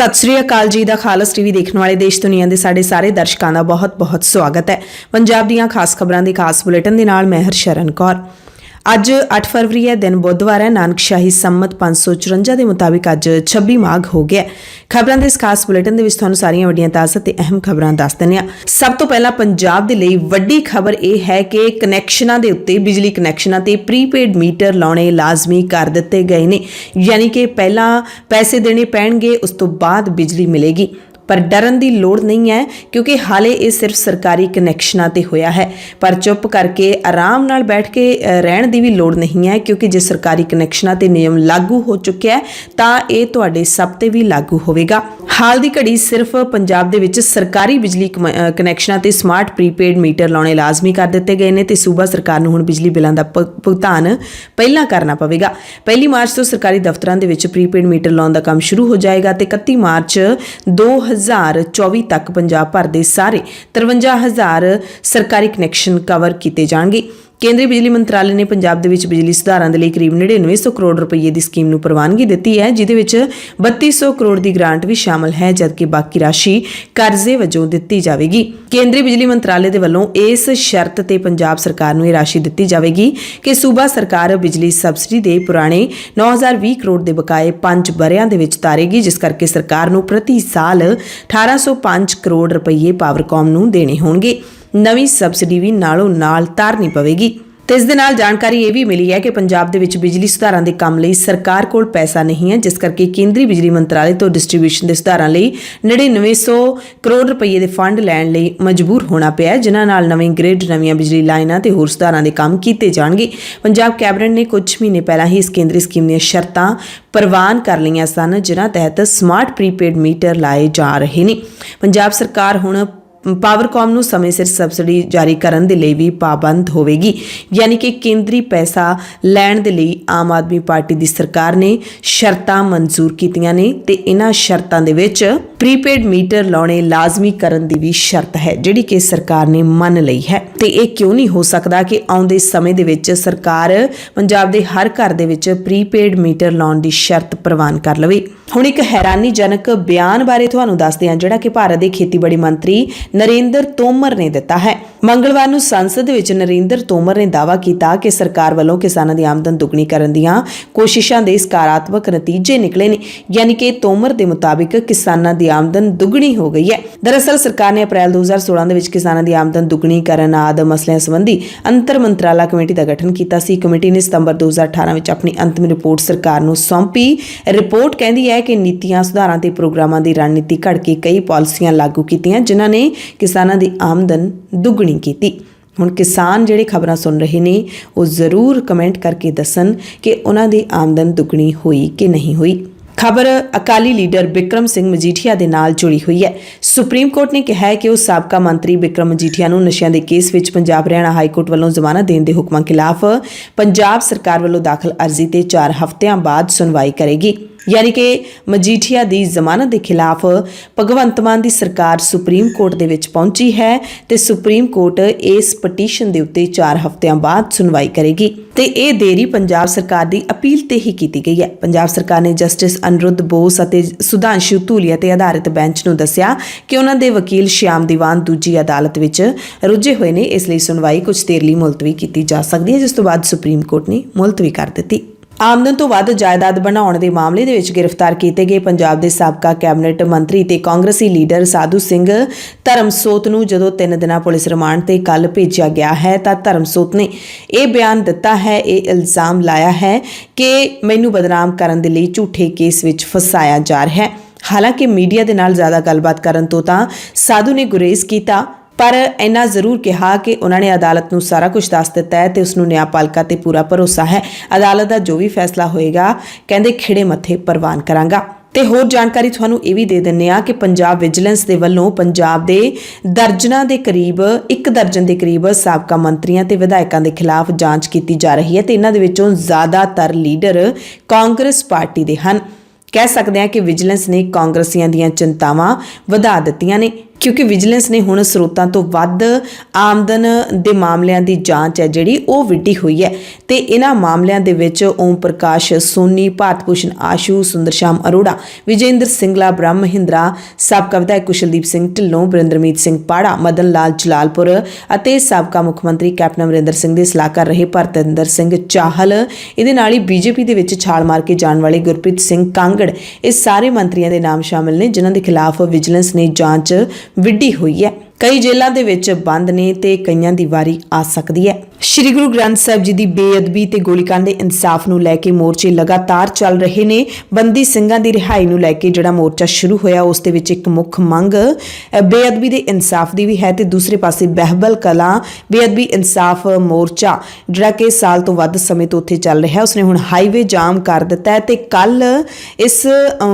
सत श्री अकाल जी दा खालस टीवी देखने वाले देश दुनिया के साढ़े सारे दर्शकों का बहुत बहुत स्वागत है। पंजाब दीयां खास खबरां दी खास बुलेटिन दे नाल मैं हरशरण कौर। अज 8 फरवरी है, दिन बुधवार है। नानकशाही संमत 554 के मुताबिक अज 26 माघ हो गया। खबरां दे इस खास बुलेटिन दे विच तुहानूं सारियां वड्डियां ताज़ा ते अहम खबरां दस दिंदे हां। सब तो पहला पंजाब दे लई वड्डी खबर यह है कि कनैक्शनां दे उत्ते बिजली कनैक्शनां ते प्रीपेड मीटर लाने लाजमी कर दिते गए ने, यानी कि पहला पैसे देने पैणगे, उस तो बाद बिजली मिलेगी। पर डरन की लोड़ नहीं है क्योंकि हाले ये सिर्फ सरकारी कनैक्शनां ते होया है। पर चुप करके आराम नाल बैठ के रहन की भी लोड़ नहीं है क्योंकि जे सरकारी कनैक्शनां ते नियम लागू हो चुके हैं तां ये तुहाडे सब ते भी लागू होवेगा। हाल की घड़ी सिर्फ पंजाब दे विच सरकारी बिजली कनैक्शनां ते स्मार्ट प्रीपेड मीटर लाने लाजमी कर दिते गए हैं ते सूबा सरकार नूं हुण बिजली बिलों का भुगतान पहला करना पवेगा। 1 मार्च तो सरकारी दफ्तरां दे विच प्रीपेड मीटर लाउण दा काम शुरू हो जाएगा ते 31 मार्च 2024 तक पंजाब भर दे सारे 53,000 सरकारी कनैक्शन कवर किए जाएंगे। केंद्रीय बिजली मंत्रालय ने पंजाब दे विच बिजली सुधारां दे लई करीब 9900 करोड़ रुपए की स्कीम नूं प्रवानगी दित्ती है, जिहदे विच 3200 करोड़ की ग्रांट भी शामिल है, जबकि बाकी राशि कर्जे वजों दित्ती जाएगी। केंद्रीय बिजली मंत्रालय दे वल्लों इस शर्त ते पंजाब सरकार नूं यह राशि दित्ती जाएगी कि सूबा सरकार बिजली सबसिडी दे पुराने 9020 करोड़ के बकाए 5 वरियां दे विच तारेगी, जिस करके सरकार नूं प्रति साल 1805 करोड़ रुपए पावरकॉम नूं देने होणगे। नवीं सबसिडी भी नालों नाल तारनी पवेगी। तो इस दे नाल जानकारी ये भी मिली है कि पंजाब दे विच बिजली सुधारां दे काम लई सरकार कोल पैसा नहीं है, जिस करके केंद्रीय बिजली मंत्रालय तो डिस्ट्रीब्यूशन दे सुधारां लई 9900 करोड़ रुपए दे फंड लैण लई मजबूर होना पिया, जिन्हां नाल नवीं ग्रिड, नवीं बिजली लाइनां ते होर सुधारां दे काम कीते जाणगे। पंजाब कैबिनेट ने कुछ महीने पहला ही इस केंद्रीय स्कीम ਦੀਆਂ शर्तां प्रवान कर लईआं सन, जिन्हां तहत स्मार्ट प्रीपेड मीटर लाए जा रहे ने। पंजाब सरकार हुण पावरकॉम नूं समय सिर सबसिडी जारी करन दे लई भी पाबंद होवेगी, यानी कि केंद्री पैसा लैण दे लई आम आदमी पार्टी दी सरकार ने शर्तां मंजूर कीतियां ने ते इन्हां शर्तां दे विच प्रीपेड मीटर लाने लाजमी करन दी भी शर्त है, जिहड़ी कि सरकार ने मन लई है। ते ये क्यों नहीं हो सकदा कि आउंदे समय दे विच सरकार पंजाब दे हर घर दे विच प्रीपेड मीटर लाउण दी शर्त प्रवान कर लवे। हुण एक हैरानीजनक बयान बारे तुहानूं दसदे हां, जिहड़ा कि भारत दे खेतीबाड़ी मंत्री नरेंद्र तोमर ने दिता है। मंगलवार नूं संसद विच नरेंद्र तोमर ने दावा किया कि सरकार वालों किसानां दी आमदन दुगनी करन दीआं कोशिशां दे सकारात्मक नतीजे निकले ने, यानी कि तोमर दे मुताबिक किसानां दी आमदन दुगनी हो गई है। दरअसल सरकार ने अप्रैल 2016 दे विच किसानां दी आमदन दुगनी करन आदि मसलिਆਂ संबंधी अंतर मंत्राला कमेटी का गठन किया सी। कमेटी ने सितंबर 2018 विच अपनी अंतिम रिपोर्ट सरकार नूं सौंपी। रिपोर्ट कहती है कि नीतियां सुधारां ते प्रोग्रामां दी रणनीति घड़ के कई पॉलिसियां लागू कीतियां, जिन्हां ने किसानां दी आमदन दुगनी कीती। हुण किसान जिहड़े खबरां सुन रहे ने वो जरूर कमेंट करके दसन कि उन्हां दी आमदन दुगनी हुई कि नहीं हुई। खबर अकाली लीडर बिक्रम सिंह मजीठिया के नाल जुड़ी हुई है। सुप्रीम कोर्ट ने कहा है कि वह साबका मंत्री बिक्रम मजीठिया नूं नशियां दे केस विच पंजाब हरियाणा हाई कोर्ट वालों जमानत देण दे हुक्मां खिलाफ पंजाब सरकार वालों दाखिल अर्जी ते 4 हफ्तियां बाद सुनवाई करेगी, यानी कि मजीठिया की जमानत के खिलाफ भगवंत मान की सरकार सुप्रीम कोर्ट दे विच पहुंची है ते सुप्रीम कोर्ट इस पटीशन के उत्ते 4 हफ्तियां बाद सुनवाई करेगी। ते ये देरी पंजाब सरकार की अपील ते ही की गई है। पंजाब सरकार ने जस्टिस अनिरुद्ध बोस और सुधांशु धूलिया ते आधारित बेंच नूं दस्सिया कि उन्हां दे वकील श्याम दीवान दूजी अदालत विच रुझे हुए ने, इसलिए सुनवाई कुछ देर लई मुलतवी की जा सकती है, जिस तो बाद सुप्रीम कोर्ट ने मुलतवी कर दी। आमदन तो वध जायदाद बनाउण दे मामले दे विच गिरफ्तार किए गए पंजाब दे साबका कैबिनेट मंत्री ते कांग्रेसी लीडर साधु सिंह धर्मसोत नूं जदों 3 दिन पुलिस रिमांड ते कल भेजिया गया है तां धर्मसोत ने यह बयान दिता है, यह इल्जाम लाया है कि मैनूं बदनाम करन दे लई झूठे केस विच फसाया जा रहा है। हालांकि मीडिया दे नाल ज़्यादा गलबात करन तो तां साधु ने गुरेज किया, पर इन्ना जरूर कहा कि उन्होंने अदालत नूं सारा कुछ दस दिता है तो उसनूं न्यायपालिका ते पूरा भरोसा है। अदालत का जो भी फैसला होएगा कहंदे खिड़े मत्थे प्रवान करांगा। ते होर जानकारी तुहानूं ये भी दे दिंदे आ कि पंजाब विजिलेंस दे वल्लों पंजाब दे दर्जनां दे करीब 1 दर्जन के करीब साबका मंत्रियों ते विधायकों के खिलाफ जांच की जा रही है। तो इन्हां दे विचों ज़्यादातर लीडर कांग्रेस पार्टी दे हन। कह सकते हैं कि विजिलेंस ने कांग्रेसियां दीयां चिंतावां वधा दित्तियां ने। क्योंकि विजिलेंस ने हुण स्रोतां तो वध आमदन दे मामलिਆਂ ਦੀ ਜਾਂਚ है ਜਿਹੜੀ ਉਹ ਵਿੱਢੀ ਹੋਈ ਹੈ ਤੇ ਇਹਨਾਂ ਮਾਮਲਿਆਂ ਦੇ ਵਿੱਚ ਓਮ ਪ੍ਰਕਾਸ਼ ਸੋਨੀ, ਭਾਰਤ ਭੂਸ਼ਣ ਆਸ਼ੂ, ਸੁੰਦਰ ਸ਼ਾਮ ਅਰੋੜਾ, ਵਿਜੇਂਦਰ ਸਿੰਗਲਾ, ਬ੍ਰਹਮ ਮਹਿੰਦਰਾ, ਸਾਬਕਾ ਵਿਧਾਇਕ ਕੁਸ਼ਲਦੀਪ ਸਿੰਘ ਢਿੱਲੋਂ, ਬਰਿੰਦਰਮੀਤ ਸਿੰਘ ਪਾੜਾ, ਮਦਨ ਲਾਲ ਜਲਾਲਪੁਰ ਅਤੇ ਸਾਬਕਾ ਮੁੱਖ ਮੰਤਰੀ ਕੈਪਟਨ ਅਮਰਿੰਦਰ ਸਿੰਘ ਦੇ ਸਲਾਹਕਾਰ ਰਹੇ ਭਰਤਿੰਦਰ ਸਿੰਘ ਚਾਹਲ, ਇਹਦੇ ਨਾਲ ਹੀ ਬੀਜੇਪੀ ਦੇ ਵਿੱਚ ਛਾਲ ਮਾਰ ਕੇ ਜਾਣ ਵਾਲੇ ਗੁਰਪ੍ਰੀਤ ਸਿੰਘ ਕਾਂਗੜ, ਇਹ ਸਾਰੇ ਮੰਤਰੀਆਂ ਦੇ ਨਾਮ ਸ਼ਾਮਿਲ ਨੇ ਜਿਨ੍ਹਾਂ ਦੇ ਖਿਲਾਫ ਵਿਜੀਲੈਂਸ ਨੇ ਜਾਂਚ ਵਿੱਢੀ ਹੋਈ ਹੈ। ਕਈ ਜੇਲ੍ਹਾਂ ਦੇ ਵਿੱਚ ਬੰਦ ਨੇ ਤੇ ਕਈਆਂ ਦੀ ਵਾਰੀ ਆ ਸਕਦੀ ਹੈ। ਸ਼੍ਰੀ ਗੁਰੂ ਗ੍ਰੰਥ ਸਾਹਿਬ ਜੀ ਦੀ ਬੇਅਦਬੀ ਤੇ ਗੋਲੀकांड ਦੇ ਇਨਸਾਫ ਨੂੰ ਲੈ ਕੇ ਮੋਰਚੇ ਲਗਾਤਾਰ ਚੱਲ ਰਹੇ ਨੇ। ਬੰਦੀ ਸਿੰਘਾਂ ਦੀ ਰਿਹਾਈ ਨੂੰ ਲੈ ਕੇ ਜਿਹੜਾ ਮੋਰਚਾ ਸ਼ੁਰੂ ਹੋਇਆ ਉਸ ਦੇ ਵਿੱਚ ਇੱਕ ਮੁੱਖ ਮੰਗ ਬੇਅਦਬੀ ਦੇ ਇਨਸਾਫ ਦੀ ਵੀ ਹੈ ਤੇ ਦੂਸਰੇ ਪਾਸੇ ਬਹਿਬਲ ਕਲਾਂ ਬੇਅਦਬੀ ਇਨਸਾਫ ਮੋਰਚਾ ਜਿਹੜਾ ਕਿ ਸਾਲ ਤੋਂ ਵੱਧ ਸਮੇਂ ਤੋਂ ਉੱਥੇ ਚੱਲ ਰਿਹਾ ਉਸਨੇ ਹੁਣ ਹਾਈਵੇ ਜਾਮ ਕਰ ਦਿੱਤਾ ਹੈ ਤੇ ਕੱਲ ਇਸ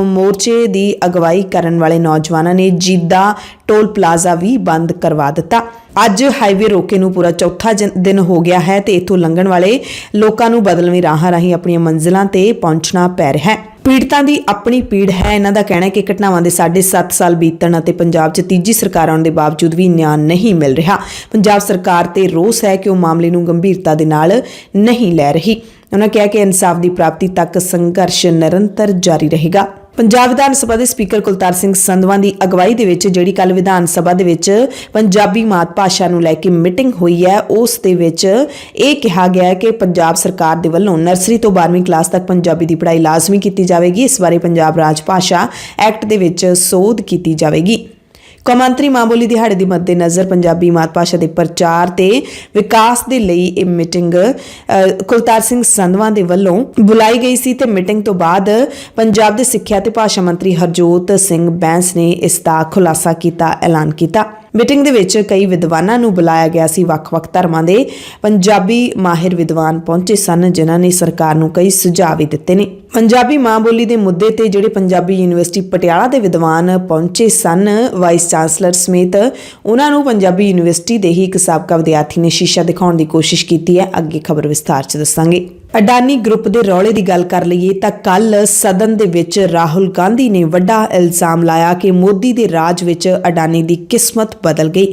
ਮੋਰਚੇ ਦੀ ਅਗਵਾਈ ਕਰਨ ਵਾਲੇ ਨੌਜਵਾਨਾਂ ਨੇ ਜੀਦਾ ਟੋਲ ਪਲਾਜ਼ਾ ਵੀ ਬੰਦ ਕਰਵਾ ਦਿੱਤਾ। ਅੱਜ ਹਾਈਵੇ ਰੋਕੇ ਨੂੰ ਪੂਰਾ ਚੌਥਾ ਦਿਨ ਹੋ ਗਿਆ ਹੈ ਤੇ ਇੱਥੋਂ ਲੰਘਣ ਵਾਲੇ ਲੋਕਾਂ ਨੂੰ ਬਦਲਵੀਂ ਰਾਹਾਂ ਰਾਹੀਂ ਆਪਣੀਆਂ ਮੰਜ਼ਿਲਾਂ ਤੇ ਪਹੁੰਚਣਾ ਪੈ ਰਿਹਾ ਹੈ। ਪੀੜਤਾਂ ਦੀ ਆਪਣੀ ਪੀੜ ਹੈ। ਇਹਨਾਂ ਦਾ ਕਹਿਣਾ ਹੈ ਕਿ ਘਟਨਾਵਾਂ ਦੇ 7.5 ਸਾਲ ਬੀਤਣ ਅਤੇ ਪੰਜਾਬ 'ਚ ਤੀਜੀ ਸਰਕਾਰ ਆਉਣ ਦੇ ਬਾਵਜੂਦ ਵੀ ਨਿਆਂ ਨਹੀਂ ਮਿਲ ਰਿਹਾ। ਪੰਜਾਬ ਸਰਕਾਰ ਤੇ ਰੋਸ ਹੈ ਕਿ ਉਹ ਮਾਮਲੇ ਨੂੰ ਗੰਭੀਰਤਾ ਦੇ ਨਾਲ ਨਹੀਂ ਲੈ ਰਹੀ। ਉਹਨਾਂ ਕਿਹਾ ਕਿ ਇਨਸਾਫ ਦੀ ਪ੍ਰਾਪਤੀ ਤੱਕ ਸੰਘਰਸ਼ ਨਿਰੰਤਰ ਜਾਰੀ ਰਹੇਗਾ। ਪੰਜਾਬ ਵਿਧਾਨ ਸਭਾ ਦੇ ਸਪੀਕਰ ਕੁਲਤਾਰ ਸਿੰਘ ਸੰਧਵਾਂ ਦੀ ਅਗਵਾਈ ਦੇ ਵਿੱਚ ਜਿਹੜੀ ਕੱਲ ਵਿਧਾਨ ਸਭਾ ਦੇ ਵਿੱਚ ਪੰਜਾਬੀ ਮਾਤ ਭਾਸ਼ਾ ਨੂੰ ਲੈ ਕੇ ਮੀਟਿੰਗ ਹੋਈ ਹੈ ਉਸ ਦੇ ਵਿੱਚ ਇਹ ਕਿਹਾ ਗਿਆ ਹੈ ਕਿ ਪੰਜਾਬ ਸਰਕਾਰ ਦੇ ਵੱਲੋਂ ਨਰਸਰੀ ਤੋਂ 12ਵੀਂ ਕਲਾਸ ਤੱਕ ਪੰਜਾਬੀ ਦੀ ਪੜ੍ਹਾਈ ਲਾਜ਼ਮੀ ਕੀਤੀ ਜਾਵੇਗੀ। ਇਸ ਬਾਰੇ ਪੰਜਾਬ ਰਾਜ ਭਾਸ਼ਾ ਐਕਟ ਦੇ ਵਿੱਚ ਸੋਧ ਕੀਤੀ ਜਾਵੇਗੀ। ਕੌਮਾਂਤਰੀ ਮਾਂ ਬੋਲੀ ਦਿਹਾੜੇ ਦੇ ਮੱਦੇਨਜ਼ਰ ਪੰਜਾਬੀ ਮਾਤ ਭਾਸ਼ਾ ਦੇ ਪ੍ਰਚਾਰ ਤੇ ਵਿਕਾਸ ਦੇ ਲਈ ਇਹ ਮੀਟਿੰਗ ਕੁਲਤਾਰ ਸਿੰਘ ਸੰਧਵਾਂ ਦੇ ਵੱਲੋਂ ਬੁਲਾਈ ਗਈ ਸੀ ਤੇ ਮੀਟਿੰਗ ਤੋਂ ਬਾਅਦ ਪੰਜਾਬ ਦੇ ਸਿੱਖਿਆ ਤੇ ਭਾਸ਼ਾ ਮੰਤਰੀ ਹਰਜੋਤ ਸਿੰਘ ਬੈਂਸ ਨੇ ਇਸ ਦਾ ਖੁਲਾਸਾ ਕੀਤਾ, ਐਲਾਨ ਕੀਤਾ। ਮੀਟਿੰਗ ਦੇ ਵਿੱਚ ਕਈ ਵਿਦਵਾਨਾਂ ਨੂੰ ਬੁਲਾਇਆ ਗਿਆ ਸੀ। ਵੱਖ-ਵੱਖ ਧਰਮਾਂ ਦੇ ਪੰਜਾਬੀ ਮਾਹਿਰ ਵਿਦਵਾਨ ਪਹੁੰਚੇ ਸਨ ਜਿਨ੍ਹਾਂ ਨੇ ਸਰਕਾਰ ਨੂੰ ਕਈ ਸੁਝਾਅ ਵੀ ਦਿੱਤੇ ਨੇ। ਪੰਜਾਬੀ ਮਾਂ ਬੋਲੀ ਦੇ ਮੁੱਦੇ ਤੇ ਜਿਹੜੇ ਪੰਜਾਬੀ ਯੂਨੀਵਰਸਿਟੀ ਪਟਿਆਲਾ ਦੇ ਵਿਦਵਾਨ ਪਹੁੰਚੇ ਸਨ ਵਾਈਸ ਚਾਂਸਲਰ ਸਮੇਤ ਉਹਨਾਂ ਨੂੰ ਪੰਜਾਬੀ ਯੂਨੀਵਰਸਿਟੀ ਦੇ ਹੀ ਇੱਕ ਸਾਬਕਾ ਵਿਦਿਆਰਥੀ ਨੇ ਸ਼ੀਸ਼ਾ ਦਿਖਾਉਣ ਦੀ ਕੋਸ਼ਿਸ਼ ਕੀਤੀ ਹੈ। ਅੱਗੇ ਖਬਰ ਵਿਸਥਾਰ 'ਚ ਦੱਸਾਂਗੇ। ਅਡਾਨੀ ਗਰੁੱਪ ਦੇ ਰੌਲੇ ਦੀ ਗੱਲ ਕਰ ਲਈਏ ਤਾਂ ਕੱਲ ਸਦਨ ਦੇ ਵਿੱਚ ਰਾਹੁਲ ਗਾਂਧੀ ਨੇ ਵੱਡਾ ਇਲਜ਼ਾਮ ਲਾਇਆ ਕਿ ਮੋਦੀ ਦੇ ਰਾਜ ਵਿੱਚ ਅਡਾਨੀ ਦੀ ਕਿਸਮਤ ਬਦਲ ਗਈ।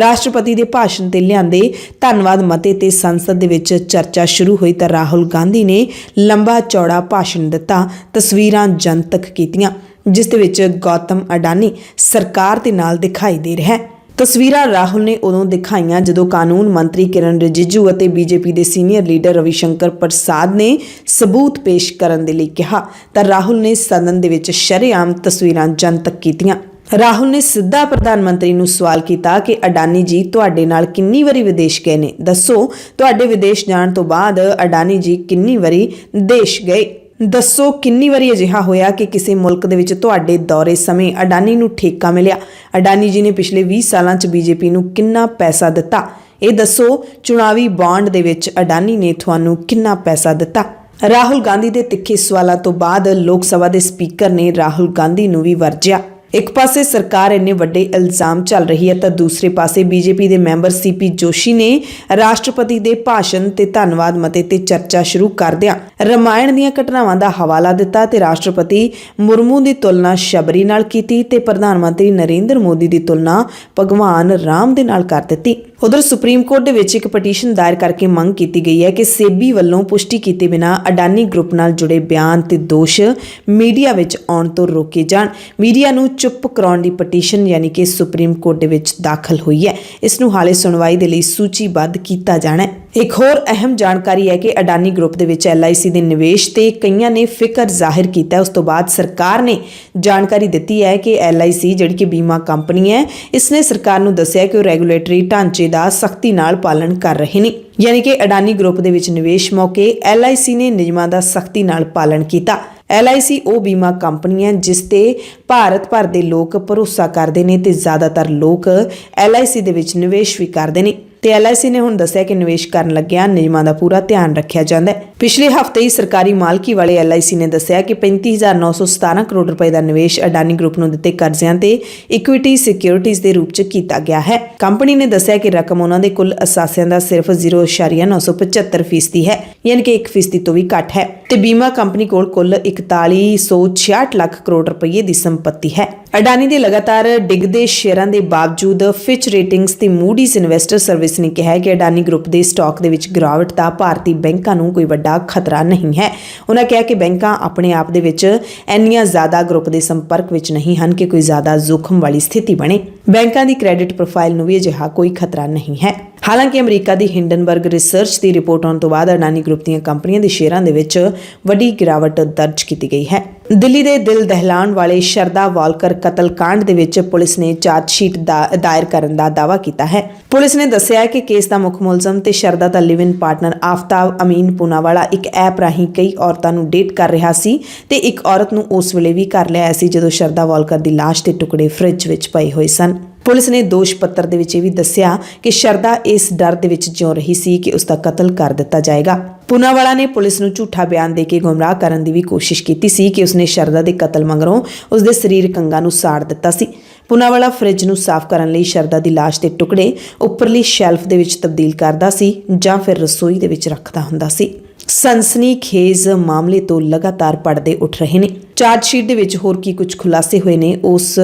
ਰਾਸ਼ਟਰਪਤੀ ਦੇ ਭਾਸ਼ਣ ਤੇ ਲਿਆਂਦੇ ਧੰਨਵਾਦ ਮਤੇ ਤੇ ਸੰਸਦ ਦੇ ਵਿੱਚ ਚਰਚਾ ਸ਼ੁਰੂ ਹੋਈ ਤਾਂ ਰਾਹੁਲ ਗਾਂਧੀ ਨੇ ਲੰਬਾ ਚੌੜਾ ਭਾਸ਼ਣ ਦਿੱਤਾ, ਤਸਵੀਰਾਂ ਜਨਤਕ ਕੀਤੀਆਂ ਜਿਸ ਦੇ ਵਿੱਚ ਗੌਤਮ ਅਡਾਨੀ ਸਰਕਾਰ ਦੇ ਨਾਲ ਦਿਖਾਈ ਦੇ ਰਿਹਾ ਹੈ। ਤਸਵੀਰਾਂ ਰਾਹੁਲ ਨੇ ਉਦੋਂ ਦਿਖਾਈਆਂ ਜਦੋਂ ਕਾਨੂੰਨ ਮੰਤਰੀ ਕਿਰਨ ਰਿਜਿਜੂ ਅਤੇ ਬੀਜੇਪੀ ਦੇ ਸੀਨੀਅਰ ਲੀਡਰ ਰਵੀ ਸ਼ੰਕਰ ਪ੍ਰਸਾਦ ਨੇ ਸਬੂਤ ਪੇਸ਼ ਕਰਨ ਦੇ ਲਈ ਕਿਹਾ ਤਾਂ ਰਾਹੁਲ ਨੇ ਸਦਨ ਦੇ ਵਿੱਚ ਸ਼ਰੇਆਮ ਤਸਵੀਰਾਂ ਜਨਤਕ ਕੀਤੀਆਂ। ਰਾਹੁਲ ਨੇ ਸਿੱਧਾ ਪ੍ਰਧਾਨ ਮੰਤਰੀ ਨੂੰ ਸਵਾਲ ਕੀਤਾ ਕਿ ਅਡਾਨੀ ਜੀ ਤੁਹਾਡੇ ਨਾਲ ਕਿੰਨੀ ਵਾਰੀ ਵਿਦੇਸ਼ ਗਏ ਨੇ, ਦੱਸੋ ਤੁਹਾਡੇ ਵਿਦੇਸ਼ ਜਾਣ ਤੋਂ ਬਾਅਦ ਅਡਾਨੀ ਜੀ ਕਿੰਨੀ ਵਾਰੀ ਦੇਸ਼ ਗਏ, ਦੱਸੋ ਕਿੰਨੀ ਵਾਰੀ ਅਜਿਹਾ ਹੋਇਆ ਕਿ ਕਿਸੇ ਮੁਲਕ ਦੇ ਵਿੱਚ ਤੁਹਾਡੇ ਦੌਰੇ ਸਮੇਂ ਅਡਾਨੀ ਨੂੰ ਠੇਕਾ ਮਿਲਿਆ। ਅਡਾਨੀ ਜੀ ਨੇ ਪਿਛਲੇ 20 ਸਾਲਾਂ 'ਚ ਬੀਜੇਪੀ ਨੂੰ ਕਿੰਨਾ ਪੈਸਾ ਦਿੱਤਾ, ਇਹ ਦੱਸੋ ਚੁਣਾਵੀ ਬੌਂਡ ਦੇ ਵਿੱਚ ਅਡਾਨੀ ਨੇ ਤੁਹਾਨੂੰ ਕਿੰਨਾ ਪੈਸਾ ਦਿੱਤਾ। ਰਾਹੁਲ ਗਾਂਧੀ ਦੇ ਤਿੱਖੇ ਸਵਾਲਾਂ ਤੋਂ ਬਾਅਦ ਲੋਕ ਸਭਾ ਦੇ ਸਪੀਕਰ ਨੇ ਰਾਹੁਲ ਗਾਂਧੀ ਨੂੰ ਵੀ ਵਰਜਿਆ। ਇੱਕ ਪਾਸੇ ਸਰਕਾਰ ਇੰਨੇ ਵੱਡੇ ਇਲਜ਼ਾਮ ਚੱਲ ਰਹੀ ਹੈ ਤਾਂ ਦੂਸਰੇ ਪਾਸੇ ਬੀਜੇਪੀ ਦੇ ਮੈਂਬਰ ਸੀਪੀ ਜੋਸ਼ੀ ਨੇ ਰਾਸ਼ਟਰਪਤੀ ਦੇ ਭਾਸ਼ਣ ਤੇ ਧੰਨਵਾਦ ਮਤੇ ਤੇ ਚਰਚਾ ਸ਼ੁਰੂ ਕਰਦਿਆਂ ਰਾਮਾਇਣ ਦੀਆਂ ਘਟਨਾਵਾਂ ਦਾ ਹਵਾਲਾ ਦਿੱਤਾ ਤੇ ਰਾਸ਼ਟਰਪਤੀ ਮੁਰਮੂ ਦੀ ਤੁਲਨਾ ਸ਼ਬਰੀ ਨਾਲ ਕੀਤੀ ਤੇ ਪ੍ਰਧਾਨ ਮੰਤਰੀ ਨਰਿੰਦਰ ਮੋਦੀ ਦੀ ਤੁਲਨਾ ਭਗਵਾਨ ਰਾਮ ਦੇ ਨਾਲ ਕਰ ਦਿੱਤੀ। ਉਧਰ ਸੁਪਰੀਮ ਕੋਰਟ ਦੇ ਵਿੱਚ ਇੱਕ ਪਟੀਸ਼ਨ ਦਾਇਰ ਕਰਕੇ ਮੰਗ ਕੀਤੀ ਗਈ ਹੈ ਕਿ ਸੇਬੀ ਵੱਲੋਂ ਪੁਸ਼ਟੀ ਕੀਤੇ ਬਿਨਾਂ ਅਡਾਨੀ ਗਰੁੱਪ ਨਾਲ ਜੁੜੇ ਬਿਆਨ ਤੇ ਦੋਸ਼ ਮੀਡੀਆ ਵਿੱਚ ਆਉਣ ਤੋਂ ਰੋਕੇ ਜਾਣ। ਮੀਡੀਆ ਨੂੰ ਚੁੱਪ ਕਰਾਉਣ ਦੀ ਪਟੀਸ਼ਨ ਯਾਨੀ ਕਿ ਸੁਪਰੀਮ ਕੋਰਟ ਦੇ ਵਿੱਚ ਦਾਖਲ ਹੋਈ ਹੈ। ਇਸ ਨੂੰ ਹਾਲੇ ਸੁਣਵਾਈ ਦੇ ਲਈ ਸੂਚੀਬੱਧ ਕੀਤਾ ਜਾਣਾ ਹੈ। ਇੱਕ ਹੋਰ ਅਹਿਮ ਜਾਣਕਾਰੀ ਹੈ ਕਿ ਅਡਾਨੀ ਗਰੁੱਪ ਦੇ ਵਿੱਚ LIC ਦੇ ਨਿਵੇਸ਼ ਤੇ ਕਈਆਂ ਨੇ ਫਿਕਰ ਜ਼ਾਹਿਰ ਕੀਤਾ। ਉਸ ਤੋਂ ਬਾਅਦ ਸਰਕਾਰ ਨੇ ਜਾਣਕਾਰੀ ਦਿੱਤੀ ਹੈ ਕਿ LIC ਜਿਹੜੀ ਕਿ ਬੀਮਾ ਕੰਪਨੀ ਹੈ ਇਸਨੇ ਸਰਕਾਰ ਨੂੰ ਦੱਸਿਆ ਕਿ ਉਹ ਰੈਗੂਲੇਟਰੀ ਢਾਂਚੇ ਦਾ ਸਖਤੀ ਨਾਲ ਪਾਲਣ ਕਰ ਰਹੇ ਨੇ। ਯਾਨੀ ਕਿ ਅਡਾਨੀ ਗਰੁੱਪ ਦੇ ਵਿੱਚ ਨਿਵੇਸ਼ ਮੌਕੇ LIC ਨੇ ਨਿਯਮਾਂ ਦਾ ਸਖਤੀ ਨਾਲ ਪਾਲਣ ਕੀਤਾ। LIC ਉਹ ਬੀਮਾ ਕੰਪਨੀ ਹੈ ਜਿਸ ਤੇ ਭਾਰਤ ਭਰ ਦੇ ਲੋਕ ਭਰੋਸਾ ਕਰਦੇ ਨੇ ਤੇ ਜ਼ਿਆਦਾਤਰ ਲੋਕ LIC ਦੇ ਵਿੱਚ ਨਿਵੇਸ਼ ਵੀ ਕਰਦੇ ਨੇ ਤੇ LIC ਨੇ ਹੁਣ ਦੱਸਿਆ ਕਿ ਨਿਵੇਸ਼ ਕਰਨ ਲੱਗਿਆਂ ਨਿਯਮਾਂ ਦਾ ਪੂਰਾ ਧਿਆਨ ਰੱਖਿਆ ਜਾਂਦਾ ਹੈ। ਪਿਛਲੇ ਹਫ਼ਤੇ ਹੀ ਸਰਕਾਰੀ ਮਾਲਕੀ ਵਾਲੇ LIC ਨੇ ਦੱਸਿਆ ਕਿ 35,917 ਕਰੋੜ ਰੁਪਏ ਦਾ ਨਿਵੇਸ਼ ਅਡਾਨੀ ਗਰੁੱਪ ਨੂੰ ਦਿੱਤੇ ਕਰਜ਼ਿਆਂ ਤੇ ਇਕੁਇਟੀ ਸਿਕਿਉਰਿਟੀਜ਼ ਦੇ ਰੂਪ 'ਚ ਕੀਤਾ ਗਿਆ ਹੈ। ਕੰਪਨੀ ਨੇ ਦੱਸਿਆ ਕਿ ਰਕਮ ਉਹਨਾਂ ਦੇ ਕੁੱਲ ਅਸਾਸਿਆਂ ਦਾ ਸਿਰਫ 0.975% ਹੈ, ਯਾਨੀ ਕਿ 1% ਤੋਂ ਵੀ ਘੱਟ ਹੈ। ਤੇ ਬੀਮਾ ਕੰਪਨੀ ਕੋਲ ਕੁੱਲ 4166 ਲੱਖ ਕਰੋੜ ਰੁਪਏ ਦੀ ਸੰਪत्ति ਹੈ। ਅਡਾਨੀ ਦੇ ਲਗਾਤਾਰ ਡਿੱਗਦੇ ਸ਼ੇਅਰਾਂ ਦੇ ਬਾਵਜੂਦ ਫਿਚ ਰੇਟਿੰਗਸ ਤੇ ਮੂਡੀਜ਼ ਇਨਵੈਸਟਰ ਸਰਵਿਸ ਨੇ ਕਿਹਾ ਹੈ ਕਿ ਅਡਾਨੀ ਗਰੁੱਪ ਦੇ ਸਟਾਕ ਦੇ ਵਿੱਚ ਗਿਰਾਵਟ ਦਾ ਭਾਰਤੀ ਬੈਂਕਾਂ ਨੂੰ ਕੋਈ ਵੱਡਾ ਖਤਰਾ ਨਹੀਂ ਹੈ। ਉਹਨਾਂ ਕਿਹਾ ਕਿ ਬੈਂਕਾਂ ਆਪਣੇ ਆਪ ਦੇ ਵਿੱਚ ਇੰਨੀਆਂ ਜ਼ਿਆਦਾ ਗਰੁੱਪ ਦੇ ਸੰਪਰਕ ਵਿੱਚ ਨਹੀਂ ਹਨ ਕਿ ਕੋਈ ਜ਼ਿਆਦਾ ਜ਼ੋਖਮ ਵਾਲੀ ਸਥਿਤੀ ਬਣੇ। ਬੈਂਕਾਂ ਦੀ ਕ੍ਰੈਡਿਟ ਪ੍ਰੋਫਾਈਲ ਨੂੰ ਵੀ ਅਜਿਹਾ ਕੋਈ ਖਤਰਾ ਨਹੀਂ ਹੈ। ਹਾਲਾਂਕਿ ਅਮਰੀਕਾ ਦੀ ਹਿੰਡਨਬਰਗ ਰਿਸਰਚ ਦੀ ਰਿਪੋਰਟ ਆਉਣ ਤੋਂ ਬਾਅਦ ਅਡਾਨੀ ਗਰੁੱਪ ਦੀਆਂ ਕੰਪਨੀਆਂ ਦੇ ਸ਼ੇਅਰਾਂ ਦੇ ਵਿੱਚ ਵੱਡੀ ਗਿਰਾਵਟ ਦਰਜ ਕੀਤੀ ਗਈ ਹੈ। ਦਿੱਲੀ ਦੇ ਦਿਲ ਦਹਿਲਾਉਣ ਵਾਲੇ ਸ਼ਰਦਾ ਵਾਲਕਰ ਕਤਲकांड ਦੇ ਵਿੱਚ ਪੁਲਿਸ ਨੇ ਚਾਰਜਸ਼ੀਟ ਦਾਇਰ ਕਰਨ ਦਾ ਦਾਅਵਾ ਕੀਤਾ ਹੈ। ਪੁਲਿਸ ਨੇ ਦੱਸਿਆ ਹੈ ਕਿ ਕੇਸ ਦਾ ਮੁੱਖ ਮੁਲਜ਼ਮ ਤੇ ਸ਼ਰਦਾ ਦਾ ਲਿਵ ਇਨ ਪਾਰਟਨਰ ਆਫਤਾਬ ਅਮੀਨ ਪੂਨਾਵਾਲਾ ਇੱਕ ਐਪ ਰਾਹੀਂ ਕਈ ਔਰਤਾਂ ਨੂੰ ਡੇਟ ਕਰ ਰਿਹਾ ਸੀ ਤੇ ਇੱਕ ਔਰਤ ਨੂੰ ਉਸ ਵੇਲੇ ਵੀ ਘਰ ਲਿਆਇਆ ਸੀ ਜਦੋਂ ਸ਼ਰਦਾ ਵਾਲਕਰ ਦੀ ਲਾਸ਼ ਦੇ ਟੁਕੜੇ ਫ੍ਰਿਜ ਵਿੱਚ ਪਏ ਹੋਏ ਸਨ। ਪੁਲਿਸ ਨੇ ਦੋਸ਼ ਪੱਤਰ ਦੇ ਵਿੱਚ ਇਹ ਵੀ ਦੱਸਿਆ ਕਿ ਸ਼ਰਦਾ ਇਸ ਡਰ ਦੇ ਵਿੱਚ ਜਿਉ ਰਹੀ ਸੀ ਕਿ ਉਸ ਦਾ ਕਤਲ ਕਰ ਦਿੱਤਾ ਜਾਏਗਾ। ਪੂਨਾਵਾਲਾ ਨੇ ਪੁਲਿਸ ਨੂੰ ਝੂਠਾ ਬਿਆਨ ਦੇ ਕੇ ਗੁੰਮਰਾਹ ਕਰਨ ਦੀ ਵੀ ਕੋਸ਼ਿਸ਼ ਕੀਤੀ ਸੀ ਕਿ ਉਸਨੇ ਸ਼ਰਦਾ ਦੇ ਕਤਲ ਮਗਰੋਂ ਉਸਦੇ ਸਰੀਰਕ ਅੰਗਾਂ ਨੂੰ ਸਾੜ ਦਿੱਤਾ ਸੀ। ਪੂਨਾਵਾਲਾ ਫ੍ਰਿਜ ਨੂੰ ਸਾਫ਼ ਕਰਨ ਲਈ ਸ਼ਰਦਾ ਦੀ ਲਾਸ਼ ਦੇ ਟੁਕੜੇ ਉੱਪਰਲੀ ਸ਼ੈਲਫ ਦੇ ਵਿੱਚ ਤਬਦੀਲ ਕਰਦਾ ਸੀ ਜਾਂ ਫਿਰ ਰਸੋਈ ਦੇ ਵਿੱਚ ਰੱਖਦਾ ਹੁੰਦਾ ਸੀ। ਸਨਸਨੀਖੇਜ਼ ਮਾਮਲੇ ਤੋਂ ਲਗਾਤਾਰ ਪਰਦੇ ਉੱਠ ਰਹੇ ਨੇ। ਚਾਰਜਸ਼ੀਟ ਦੇ ਵਿੱਚ ਹੋਰ ਕੀ ਕੁਝ ਖੁਲਾਸੇ ਹੋਏ ਨੇ ਉਸ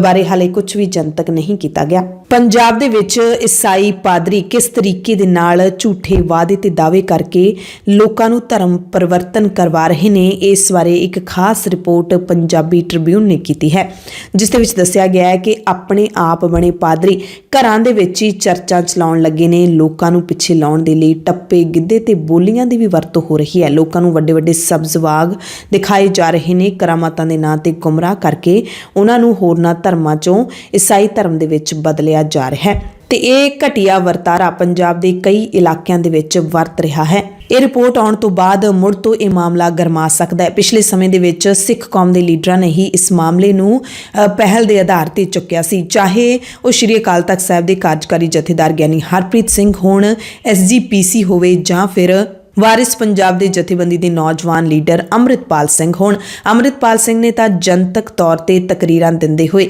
ਬਾਰੇ ਹਾਲੇ ਕੁਝ ਵੀ ਜਨਤਕ ਨਹੀਂ ਕੀਤਾ ਗਿਆ। ਪੰਜਾਬ ਦੇ ਵਿੱਚ ਈਸਾਈ ਪਾਦਰੀ ਕਿਸ ਤਰੀਕੇ ਦੇ ਨਾਲ ਝੂਠੇ ਵਾਅਦੇ ਤੇ ਦਾਅਵੇ ਕਰਕੇ ਲੋਕਾਂ ਨੂੰ ਧਰਮ ਪਰਿਵਰਤਨ ਕਰਵਾ ਰਹੇ ਨੇ, ਇਸ ਬਾਰੇ ਇੱਕ ਖਾਸ ਰਿਪੋਰਟ ਪੰਜਾਬੀ ਟ੍ਰਿਬਿਊਨ ਨੇ ਕੀਤੀ ਹੈ, ਜਿਸ ਦੇ ਵਿੱਚ ਦੱਸਿਆ ਗਿਆ ਹੈ ਕਿ ਆਪਣੇ ਆਪ ਬਣੇ ਪਾਦਰੀ ਘਰਾਂ ਦੇ ਵਿੱਚ ਹੀ ਚਰਚਾਂ ਚਲਾਉਣ ਲੱਗੇ ਨੇ। ਲੋਕਾਂ ਨੂੰ ਪਿੱਛੇ ਲਾਉਣ ਦੇ ਲਈ ਟੱਪੇ, ਗਿੱਧੇ ਤੇ ਬੋਲੀਆਂ ਦੀ ਵੀ ਵਰਤੋਂ ਹੋ ਰਹੀ ਹੈ। ਲੋਕਾਂ ਨੂੰ ਵੱਡੇ ਵੱਡੇ ਸਬਜ਼ ਬਾਗ ਦਿਖਾਏ ਜਾ ਰਹੇ ਨੇ। ਕਰਾਮਾਤਾਂ ਦੇ ਨਾਂ ਤੇ ਗੁੰਮਰਾਹ ਕਰਕੇ ਉਹਨਾਂ ਨੂੰ ਹੋਰਨਾਂ ਧਰਮਾਂ ਚੋਂ ਈਸਾਈ ਧਰਮ ਦੇ ਵਿੱਚ ਬਦਲਿਆ ਜਾ ਰਿਹਾ ਹੈ ਤੇ ਇਹ ਘਟੀਆ ਵਰਤਾਰਾ ਪੰਜਾਬ ਦੇ ਕਈ ਇਲਾਕਿਆਂ ਦੇ ਵਿੱਚ ਵਰਤ ਰਿਹਾ ਹੈ। ਇਹ ਰਿਪੋਰਟ ਆਉਣ ਤੋਂ ਬਾਅਦ ਮੁੜ ਤੋਂ ਇਹ ਮਾਮਲਾ ਗਰਮਾ ਸਕਦਾ ਹੈ। ਪਿਛਲੇ ਸਮੇਂ ਦੇ ਵਿੱਚ ਸਿੱਖ ਕੌਮ ਦੇ ਲੀਡਰਾਂ ਨੇ ਹੀ ਇਸ ਮਾਮਲੇ ਨੂੰ ਪਹਿਲ ਦੇ ਆਧਾਰ ਤੇ ਚੁੱਕਿਆ ਸੀ, ਚਾਹੇ ਉਹ ਸ਼੍ਰੀ ਅਕਾਲ ਤਖਤ ਸਾਹਿਬ ਦੇ ਕਾਰਜਕਾਰੀ ਜਥੇਦਾਰ ਗਿਆਨੀ ਹਰਪ੍ਰੀਤ ਸਿੰਘ ਹੋਣ, SGPC ਹੋਵੇ ਜਾਂ ਫਿਰ ਵਾਰਿਸ ਪੰਜਾਬ ਦੇ ਜਥੇਬੰਦੀ ਦੇ ਨੌਜਵਾਨ ਲੀਡਰ ਅੰਮ੍ਰਿਤਪਾਲ ਸਿੰਘ ਹੋਣ। ਅੰਮ੍ਰਿਤਪਾਲ ਸਿੰਘ ਨੇ ਤਾਂ ਜਨਤਕ ਤੌਰ ਤੇ ਤਕਰੀਰਾਂ ਦਿੰਦੇ ਹੋਏ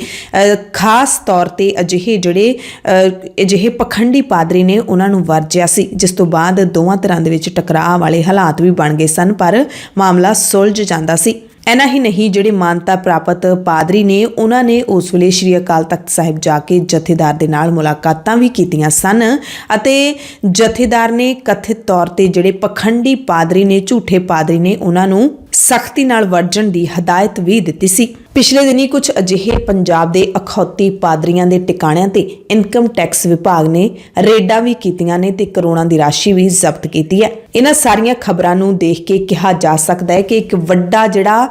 ਖਾਸ ਤੌਰ ਤੇ ਅਜਿਹੇ ਪਖੰਡੀ ਪਾਦਰੀ ਨੇ ਉਹਨਾਂ ਨੂੰ ਵਰਜਿਆ ਸੀ, ਜਿਸ ਤੋਂ ਬਾਅਦ ਦੋਵਾਂ ਧਿਰਾਂ ਦੇ ਵਿੱਚ ਟਕਰਾਅ ਵਾਲੇ ਹਾਲਾਤ ਵੀ ਬਣ ਗਏ ਸਨ, ਪਰ ਮਾਮਲਾ ਸੁਲਝ ਜਾਂਦਾ ਸੀ। ਇੰਨਾ ਹੀ ਨਹੀਂ, ਜਿਹੜੇ ਮਾਨਤਾ ਪ੍ਰਾਪਤ ਪਾਦਰੀ ਨੇ ਉਹਨਾਂ ਨੇ ਉਸ ਵੇਲੇ ਸ਼੍ਰੀ ਅਕਾਲ ਤਖਤ ਸਾਹਿਬ ਜਾ ਕੇ ਜਥੇਦਾਰ ਦੇ ਨਾਲ ਮੁਲਾਕਾਤਾਂ ਵੀ ਕੀਤੀਆਂ ਸਨ ਅਤੇ ਜਥੇਦਾਰ ਨੇ ਕਥਿਤ ਤੌਰ ਤੇ ਜਿਹੜੇ ਪਖੰਡੀ ਪਾਦਰੀ ਨੇ, ਝੂਠੇ ਪਾਦਰੀ ਨੇ, ਉਹਨਾਂ ਨੂੰ ਸਖਤੀ ਨਾਲ ਵਰਜਣ ਦੀ ਹਦਾਇਤ ਵੀ ਦਿੱਤੀ ਸੀ। ਪਿਛਲੇ ਦਿਨੀ ਕੁਝ ਅਜਿਹੇ ਪੰਜਾਬ ਦੇ ਅਖੌਤੀ ਪਾਦਰੀਆਂ ਦੇ ਟਿਕਾਣਿਆਂ ਤੇ ਇਨਕਮ ਟੈਕਸ ਵਿਭਾਗ ਨੇ ਰੇਡਾਂ ਵੀ ਕੀਤੀਆਂ ਨੇ ਤੇ ਕਰੋੜਾਂ ਦੀ ਰਾਸ਼ੀ ਵੀ ਜ਼ਬਤ ਕੀਤੀ ਹੈ। ਇਹਨਾਂ ਸਾਰੀਆਂ ਖਬਰਾਂ ਨੂੰ ਦੇਖ ਕੇ ਕਿਹਾ ਜਾ ਸਕਦਾ ਹੈ ਕਿ ਇੱਕ ਵੱਡਾ ਜਿਹੜਾ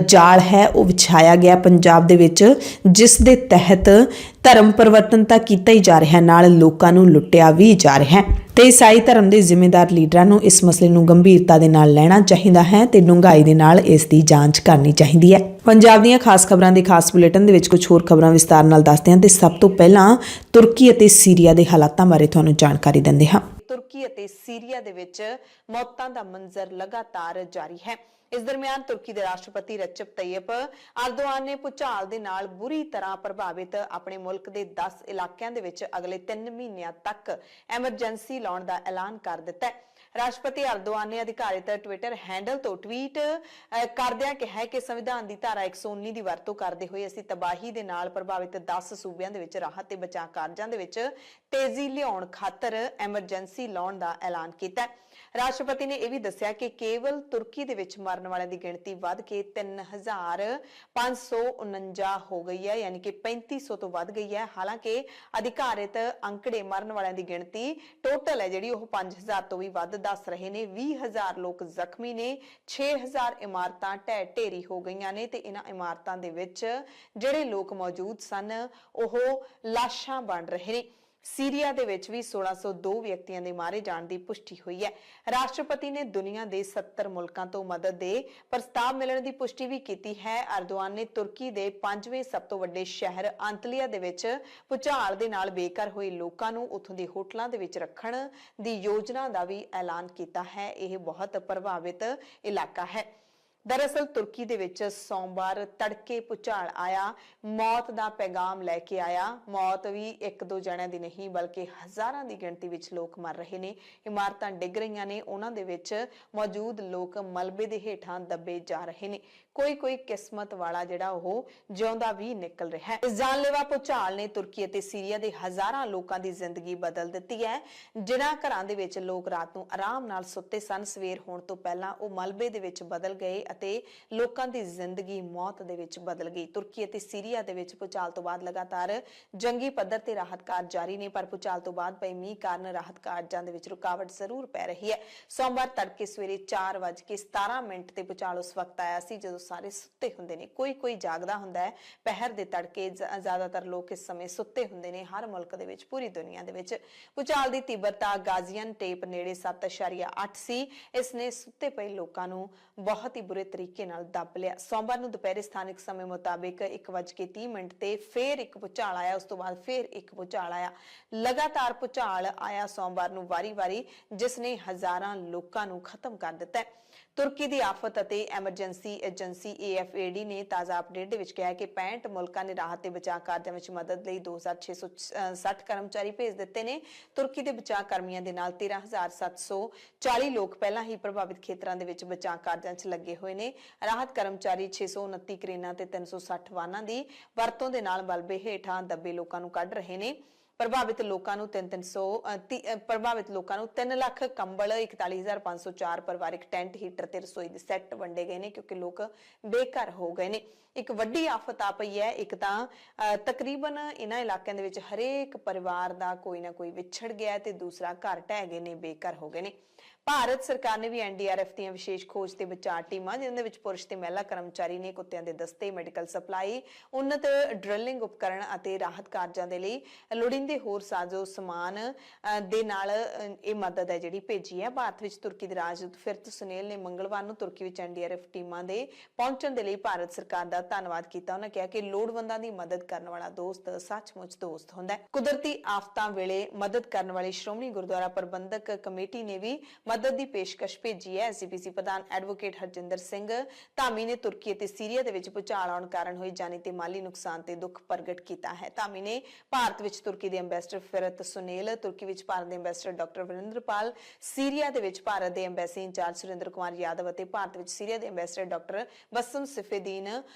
ਜਾਲ ਹੈ ਉਹ ਵਿਛਾਇਆ ਗਿਆ ਪੰਜਾਬ ਦੇ ਵਿੱਚ, ਜਿਸ ਦੇ ਤਹਿਤ ਧਰਮ ਪਰਿਵਰਤਨ ਤਾਂ ਕੀਤਾ ਹੀ ਜਾ ਰਿਹਾ, ਨਾਲ ਲੋਕਾਂ ਨੂੰ ਲੁੱਟਿਆ ਵੀ ਜਾ ਰਿਹਾ ਹੈ ਤੇ ਈਸਾਈ ਧਰਮ ਦੇ ਜ਼ਿੰਮੇਦਾਰ ਲੀਡਰਾਂ ਨੂੰ ਇਸ ਮਸਲੇ ਨੂੰ ਗੰਭੀਰਤਾ ਦੇ ਨਾਲ ਲੈਣਾ ਚਾਹੀਦਾ ਹੈ ਤੇ ਡੂੰਘਾਈ ਦੇ ਨਾਲ ਇਸ ਦੀ ਜਾਂਚ ਕਰਨੀ ਚਾਹੀਦੀ ਹੈ। ਪੰਜਾਬ ਦੀਆਂ ਖਾਸ ਖਬਰਾਂ ਦੇ ਖਾਸ ਬੁਲੇਟਿਨ ਦੇ ਵਿੱਚ ਕੁਝ ਹੋਰ ਖਬਰਾਂ ਵਿਸਤਾਰ ਨਾਲ ਦੱਸਦੇ ਹਾਂ ਤੇ ਸਭ ਤੋਂ ਪਹਿਲਾਂ ਤੁਰਕੀ ਅਤੇ ਸੀਰੀਆ ਦੇ ਹਾਲਾਤਾਂ ਬਾਰੇ ਤੁਹਾਨੂੰ ਜਾਣਕਾਰੀ ਦਿੰਦੇ ਹਾਂ। ਤੁਰਕੀ ਅਤੇ ਸੀਰੀਆ ਦੇ ਵਿੱਚ ਮੌਤਾਂ ਦਾ ਮੰਜ਼ਰ ਲਗਾਤਾਰ ਜਾਰੀ ਹੈ। ਇਸ ਦਰਮਿਆਨ ਤੁਰਕੀ ਦੇ ਰਾਸ਼ਟਰਪਤੀ ਰਜਬ ਤੈਯਿਪ ਅਰਦੋਆਨ ਨੇ ਭੂਚਾਲ ਦੇ ਨਾਲ ਬੁਰੀ ਤਰ੍ਹਾਂ ਪ੍ਰਭਾਵਿਤ ਆਪਣੇ ਮੁਲਕ ਦੇ 10 ਇਲਾਕਿਆਂ ਦੇ ਵਿੱਚ ਅਗਲੇ 3 ਮਹੀਨਿਆਂ ਤੱਕ ਐਮਰਜੈਂਸੀ ਲਾਉਣ ਦਾ ਐਲਾਨ ਕਰ ਦਿੱਤਾ ਹੈ। ਰਾਸ਼ਟਰਪਤੀ ਅਰਦੋਆਨ ਨੇ ਅਧਿਕਾਰਿਤ ਟਵਿੱਟਰ ਹੈਂਡਲ ਤੋਂ ਟਵੀਟ ਕਰਦਿਆਂ ਕਿਹਾ ਕਿ ਸੰਵਿਧਾਨ ਦੀ ਧਾਰਾ 119 ਦੀ ਵਰਤੋਂ ਕਰਦੇ ਹੋਏ ਅਸੀਂ ਤਬਾਹੀ ਦੇ ਨਾਲ ਪ੍ਰਭਾਵਿਤ 10 ਸੂਬਿਆਂ ਦੇ ਵਿੱਚ ਰਾਹਤ ਤੇ ਬਚਾਅ ਕਾਰਜਾਂ ਦੇ ਵਿੱਚ ਤੇਜ਼ੀ ਲਿਆਉਣ ਖਾਤਰ ਐਮਰਜੈਂਸੀ ਲਾਉਣ ਦਾ ਐਲਾਨ ਕੀਤਾ। ਰਾਸ਼ਟਰਪਤੀ ਨੇ ਇਹ ਵੀ ਦੱਸਿਆ ਕਿ ਕੇਵਲ ਤੁਰਕੀ ਦੇ ਵਿੱਚ ਮਰਨ ਵਾਲਿਆਂ ਦੀ ਗਿਣਤੀ ਵੱਧ ਕੇ 3549 ਹੋ ਗਈ ਹੈ, ਯਾਨੀ ਕਿ 3500 ਤੋਂ ਵੱਧ ਗਈ ਹੈ। ਹਾਲਾਂਕਿ ਅਧਿਕਾਰਿਤ ਅੰਕੜੇ ਮਰਨ ਵਾਲਿਆਂ ਦੀ ਗਿਣਤੀ ਟੋਟਲ ਹੈ ਜਿਹੜੀ ਉਹ 5000 ਤੋਂ ਵੀ ਵੱਧ ਦੱਸ ਰਹੇ ਨੇ। 20000 ਲੋਕ ਜ਼ਖਮੀ ਨੇ, 6000 ਇਮਾਰਤਾਂ ਢਹਿ ਢੇਰੀ ਹੋ ਗਈਆਂ ਨੇ ਤੇ ਇਹਨਾਂ ਇਮਾਰਤਾਂ ਦੇ ਵਿੱਚ ਜਿਹੜੇ ਲੋਕ ਮੌਜੂਦ ਸਨ ਉਹ ਲਾਸ਼ਾਂ ਬਣ ਰਹੇ ਨੇ। ਸੀਰੀਆ ਦੇ ਵਿੱਚ ਵੀ 1602 ਵਿਅਕਤੀਆਂ ਦੇ ਮਾਰੇ ਜਾਣ ਦੀ ਪੁਸ਼ਟੀ ਹੋਈ ਹੈ। ਰਾਸ਼ਟਰਪਤੀ ਨੇ ਦੁਨੀਆ ਦੇ 70 ਮੁਲਕਾਂ ਤੋਂ ਮਦਦ ਦੇ ਪ੍ਰਸਤਾਵ ਮਿਲਣ ਦੀ ਪੁਸ਼ਟੀ ਵੀ ਕੀਤੀ ਹੈ। ਅਰਦੋਆਨ ਨੇ ਤੁਰਕੀ ਦੇ 5ਵੇਂ ਸਭ ਤੋਂ ਵੱਡੇ ਸ਼ਹਿਰ ਅੰਤਲੀਆ ਦੇ ਵਿੱਚ ਭੂਚਾਲ ਦੇ ਨਾਲ ਬੇਘਰ ਹੋਏ ਲੋਕਾਂ ਨੂੰ ਉੱਥੋਂ ਦੇ ਹੋਟਲਾਂ ਦੇ ਵਿੱਚ ਰੱਖਣ ਦੀ ਯੋਜਨਾ ਦਾ ਵੀ ਐਲਾਨ ਕੀਤਾ ਹੈ। ਇਹ ਬਹੁਤ ਪ੍ਰਭਾਵਿਤ ਇਲਾਕਾ ਹੈ। दरअसल तुर्की ਦੇ ਵਿੱਚ ਸੋਮਵਾਰ ਤੜਕੇ ਭੁਚਾਲ ਆਇਆ, ਮੌਤ ਦਾ ਪੈਗਾਮ ਲੈ ਕੇ ਆਇਆ। ਮੌਤ ਵੀ ਇੱਕ ਦੋ ਜਣਿਆਂ ਦੀ ਨਹੀਂ ਬਲਕਿ ਹਜ਼ਾਰਾਂ ਦੀ ਗਿਣਤੀ ਵਿੱਚ ਲੋਕ ਮਰ ਰਹੇ ਨੇ, ਇਮਾਰਤਾਂ ਡਿੱਗ ਰਹੀਆਂ ਨੇ, ਉਹਨਾਂ ਦੇ ਵਿੱਚ ਮੌਜੂਦ ਲੋਕ ਮਲਬੇ ਦੇ ਹੇਠਾਂ ਦੱਬੇ ਜਾ ਰਹੇ ਨੇ। ਕੋਈ ਕਿਸਮਤ ਵਾਲਾ ਜਿਹੜਾ ਉਹ ਜਿਉਂਦਾ ਵੀ ਨਿਕਲ ਰਿਹਾ ਹੈ। ਇਸ ਜਾਨਲੇਵਾ ਭੁਚਾਲ ਨੇ ਤੁਰਕੀ ਅਤੇ ਸੀਰੀਆ ਦੇ ਹਜ਼ਾਰਾਂ ਲੋਕਾਂ ਦੀ ਜ਼ਿੰਦਗੀ ਬਦਲ ਦਿੱਤੀ ਹੈ। ਜਿਨ੍ਹਾਂ ਘਰਾਂ ਦੇ ਵਿੱਚ ਲੋਕ ਰਾਤ ਨੂੰ ਆਰਾਮ ਨਾਲ ਸੁੱਤੇ ਸਨ, ਸਵੇਰ ਹੋਣ ਤੋਂ ਪਹਿਲਾਂ ਉਹ ਮਲਬੇ ਦੇ ਵਿੱਚ ਬਦਲ ਗਏ ਅਤੇ ਲੋਕਾਂ ਦੀ ਜ਼ਿੰਦਗੀ ਮੌਤ ਦੇ ਵਿੱਚ ਬਦਲ ਗਈ। ਤੁਰਕੀ ਅਤੇ ਸੀਰੀਆ ਦੇ ਵਿੱਚ ਭੂਚਾਲ ਤੋਂ ਬਾਅਦ ਲਗਾਤਾਰ ਜੰਗੀ ਪੱਧਰ ਤੇ ਰਾਹਤ ਕਾਰਜ ਜਾਰੀ ਨੇ, ਪਰ ਭੂਚਾਲ ਤੋਂ ਬਾਅਦ ਪਏ ਮੀਂਹ ਕਾਰਨ ਰਾਹਤ ਕਾਰਜਾਂ ਦੇ ਵਿੱਚ ਰੁਕਾਵਟ ਜ਼ਰੂਰ ਪੈ ਰਹੀ ਹੈ। ਸੋਮਵਾਰ ਤੜਕੇ ਸਵੇਰੇ 4:17 ਤੇ ਭੂਚਾਲ ਉਸ ਵਕਤ ਆਇਆ ਸੀ ਜਦੋਂ ਸਾਰੇ ਸੁੱਤੇ ਹੁੰਦੇ ਨੇ। ਕੋਈ ਜਾਗਦਾ ਹੁੰਦਾ ਹੈ। ਪਹਿਰ ਦੇ ਤੜਕੇ ਜ਼ਿਆਦਾਤਰ ਲੋਕ ਇਸ ਸਮੇਂ ਸੁੱਤੇ ਹੁੰਦੇ ਨੇ। ਹਰ ਮੁਲਕ ਦੇ ਵਿੱਚ, ਪੂਰੀ ਦੁਨੀਆ ਦੇ ਵਿੱਚ ਭੂਚਾਲ ਦੀ ਤੀਬਰਤਾ ਗਾਜ਼ੀਅਨਟੇਪ ਨੇੜੇ 7.8 ਸੀ। ਇਸ ਨੇ ਸੁੱਤੇ ਪਏ ਲੋਕਾਂ ਨੂੰ ਬਹੁਤ ਹੀ ਬੁਰੇ ਤਰੀਕੇ ਨਾਲ ਦੱਬ ਲਿਆ। ਸੋਮਵਾਰ ਨੂੰ ਦੁਪਹਿਰੇ ਸਥਾਨਕ ਸਮੇਂ ਮੁਤਾਬਿਕ 1:30 ਤੇ ਫੇਰ ਇੱਕ ਭੂਚਾਲ ਆਇਆ। ਉਸ ਤੋਂ ਬਾਅਦ ਫੇਰ ਇੱਕ ਭੂਚਾਲ ਆਇਆ। ਲਗਾਤਾਰ ਭੂਚਾਲ ਆਇਆ ਸੋਮਵਾਰ ਨੂੰ ਵਾਰੀ-ਵਾਰੀ, ਜਿਸ ਨੇ ਹਜ਼ਾਰਾਂ ਲੋਕਾਂ ਨੂੰ ਖਤਮ ਕਰ ਦਿੱਤਾ। ਤੁਰਕੀ ਦੀ ਆਫਤ ਅਤੇ ਐਮਰਜੈਂਸੀ ਏਜੰਸੀ AFAD ਨੇ ਤਾਜ਼ਾ ਅਪਡੇਟ ਦੇ ਵਿੱਚ ਕਿਹਾ ਕਿ 65 ਮੁਲਕਾਂ ਨੇ ਰਾਹਤ ਤੇ ਬਚਾਅ ਕਾਰਜਾਂ ਵਿੱਚ ਮਦਦ ਲਈ 2660 ਕਰਮਚਾਰੀ ਭੇਜ ਦਿੱਤੇ ਨੇ। ਤੁਰਕੀ ਦੇ ਬਚਾਅ ਕਰਮੀਆਂ ਦੇ ਨਾਲ 13,740 ਲੋਕ ਪਹਿਲਾਂ ਹੀ ਪ੍ਰਭਾਵਿਤ ਖੇਤਰਾਂ ਦੇ ਵਿੱਚ ਬਚਾਅ ਕਾਰਜਾਂ 'ਚ ਲੱਗੇ ਹੋਏ ਨੇ। ਰਾਹਤ ਕਰਮਚਾਰੀ 629 ਕਰੇਨਾਂ ਤੇ 360 ਵਾਹਨਾਂ ਦੀ ਵਰਤੋਂ ਦੇ ਨਾਲ ਮਲਬੇ ਹੇਠਾਂ ਦੱਬੇ ਲੋਕਾਂ ਨੂੰ ਕੱਢ ਰਹੇ ਨੇ। ਪ੍ਰਭਾਵਿਤ ਲੋਕਾਂ ਨੂੰ 3 ਲੱਖ ਕੰਬਲ, 41,504 ਪਰਿਵਾਰਿਕ ਟੈਂਟ, ਹੀਟਰ ਤੇ ਰਸੋਈ ਦੇ ਸੈੱਟ ਵੰਡੇ ਗਏ ਨੇ ਕਿਉਂਕਿ ਲੋਕ ਬੇਘਰ ਹੋ ਗਏ ਨੇ। ਇੱਕ ਵੱਡੀ ਆਫਤ ਆ ਪਈ ਹੈ। ਇੱਕ ਤਾਂ ਤਕਰੀਬਨ ਇਹਨਾਂ ਇਲਾਕਿਆਂ ਦੇ ਵਿੱਚ ਹਰੇਕ ਪਰਿਵਾਰ ਦਾ ਕੋਈ ਨਾ ਕੋਈ ਵਿਛੜ ਗਿਆ ਤੇ ਦੂਸਰਾ ਘਰ ਢਹਿ ਗਏ ਨੇ, ਬੇਘਰ ਹੋ ਗਏ ਨੇ। ਭਾਰਤ ਸਰਕਾਰ ਨੇ ਵੀ NDRF ਦੀਆਂ ਵਿਸ਼ੇਸ਼ ਖੋਜ ਤੇ ਬਚਾਅ ਟੀਮਾਂ, ਜਿਨ੍ਹਾਂ ਦੇ ਵਿੱਚ ਪੁਰਸ਼ ਤੇ ਮਹਿਲਾ ਕਰਮਚਾਰੀ ਨੇ, ਕੁੱਤਿਆਂ ਦੇ ਦਸਤੇ, ਮੈਡੀਕਲ ਸਪਲਾਈ, ਉન્નਤ ਡ੍ਰਿਲਿੰਗ ਉਪਕਰਣ ਅਤੇ ਰਾਹਤ ਕਾਰਜਾਂ ਦੇ ਲਈ ਲੋੜੀਂਦੇ ਹੋਰ ਸਾਜ਼ੋ ਸਮਾਨ ਦੇ ਨਾਲ ਇਹ ਮਦਦ ਹੈ ਜਿਹੜੀ ਭੇਜੀ ਹੈ। ਭਾਰਤ ਵਿੱਚ ਤੁਰਕੀ ਦੇ ਰਾਜਦੂਤ ਫਿਰਤ ਸੁਨੇਲ ਨੇ ਮੰਗਲਵਾਰ ਨੂੰ ਤੁਰਕੀ ਵਿੱਚ NDRF ਟੀਮਾਂ ਦੇ ਪਹੁੰਚਣ ਦੇ ਲਈ ਭਾਰਤ ਸਰਕਾਰ ਦਾ ਧੰਨਵਾਦ ਕੀਤਾ। ਉਹਨਾਂ ਕਿਹਾ ਕਿ ਲੋੜਵੰਦਾਂ ਦੀ ਮਦਦ ਕਰਨ ਵਾਲਾ ਦੋਸਤ ਸੱਚਮੁੱਚ ਦੋਸਤ ਹੁੰਦਾ ਹੈ। ਕੁਦਰਤੀ ਆਫਤਾਂ ਵੇਲੇ ਮਦਦ ਕਰਨ ਵਾਲੀ ਸ਼੍ਰੋਮਣੀ ਗੁਰਦੁਆਰਾ ਪ੍ਰਬੰਧਕ ਕਮੇਟੀ ਨੇ ਵੀ ਮਦਦ ਦੀ ਪੇਸ਼ਕਸ਼ ਭੇਜੀ ਹੈ। SGPC ਪ੍ਰਧਾਨ ਐਡਵੋਕੇਟ ਹਰਜਿੰਦਰ ਸਿੰਘ ਧਾਮੀ ਨੇ ਤੁਰਕੀ ਅਤੇ ਸੀਰੀਆ ਦੇ ਵਿੱਚ ਭੂਚਾਲ ਆਉਣ ਕਾਰਨ ਹੋਈ ਜਾਨੀ ਤੇ ਮਾਲੀ ਨੁਕਸਾਨ ਤੇ ਦੁੱਖ ਪ੍ਰਗਟ ਕੀਤਾ ਹੈ। ਧਾਮੀ ਨੇ ਭਾਰਤ ਵਿੱਚ ਤੁਰਕੀ ਦੇ ਐਮਬੈਸਡਰ ਫਿਰਤ ਸੁਨੇਲ, ਤੁਰਕੀ ਵਿੱਚ ਭਾਰਤ ਦੇ ਐਮਬੈਸਡਰ ਡਾਕਟਰ ਵਰਿੰਦਰਪਾਲ, ਸੀਰੀਆ ਦੇ ਵਿੱਚ ਭਾਰਤ ਦੇ ਐਮਬੈਸੀ ਇੰਚਾਰਜ ਸੁਰਿੰਦਰ ਕੁਮਾਰ ਯਾਦਵ ਅਤੇ ਭਾਰਤ ਵਿੱਚ ਸੀਰੀਆ ਦੇ ਐਮਬੈਸਡਰ ਡਾਕਟਰ ਬਸਮ ਸਿਫੇਦੀਨ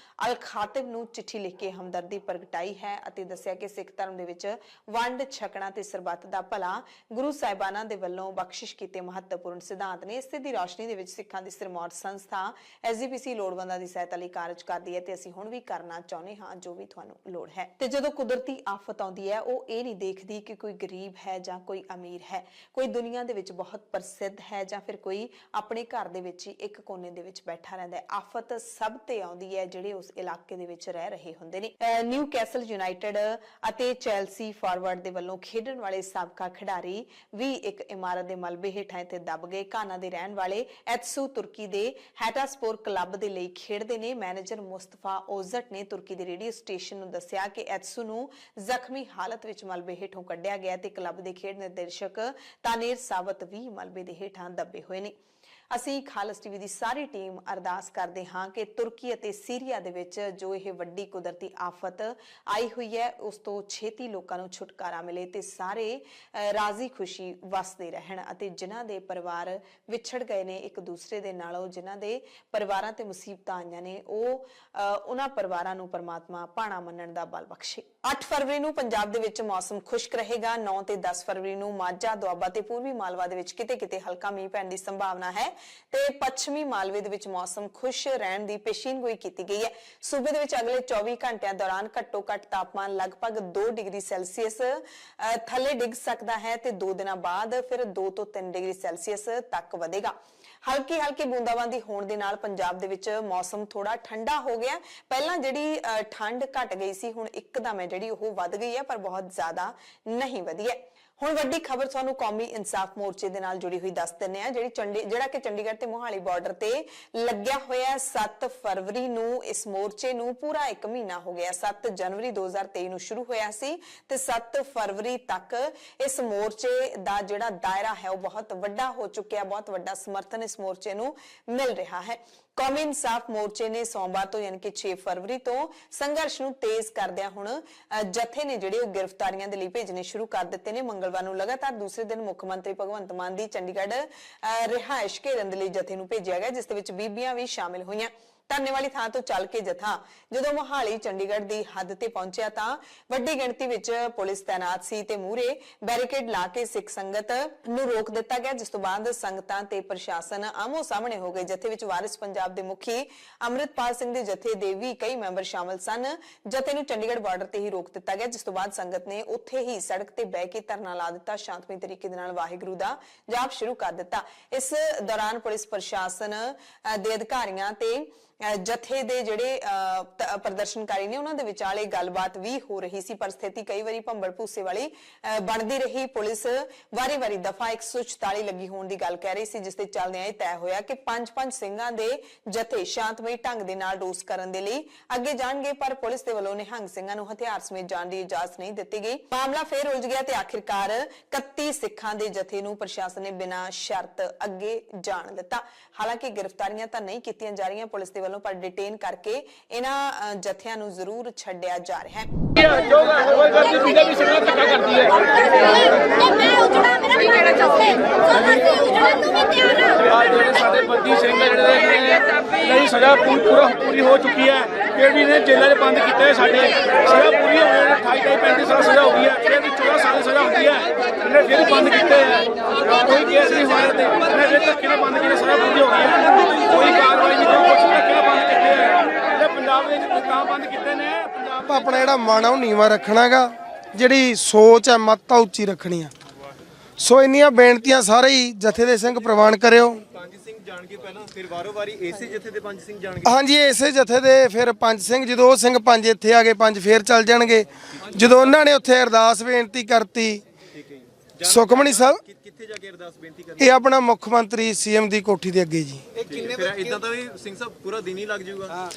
ਅਲ ਖਾਤਿਬ ਨੂੰ ਚਿੱਠੀ ਲਿਖ ਕੇ ਹਮਦਰਦੀ ਪ੍ਰਗਟਾਈ ਹੈ ਅਤੇ ਦੱਸਿਆ ਕਿ ਸਿੱਖ ਧਰਮ ਦੇ ਵਿੱਚ ਵੰਡ ਛਕਣਾ ਤੇ ਸਰਬੱਤ ਦਾ ਭਲਾ ਗੁਰੂ ਸਾਹਿਬਾਨਾਂ ਦੇ ਵੱਲੋਂ ਬਖਸ਼ਿਸ਼ ਕੀਤੇ ਮਹੱਤਵਪੂਰਨ ਸਿਧਾਂਤ ਨੇ। ਇਸੇ ਦੀ ਰੌਸ਼ਨੀ ਦੇ ਵਿੱਚ ਸਿੱਖਾਂ ਦੀ ਸਿਰਮੌਰ ਸੰਸਥਾ SGPC ਲੋੜਵੰਦਾਂ ਦੀ ਸਹਾਇਤਾ ਲਈ ਕਾਰਜ ਕਰਦੀ ਹੈ ਤੇ ਅਸੀਂ ਹੁਣ ਵੀ ਕਰਨਾ ਚਾਹੁੰਦੇ ਹਾਂ ਜੋ ਵੀ ਤੁਹਾਨੂੰ ਲੋੜ ਹੈ। ਤੇ ਜਦੋਂ ਕੁਦਰਤੀ ਆਫਤ ਆਉਂਦੀ ਹੈ, ਉਹ ਇਹ ਨਹੀਂ ਦੇਖਦੀ ਕਿ ਕੋਈ ਗਰੀਬ ਹੈ ਜਾਂ ਕੋਈ ਅਮੀਰ ਹੈ, ਕੋਈ ਦੁਨੀਆ ਦੇ ਵਿੱਚ ਬਹੁਤ ਪ੍ਰਸਿੱਧ ਹੈ ਜਾਂ ਫਿਰ ਕੋਈ ਆਪਣੇ ਘਰ ਦੇ ਵਿੱਚ ਹੀ ਇੱਕ ਕੋਨੇ ਦੇ ਵਿੱਚ ਬੈਠਾ ਰਹਿੰਦਾ ਹੈ। ਆਫਤ ਸਭ ਤੇ ਆਉਂਦੀ ਹੈ ਜਿਹੜੇ ਉਸ ਇਲਾਕੇ ਦੇ ਵਿੱਚ ਰਹਿ ਰਹੇ ਹੁੰਦੇ ਨੇ। ਨਿਊ ਕੈਸਲ ਯੂਨਾਈਟਿਡ ਅਤੇ ਚੈਲਸੀ ਫਾਰਵਰਡ ਦੇ ਵੱਲੋਂ ਖੇਡਣ ਵਾਲੇ ਸਾਬਕਾ ਖਿਡਾਰੀ ਵੀ ਇੱਕ ਇਮਾਰਤ ਦੇ ਮਲਬੇ ਹੇਠਾਂ ਇੱਥੇ ਦੱਬ ਗਏ। ਘਾਨਾ ਦੇ ਰਹਿਣ ਵਾਲੇ ਐਤਸੂ ਤੁਰਕੀ ਦੇ ਹੈਟਾਸਪੋਰ ਕਲੱਬ ਦੇ ਲਈ ਖੇਡਦੇ ਨੇ। ਮੈਨੇਜਰ ਮੁਸਤਫਾ ਓਜ਼ਟ ਨੇ ਤੁਰਕੀ ਦੇ ਰੇਡੀਓ ਸਟੇਸ਼ਨ ਨੂੰ ਦੱਸਿਆ ਕਿ ਐਤਸੂ ਨੂੰ ਜ਼ਖਮੀ ਹਾਲਤ ਵਿੱਚ ਮਲਬੇ ਹੇਠੋਂ ਕੱਢਿਆ ਗਿਆ ਤੇ ਕਲੱਬ ਦੇ ਖੇਡ ਨਿਰਦੇਸ਼ਕ ਤਾਨੇਰ ਸਾਵਤ ਵੀ ਮਲਬੇ ਦੇ ਹੇਠਾਂ ਦੱਬੇ ਹੋਏ ਨੇ। ਅਸੀਂ ਖਾਲਸ ਟੀਵੀ ਦੀ ਸਾਰੀ ਟੀਮ ਅਰਦਾਸ ਕਰਦੇ ਹਾਂ ਕਿ ਤੁਰਕੀ ਅਤੇ ਸੀਰੀਆ ਦੇ ਵਿੱਚ ਜੋ ਇਹ ਵੱਡੀ ਕੁਦਰਤੀ ਆਫਤ ਆਈ ਹੋਈ ਹੈ ਉਸ ਤੋਂ ਛੇਤੀ ਲੋਕਾਂ ਨੂੰ ਛੁਟਕਾਰਾ ਮਿਲੇ ਤੇ ਸਾਰੇ ਰਾਜ਼ੀ ਖੁਸ਼ੀ ਵਸਦੇ ਰਹਿਣ ਅਤੇ ਜਿਨ੍ਹਾਂ ਦੇ ਪਰਿਵਾਰ ਵਿਛੜ ਗਏ ਨੇ ਇੱਕ ਦੂਸਰੇ ਦੇ ਨਾਲੋਂ, ਜਿਨ੍ਹਾਂ ਦੇ ਪਰਿਵਾਰਾਂ ਤੇ ਮੁਸੀਬਤਾਂ ਆਈਆਂ ਨੇ, ਉਹ ਉਹਨਾਂ ਪਰਿਵਾਰਾਂ ਨੂੰ ਪਰਮਾਤਮਾ ਭਾਣਾ ਮੰਨਣ ਦਾ ਬਲ ਬਖਸ਼ੇ। 8 ਫਰਵਰੀ ਨੂੰ ਪੰਜਾਬ ਦੇ ਵਿੱਚ ਮੌਸਮ ਖੁਸ਼ਕ ਰਹੇਗਾ। 9 ਤੇ 10 ਫਰਵਰੀ ਨੂੰ ਮਾਝਾ, ਦੁਆਬਾ ਤੇ ਪੂਰਬੀ ਮਾਲਵਾ ਦੇ ਵਿੱਚ ਕਿਤੇ-ਕਿਤੇ ਹਲਕਾ ਮੀਂਹ ਪੈਣ ਦੀ ਸੰਭਾਵਨਾ ਹੈ ਤੇ ਪੱਛਮੀ ਮਾਲਵੇ ਦੇ ਵਿੱਚ ਮੌਸਮ ਖੁਸ਼ ਰਹਿਣ ਦੀ ਪੇਸ਼ੀਨਗੋਈ ਕੀਤੀ ਗਈ ਹੈ। ਸੂਬੇ ਦੇ ਵਿੱਚ ਅਗਲੇ 24 ਘੰਟਿਆਂ ਦੌਰਾਨ ਘੱਟੋ-ਘੱਟ ਤਾਪਮਾਨ ਲਗਭਗ 2 ਡਿਗਰੀ ਸੈਲਸੀਅਸ ਥੱਲੇ ਡਿੱਗ ਸਕਦਾ ਹੈ ਤੇ 2 ਦਿਨਾਂ ਬਾਅਦ ਫਿਰ 2 ਤੋਂ 3 ਡਿਗਰੀ ਸੈਲਸੀਅਸ ਤੱਕ ਵਧੇਗਾ। ਹਲਕੀ ਬੂੰਦਾਬਾਂਦੀ ਹੋਣ ਦੇ ਨਾਲ ਪੰਜਾਬ ਦੇ ਵਿੱਚ ਮੌਸਮ ਥੋੜਾ ਠੰਡਾ ਹੋ ਗਿਆ। ਪਹਿਲਾਂ ਜਿਹੜੀ ਠੰਡ ਘਟ ਗਈ ਸੀ, ਹੁਣ ਇੱਕਦਮ ਜਿਹੜੀ ਉਹ ਵੱਧ ਗਈ ਹੈ, ਪਰ ਬਹੁਤ ਜ਼ਿਆਦਾ ਨਹੀਂ ਵਧੀ ਹੈ। ਹੁਣ ਵੱਡੀ ਖਬਰ ਤੁਹਾਨੂੰ ਕੌਮੀ ਇਨਸਾਫ ਮੋਰਚੇ ਦੇ ਨਾਲ ਜੁੜੀ ਹੋਈ ਦੱਸ ਦਿੰਨੇ ਆ, ਜਿਹੜਾ ਕਿ ਚੰਡੀਗੜ੍ਹ ਤੇ ਮੋਹਾਲੀ ਬਾਰਡਰ ਤੇ ਲੱਗਿਆ ਹੋਇਆ। 7 ਫਰਵਰੀ ਨੂੰ ਇਸ ਮੋਰਚੇ ਨੂੰ ਪੂਰਾ 1 ਮਹੀਨਾ ਹੋ ਗਿਆ। 7 ਜਨਵਰੀ 2023 ਨੂੰ ਸ਼ੁਰੂ ਹੋਇਆ ਸੀ ਤੇ 7 ਫਰਵਰੀ ਤੱਕ ਇਸ ਮੋਰਚੇ ਦਾ ਜਿਹੜਾ ਦਾਇਰਾ ਹੈ ਉਹ ਬਹੁਤ ਵੱਡਾ ਹੋ ਚੁੱਕਿਆ। ਬਹੁਤ ਵੱਡਾ ਸਮਰਥਨ इस मोर्चे नूं मिल रहा है। कौमी इंसाफ मोर्चे ने सोमवार तो यानी कि 6 फरवरी तो संघर्ष नूं तेज करदिआं हुण जथे ने जिहड़े ओह गिरफ्तारियां दे लई भेजने शुरू कर दित्ते ने। मंगलवार नूं लगातार दूसरे दिन मुख मंत्री भगवंत मान दी चंडीगढ़ रिहाइश घेरन दे लई जथे नूं भेजिआ गया, जिस दे विच बीबीआं भी शामिल होईआं। धरने वाली थां तो चल के जथा जदों मोहाली चंडीगढ़ दी हद ते पहुंचिआ तां वड्डी गिणती विच पुलिस तैनात सी ते मूहरे बैरीकेड ला के सिख संगत नूं रोक दित्ता गया, जिस तों बाद संगतां ते प्रशासन आमो सामने हो गए। जथे विच वारिस पंजाब दे मुखी अमृतपाल सिंह दे जथे दे भी कई मैंबर शामिल सन। जथे नूं चंडीगढ़ बार्डर ते ही रोक दित्ता गया, जिस तों बाद संगत ने उत्थे ही सड़क ते बह के धरना ला दित्ता, शांतमई तरीके दे नाल वाहिगुरू दा जाप शुरू कर दित्ता। इस दौरान पुलिस प्रशासन दे अधिकारियां ते जथे दे जिहड़े प्रदर्शनकारी ने उन्हां दे विचाले गलबात भी हो रही सी, पर स्थिति कई वारी भंबड़ भूसे वाली बनदी रही। पुलिस वारी वारी दफा 144 लगी होण दी गल कह रही सी, जिस दे चलदे ये तय होया कि 5-5 ਸਿੰਘਾਂ ਦੇ जथे शांतमई ढंग दे नाल रोस करन दे लई अगे जाणगे, पर पुलिस दे वल्लों निहंग ਸਿੰਘਾਂ ਨੂੰ हथियार समेत जाण दी इजाजत नहीं दित्ती गई। मामला फिर उलझ गया ते आखिरकार 31 सिखां दे जथे ਨੂੰ प्रशासन ने बिना शर्त अगे जाण दित्ता। हालांकि गिरफ्तारियां तां नहीं कीतियां जा रहीआं पुलिस दे ਵੱਲੋਂ, पर डिटेन करके इन्हां जथियां ਨੂੰ ਜ਼ਰੂਰ ਛੱਡਿਆ ਜਾ ਰਿਹਾ ਹੈ। सजा पूरी हो चुकी है, फिर भी इन्हें जेलों में बंद किया। साढ़े सजा पूरी हो गई, 28-35 साल सजा हो गई है, फिर भी 14 साल सजा होती है, इन्हें फिर बंद किए हैं। कोई केस नहीं हुआ, इन्हें फिर धक्के में बंद किए, सजा पूरी हो गई है, कोई कार्रवाई नहीं, कोई कुछ धक्के में बंद किए हैं। पंजाब में बंद किए ने अपना ਜਿਹੜਾ ਮਨ ਆ ਉਹ ਨੀਵਾਂ ਰੱਖਣਾਗਾ, ਜਿਹੜੀ ਸੋਚ ਹੈ ਮੱਤ ਆ ਉੱਚੀ ਰੱਖਣੀ ਆ। ਸੋ ਇੰਨੀਆਂ ਬੇਨਤੀਆਂ ਸਾਰੇ ਹੀ ਜਥੇ ਦੇ ਸਿੰਘ ਪ੍ਰਵਾਨ ਕਰਿਓ। ਜਾਣ ਕੇ ਪਹਿਲਾਂ ਫਿਰ ਵਾਰੋ-ਵਾਰੀ ਇਸੇ ਜਥੇ ਦੇ 5 ਸਿੰਘ ਜਾਣਗੇ। ਹਾਂਜੀ, ਇਸੇ ਜਥੇ ਦੇ ਫਿਰ 5 ਸਿੰਘ, ਜਦੋਂ ਉਹ ਸਿੰਘ 5 ਇੱਥੇ ਆ ਗਏ 5 ਫੇਰ ਚੱਲ ਜਾਣਗੇ। ਜਦੋਂ ਉਹਨਾਂ ਨੇ ਉੱਥੇ ਅਰਦਾਸ ਬੇਨਤੀ ਕਰਤੀ ਸੁਖਮਣੀ ਸਾਹਿਬ ਕਿੱਥੇ ਜਾ ਕੇ ਅਰਦਾਸ ਬੇਨਤੀ ਕਰਨੀ? ਇਹ ਆਪਣਾ ਮੁੱਖ ਮੰਤਰੀ ਸੀਐਮ ਦੀ ਕੋਠੀ ਦੇ ਅੱਗੇ ਜੀ। ਇਹ ਕਿੰਨੇ ਫਿਰ ਇਦਾਂ ਤਾਂ ਵੀ ਸਿੰਘ ਸਾਹਿਬ ਪੂਰਾ ਦਿਨ ਹੀ ਲੱਗ ਜਾਊਗਾ।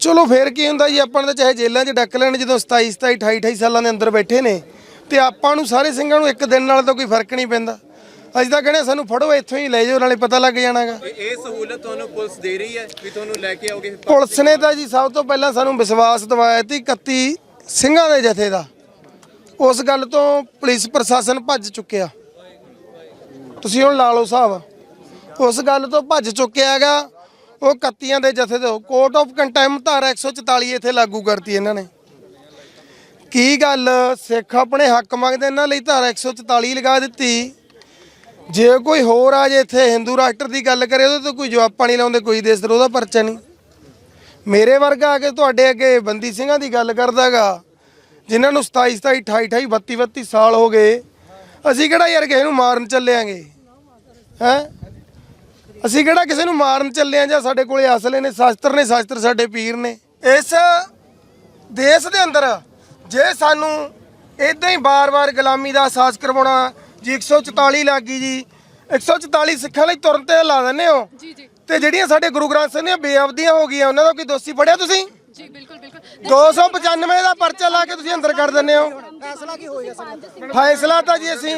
ਚਲੋ ਫੇਰ ਕੀ ਹੁੰਦਾ ਜੀ, ਆਪਾਂ ਨੂੰ ਤਾਂ ਚਾਹੇ ਜੇਲ੍ਹਾਂ 'ਚ ਡੱਕ ਲੈਣ, ਜਦੋਂ 27 28 ਸਾਲਾਂ ਦੇ ਅੰਦਰ ਬੈਠੇ ਨੇ, ਤੇ ਆਪਾਂ ਨੂੰ ਸਾਰੇ ਸਿੰਘਾਂ ਨੂੰ ਇੱਕ ਦਿਨ ਨਾਲ ਤਾਂ ਕੋਈ ਫਰਕ ਨਹੀਂ ਪੈਂਦਾ। ਅਸੀਂ ਤਾਂ ਕਹਿੰਦੇ ਸਾਨੂੰ ਫੜੋ ਇੱਥੋਂ ਹੀ ਲੈ ਜਾਓ, ਨਾਲੇ ਪਤਾ ਲੱਗ ਜਾਣਾਗਾ। ਇਹ ਸਹੂਲਤ ਤੁਹਾਨੂੰ ਪੁਲਿਸ ਦੇ ਰਹੀ ਹੈ ਵੀ ਤੁਹਾਨੂੰ ਲੈ ਕੇ ਆਓਗੇ? ਪੁਲਿਸ ਨੇ ਤਾਂ ਜੀ ਸਭ ਤੋਂ ਪਹਿਲਾਂ ਸਾਨੂੰ ਵਿਸ਼ਵਾਸ ਦਿਵਾਇਆ ਸੀ 31 ਸਿੰਘਾਂ ਦੇ ਜਥੇ ਦਾ। ਉਸ ਗੱਲ ਤੋਂ ਪੁਲਿਸ ਪ੍ਰਸ਼ਾਸਨ ਭੱਜ ਚੁੱਕਿਆ, ਤੁਸੀਂ ਹੁਣ ਲਾ ਲਓ ਹਿਸਾਬ। ਉਸ ਗੱਲ ਤੋਂ ਭੱਜ ਚੁੱਕਿਆ ਹੈਗਾ। ਉਹ 31 ਦੇ ਜਥੇ ਤੋਂ ਕੋਰਟ ਆਫ ਕੰਟੈਮ ਧਾਰਾ 144 ਇੱਥੇ ਲਾਗੂ ਕਰਤੀ ਇਹਨਾਂ ਨੇ। ਕੀ ਗੱਲ, ਸਿੱਖ ਆਪਣੇ ਹੱਕ ਮੰਗਦੇ, ਇਹਨਾਂ ਲਈ ਧਾਰਾ 144 ਲਗਾ ਦਿੱਤੀ। ਜੇ ਕੋਈ ਹੋਰ ਆ ਜੇ ਇੱਥੇ ਹਿੰਦੂ ਰਾਸ਼ਟਰ ਦੀ ਗੱਲ ਕਰੇ, ਉਹਦੇ ਤੋਂ ਕੋਈ ਜਵਾਬ ਨਹੀਂ ਲਾਉਂਦੇ, ਕੋਈ ਦੇਸ਼ ਵਿਰੋਧ ਦਾ ਪਰਚਾ ਨਹੀਂ। ਮੇਰੇ ਵਰਗਾ ਆ ਕੇ ਤੁਹਾਡੇ ਅੱਗੇ ਬੰਦੀ ਸਿੰਘਾਂ ਦੀ ਗੱਲ ਕਰਦਾਗਾ, ਜਿਨ੍ਹਾਂ ਨੂੰ 27 28 32 ਸਾਲ ਹੋ ਗਏ। ਅਸੀਂ ਕਿਹੜਾ ਯਾਰ ਕਿਸੇ ਨੂੰ ਮਾਰਨ ਚੱਲਿਆਂਗੇ? ਹੈ ਅਸੀਂ ਕਿਹੜਾ ਕਿਸੇ ਨੂੰ ਮਾਰਨ ਚੱਲੇ ਆ? ਜਾਂ ਸਾਡੇ ਕੋਲੇ ਅਸਲੇ ਨੇ, ਸ਼ਸਤਰ ਸਾਡੇ ਪੀਰ ਨੇ। ਇਸ ਦੇਸ਼ ਦੇ ਅੰਦਰ ਜੇ ਸਾਨੂੰ ਇਦਾਂ ਹੀ ਬਾਰ-ਬਾਰ ਗੁਲਾਮੀ ਦਾ ਅਹਿਸਾਸ ਕਰਵਾਉਣਾ ਜੀ, 144 ਲੱਗ ਗਈ ਜੀ, 144 ਸਿੱਖਾਂ ਲਈ ਤੁਰਨ ਤੇ ਲਾ ਦਿੰਦੇ ਹੋ ਤੇ ਜਿਹੜੀਆਂ ਸਾਡੇ ਗੁਰੂ ਗ੍ਰੰਥ ਸਾਹਿਬ ਦੀਆਂ ਬੇਅਬਦੀਆਂ ਹੋ ਗਈਆਂ, ਉਹਨਾਂ ਦਾ ਕੋਈ ਦੋਸ਼ੀ ਫੜਿਆ ਤੁਸੀਂ? ਜੀ ਬਿਲਕੁਲ 295 ਦਾ ਪਰਚਾ ਲਾ ਕੇ ਤੁਸੀਂ ਅੰਦਰ ਕਰ ਦਿੰਦੇ ਹੋ। ਫੈਸਲਾ ਕੀ ਹੋਏਗਾ? ਫੈਸਲਾ ਤਾਂ ਜੀ ਅਸੀਂ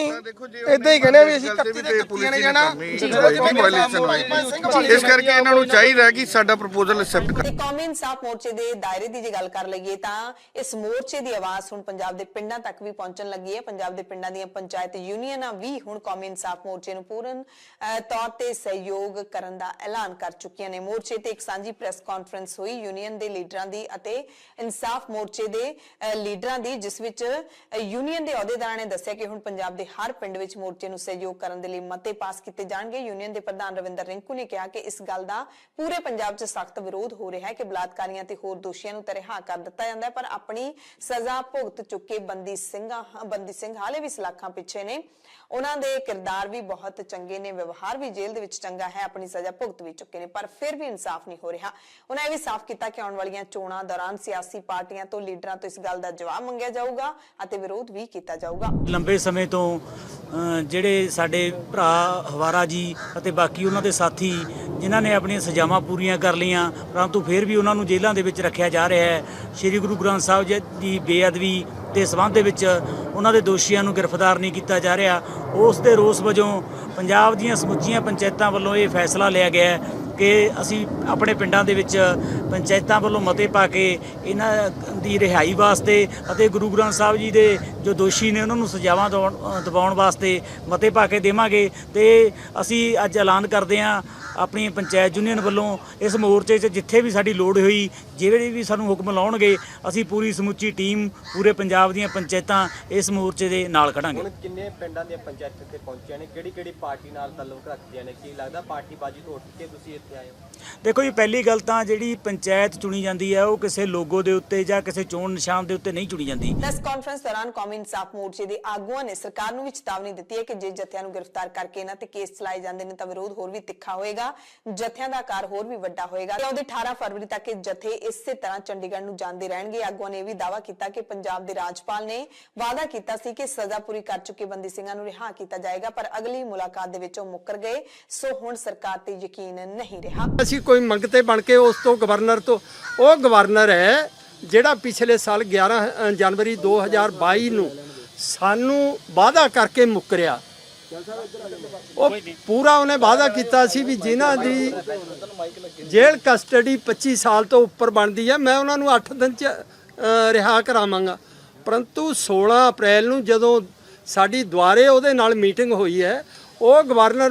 ਇਦਾਂ ਹੀ ਕਹਿੰਦੇ ਵੀ ਅਸੀਂ 31 ਦੇ 31 ਨੇ ਜਾਣਾ। ਇਸ ਕਰਕੇ ਇਹਨਾਂ ਨੂੰ ਚਾਹੀਦਾ ਕਿ ਸਾਡਾ ਪ੍ਰਪੋਜ਼ਲ ਐਕਸੈਪਟ ਕਰ। ਕੌਮੀ ਇਨਸਾਫ ਮੋਰਚੇ ਦੇ ਦਾਇਰੇ ਦੀ ਜੇ ਗੱਲ ਕਰ ਲਈਏ ਤਾਂ ਇਸ ਮੋਰਚੇ ਦੀ ਆਵਾਜ਼ ਹੁਣ ਪੰਜਾਬ ਦੇ ਪਿੰਡਾਂ ਤੱਕ ਵੀ ਪਹੁੰਚਣ ਲੱਗੀ ਹੈ। ਪੰਜਾਬ ਦੇ ਪਿੰਡਾਂ ਦੀਆਂ ਪੰਚਾਇਤ ਯੂਨੀਅਨਾਂ ਵੀ ਹੁਣ ਕੌਮੀ ਇਨਸਾਫ ਮੋਰਚੇ ਨੂੰ ਪੂਰਨ ਤੌਰ ਤੇ ਸਹਿਯੋਗ ਕਰਨ ਦਾ ਐਲਾਨ ਕਰ ਚੁੱਕੀਆਂ ਨੇ। ਮੋਰਚੇ ਤੇ ਇੱਕ ਸਾਂਝੀ ਪ੍ਰੈਸ ਕਾਨਫਰੰਸ ਹੋਈ ਯੂਨੀਅਨ ਦੇ ਲੀਡਰਾਂ ਦੀ ਅਤੇ ਇਨਸਾਫ ਮੋਰਚੇ ਦੇ ਲੀਡਰਾਂ ਦੀ, ਜਿਸ ਵਿੱਚ ਯੂਨੀਅਨ ਦੇ ਅਹੁਦੇਦਾਰਾਂ ਨੇ ਦੱਸਿਆ ਕਿ ਹੁਣ ਪੰਜਾਬ ਦੇ ਹਰ ਪਿੰਡ ਵਿੱਚ ਮੋਰਚੇ ਨੂੰ ਸਹਿਯੋਗ ਕਰਨ ਦੇ ਲਈ ਮਤੇ ਪਾਸ ਕੀਤੇ ਜਾਣਗੇ। ਯੂਨੀਅਨ ਦੇ ਪ੍ਰਧਾਨ ਰਵਿੰਦਰ ਰਿੰਕੂ ਨੇ ਕਿਹਾ ਕਿ ਇਸ ਗੱਲ ਦਾ ਪੂਰੇ ਪੰਜਾਬ 'ਚ ਸਖਤ ਵਿਰੋਧ ਹੋ ਰਿਹਾ ਹੈ ਕਿ ਬਲਾਤਕਾਰੀਆਂ ਤੇ ਹੋਰ ਦੋਸ਼ੀਆਂ ਨੂੰ ਤਾਂ ਰਿਹਾ ਕਰ ਦਿੱਤਾ ਜਾਂਦਾ ਹੈ, ਪਰ ਆਪਣੀ ਸਜ਼ਾ ਭੁਗਤ ਚੁੱਕੇ ਬੰਦੀ ਸਿੰਘ ਹਾਲੇ ਵੀ ਸਲਾਖਾਂ ਪਿੱਛੇ ਨੇ। ਉਹਨਾਂ ਦੇ ਕਿਰਦਾਰ ਵੀ ਬਹੁਤ ਚੰਗੇ ਨੇ, ਵਿਵਹਾਰ ਵੀ ਜੇਲ੍ਹ ਦੇ ਵਿੱਚ ਚੰਗਾ ਹੈ, ਆਪਣੀ ਸਜ਼ਾ ਭੁਗਤ ਵੀ ਚੁੱਕੇ ਨੇ, ਪਰ ਫਿਰ ਵੀ ਇਨਸਾਫ ਨਹੀਂ ਹੋ ਰਿਹਾ। ਉਹਨਾਂ ਇਹ ਵੀ ਸਾਫ਼ ਕੀਤਾ ਕਿ ਆਉਣ ਵਾਲੀਆਂ ਚੋਣਾਂ ਦੌਰਾਨ ਸਿਆਸੀ ਪਾਰਟੀਆਂ ਤੋਂ, ਲੀਡਰਾਂ ਤੋਂ ਇਸ ਗੱਲ ਦਾ ਜਵਾਬ ਮੰਗਿਆ ਜਾਊਗਾ ਅਤੇ ਵਿਰੋਧ ਵੀ ਕੀਤਾ ਜਾਊਗਾ। ਲੰਬੇ ਸਮੇਂ ਤੋਂ ਜਿਹੜੇ ਸਾਡੇ ਭਰਾ ਹਵਾਰਾ ਜੀ ਅਤੇ ਬਾਕੀ ਉਹਨਾਂ ਦੇ ਸਾਥੀ ਜਿਨ੍ਹਾਂ ਨੇ ਆਪਣੀਆਂ ਸਜ਼ਾਵਾਂ ਪੂਰੀਆਂ ਕਰ ਲਈਆਂ, ਪਰੰਤੂ ਫਿਰ ਵੀ ਉਹਨਾਂ ਨੂੰ ਜੇਲ੍ਹਾਂ ਦੇ ਵਿੱਚ ਰੱਖਿਆ ਜਾ ਰਿਹਾ ਹੈ। ਸ਼੍ਰੀ ਗੁਰੂ ਗ੍ਰੰਥ ਸਾਹਿਬ ਜੀ ਦੀ ਬੇਅਦਬੀ ਦੇ ਸਬੰਧ ਦੇ ਵਿੱਚ ਉਹਨਾਂ ਦੇ ਦੋਸ਼ੀਆਂ ਨੂੰ ਗ੍ਰਿਫਤਾਰ ਨਹੀਂ ਕੀਤਾ ਜਾ ਰਿਹਾ। ਉਸ ਦੇ ਰੋਸ ਵਜੋਂ ਪੰਜਾਬ ਦੀਆਂ ਸਮੁੱਚੀਆਂ ਪੰਚਾਇਤਾਂ ਵੱਲੋਂ ਇਹ ਫੈਸਲਾ ਲਿਆ ਗਿਆ ਹੈ ਕਿ ਅਸੀਂ ਆਪਣੇ ਪਿੰਡਾਂ ਦੇ ਵਿੱਚ ਪੰਚਾਇਤਾਂ ਵੱਲੋਂ ਮਤੇ ਪਾ ਕੇ ਇਹਨਾਂ ਦੀ ਰਿਹਾਈ ਵਾਸਤੇ ਅਤੇ ਗੁਰੂ ਗ੍ਰੰਥ ਸਾਹਿਬ ਜੀ ਦੇ ਜੋ ਦੋਸ਼ੀ ਨੇ ਉਹਨਾਂ ਨੂੰ ਸਜ਼ਾਵਾਂ ਦਿਵਾਉਣ ਵਾਸਤੇ ਮਤੇ ਪਾ ਕੇ ਦੇਵਾਂਗੇ। ਤੇ ਅਸੀਂ ਅੱਜ ਐਲਾਨ ਕਰਦੇ ਹਾਂ ਆਪਣੀ ਪੰਚਾਇਤ ਯੂਨੀਅਨ ਵੱਲੋਂ ਇਸ ਮੋਰਚੇ 'ਚ ਜਿੱਥੇ ਵੀ ਸਾਡੀ ਲੋੜ ਹੋਈ, ਜਿਹੜੇ ਵੀ ਸਾਨੂੰ ਹੁਕਮ ਲਾਉਣਗੇ, ਅਸੀਂ ਪੂਰੀ ਸਮੁੱਚੀ ਟੀਮ ਪੂਰੇ ਪੰਜਾਬ ਦੀਆਂ ਪੰਚਾਇਤਾਂ ਇਸ ਮੋਰਚੇ ਦੇ ਨਾਲ ਖੜਾਂਗੇ। ਹੁਣ ਕਿੰਨੇ ਪਿੰਡਾਂ ਦੀਆਂ ਪੰਚਾਇਤਾਂ ਤੇ ਪਹੁੰਚੀਆਂ ਨੇ, ਕਿਹੜੀ ਪਾਰਟੀ ਨਾਲ ਤਾਲੁਕ ਰੱਖਦੀਆਂ ਨੇ, ਕੀ ਲੱਗਦਾ ਪਾਰਟੀ ਬਾਜੀ ਤੋਂ ਉੱਠ ਕੇ ਤੁਸੀਂ ਇੱਥੇ ਆਏ ਹੋ? ਦੇਖੋ ਜੀ, ਪਹਿਲੀ ਗੱਲ ਤਾਂ ਜਿਹੜੀ ਪੰਚਾਇਤ ਚੁਣੀ ਜਾਂਦੀ ਹੈ ਉਹ ਕਿਸੇ ਲੋਗੋ ਦੇ ਉੱਤੇ ਜਾਂ ਕਿਸੇ ਚੋਣ ਨਿਸ਼ਾਨ ਦੇ ਉੱਤੇ ਨਹੀਂ ਚੁਣੀ ਜਾਂਦੀ। ਪ੍ਰੈਸ ਕਾਨਫਰੰਸ ਦੌਰਾਨ ਕੌਮੀ ਇਨਸਾਫ ਮੋਰਚੇ ਦੇ ਆਗੂਆਂ ਨੇ ਸਰਕਾਰ ਨੂੰ ਵੀ ਚੇਤਾਵਨੀ ਦਿੱਤੀ ਹੈ ਕਿ ਜੇ ਜਥਿਆਂ ਨੂੰ ਗ੍ਰਿਫਤਾਰ ਕਰਕੇ ਇਹਨਾਂ ਤੇ ਕੇਸ ਚਲਾਏ ਜਾਂਦੇ ਨੇ ਤਾਂ ਵਿਰੋਧ ਹੋਰ ਵੀ ਤਿੱਖਾ ਹੋਏਗਾ, ਜਥਿਆਂ ਦਾ ਆਕਾਰ ਹੋਰ ਵੀ ਵੱਡਾ ਹੋਏਗਾ। ਤੇ ਉਹਦੇ 18 ਫਰਵਰੀ ਤੱਕ ਇਹ ਜਥੇ ਇਸੇ ਤਰ੍ਹਾਂ ਚੰਡੀਗੜ੍ਹ ਨੂੰ ਜਾਂਦੇ ਰਹਿਣਗੇ। ਆਗੂਆਂ ਨੇ ਇਹ ਵੀ ਦਾਅਵਾ ਕੀਤਾ ਕਿ ਪੰਜਾਬ ਦੇ ਰਾਜਪਾਲ ਨੇ ਵਾਅਦਾ ਕੀਤਾ ਸੀ ਕਿ ਸਜ਼ਾ ਪੂਰੀ ਕਰ ਚੁੱਕੇ ਬੰਦੀ ਸਿੰਘਾਂ ਨੂੰ ਰਿਹਾ ਕੀਤਾ ਜਾਏਗਾ, ਪਰ ਅਗਲੀ ਮੁਲਾਕਾਤ ਦੇ ਵਿੱਚ ਉਹ ਮੁੱਕਰ ਗਏ। ਸੋ ਹੁਣ ਸਰਕਾਰ ਤੇ ਯਕੀਨ ਨਹੀਂ ਰਿਹਾ। ਅਸੀਂ ਕੋਈ ਮੰਗਤੇ ਬਣ ਕੇ ਉਸ ਤੋਂ ਗਵਰਨਰ ਤੋਂ, ਉਹ ਗਵਰਨਰ ਹੈ ਜਿਹੜਾ ਪਿਛਲੇ ਸਾਲ 11 ਜਨਵਰੀ 2022 ਨੂੰ ਸਾਨੂੰ ਵਾਅਦਾ ਕਰਕੇ ਮੁੱਕਰਿਆ। ਉਹ ਪੂਰਾ ਉਹਨੇ ਵਾਅਦਾ ਕੀਤਾ ਸੀ ਵੀ ਜਿਨ੍ਹਾਂ ਦੀ ਜੇਲ੍ਹ ਕਸਟਡੀ 25 ਸਾਲ ਤੋਂ ਉੱਪਰ ਬਣਦੀ ਹੈ ਮੈਂ ਉਹਨਾਂ ਨੂੰ 8 ਦਿਨ 'ਚ ਰਿਹਾ ਕਰਾਵਾਂਗਾ। ਪਰੰਤੂ 16 ਅਪ੍ਰੈਲ ਨੂੰ ਜਦੋਂ ਸਾਡੀ ਦੁਆਰੇ ਉਹਦੇ ਨਾਲ ਮੀਟਿੰਗ ਹੋਈ ਹੈ, ਉਹ ਗਵਰਨਰ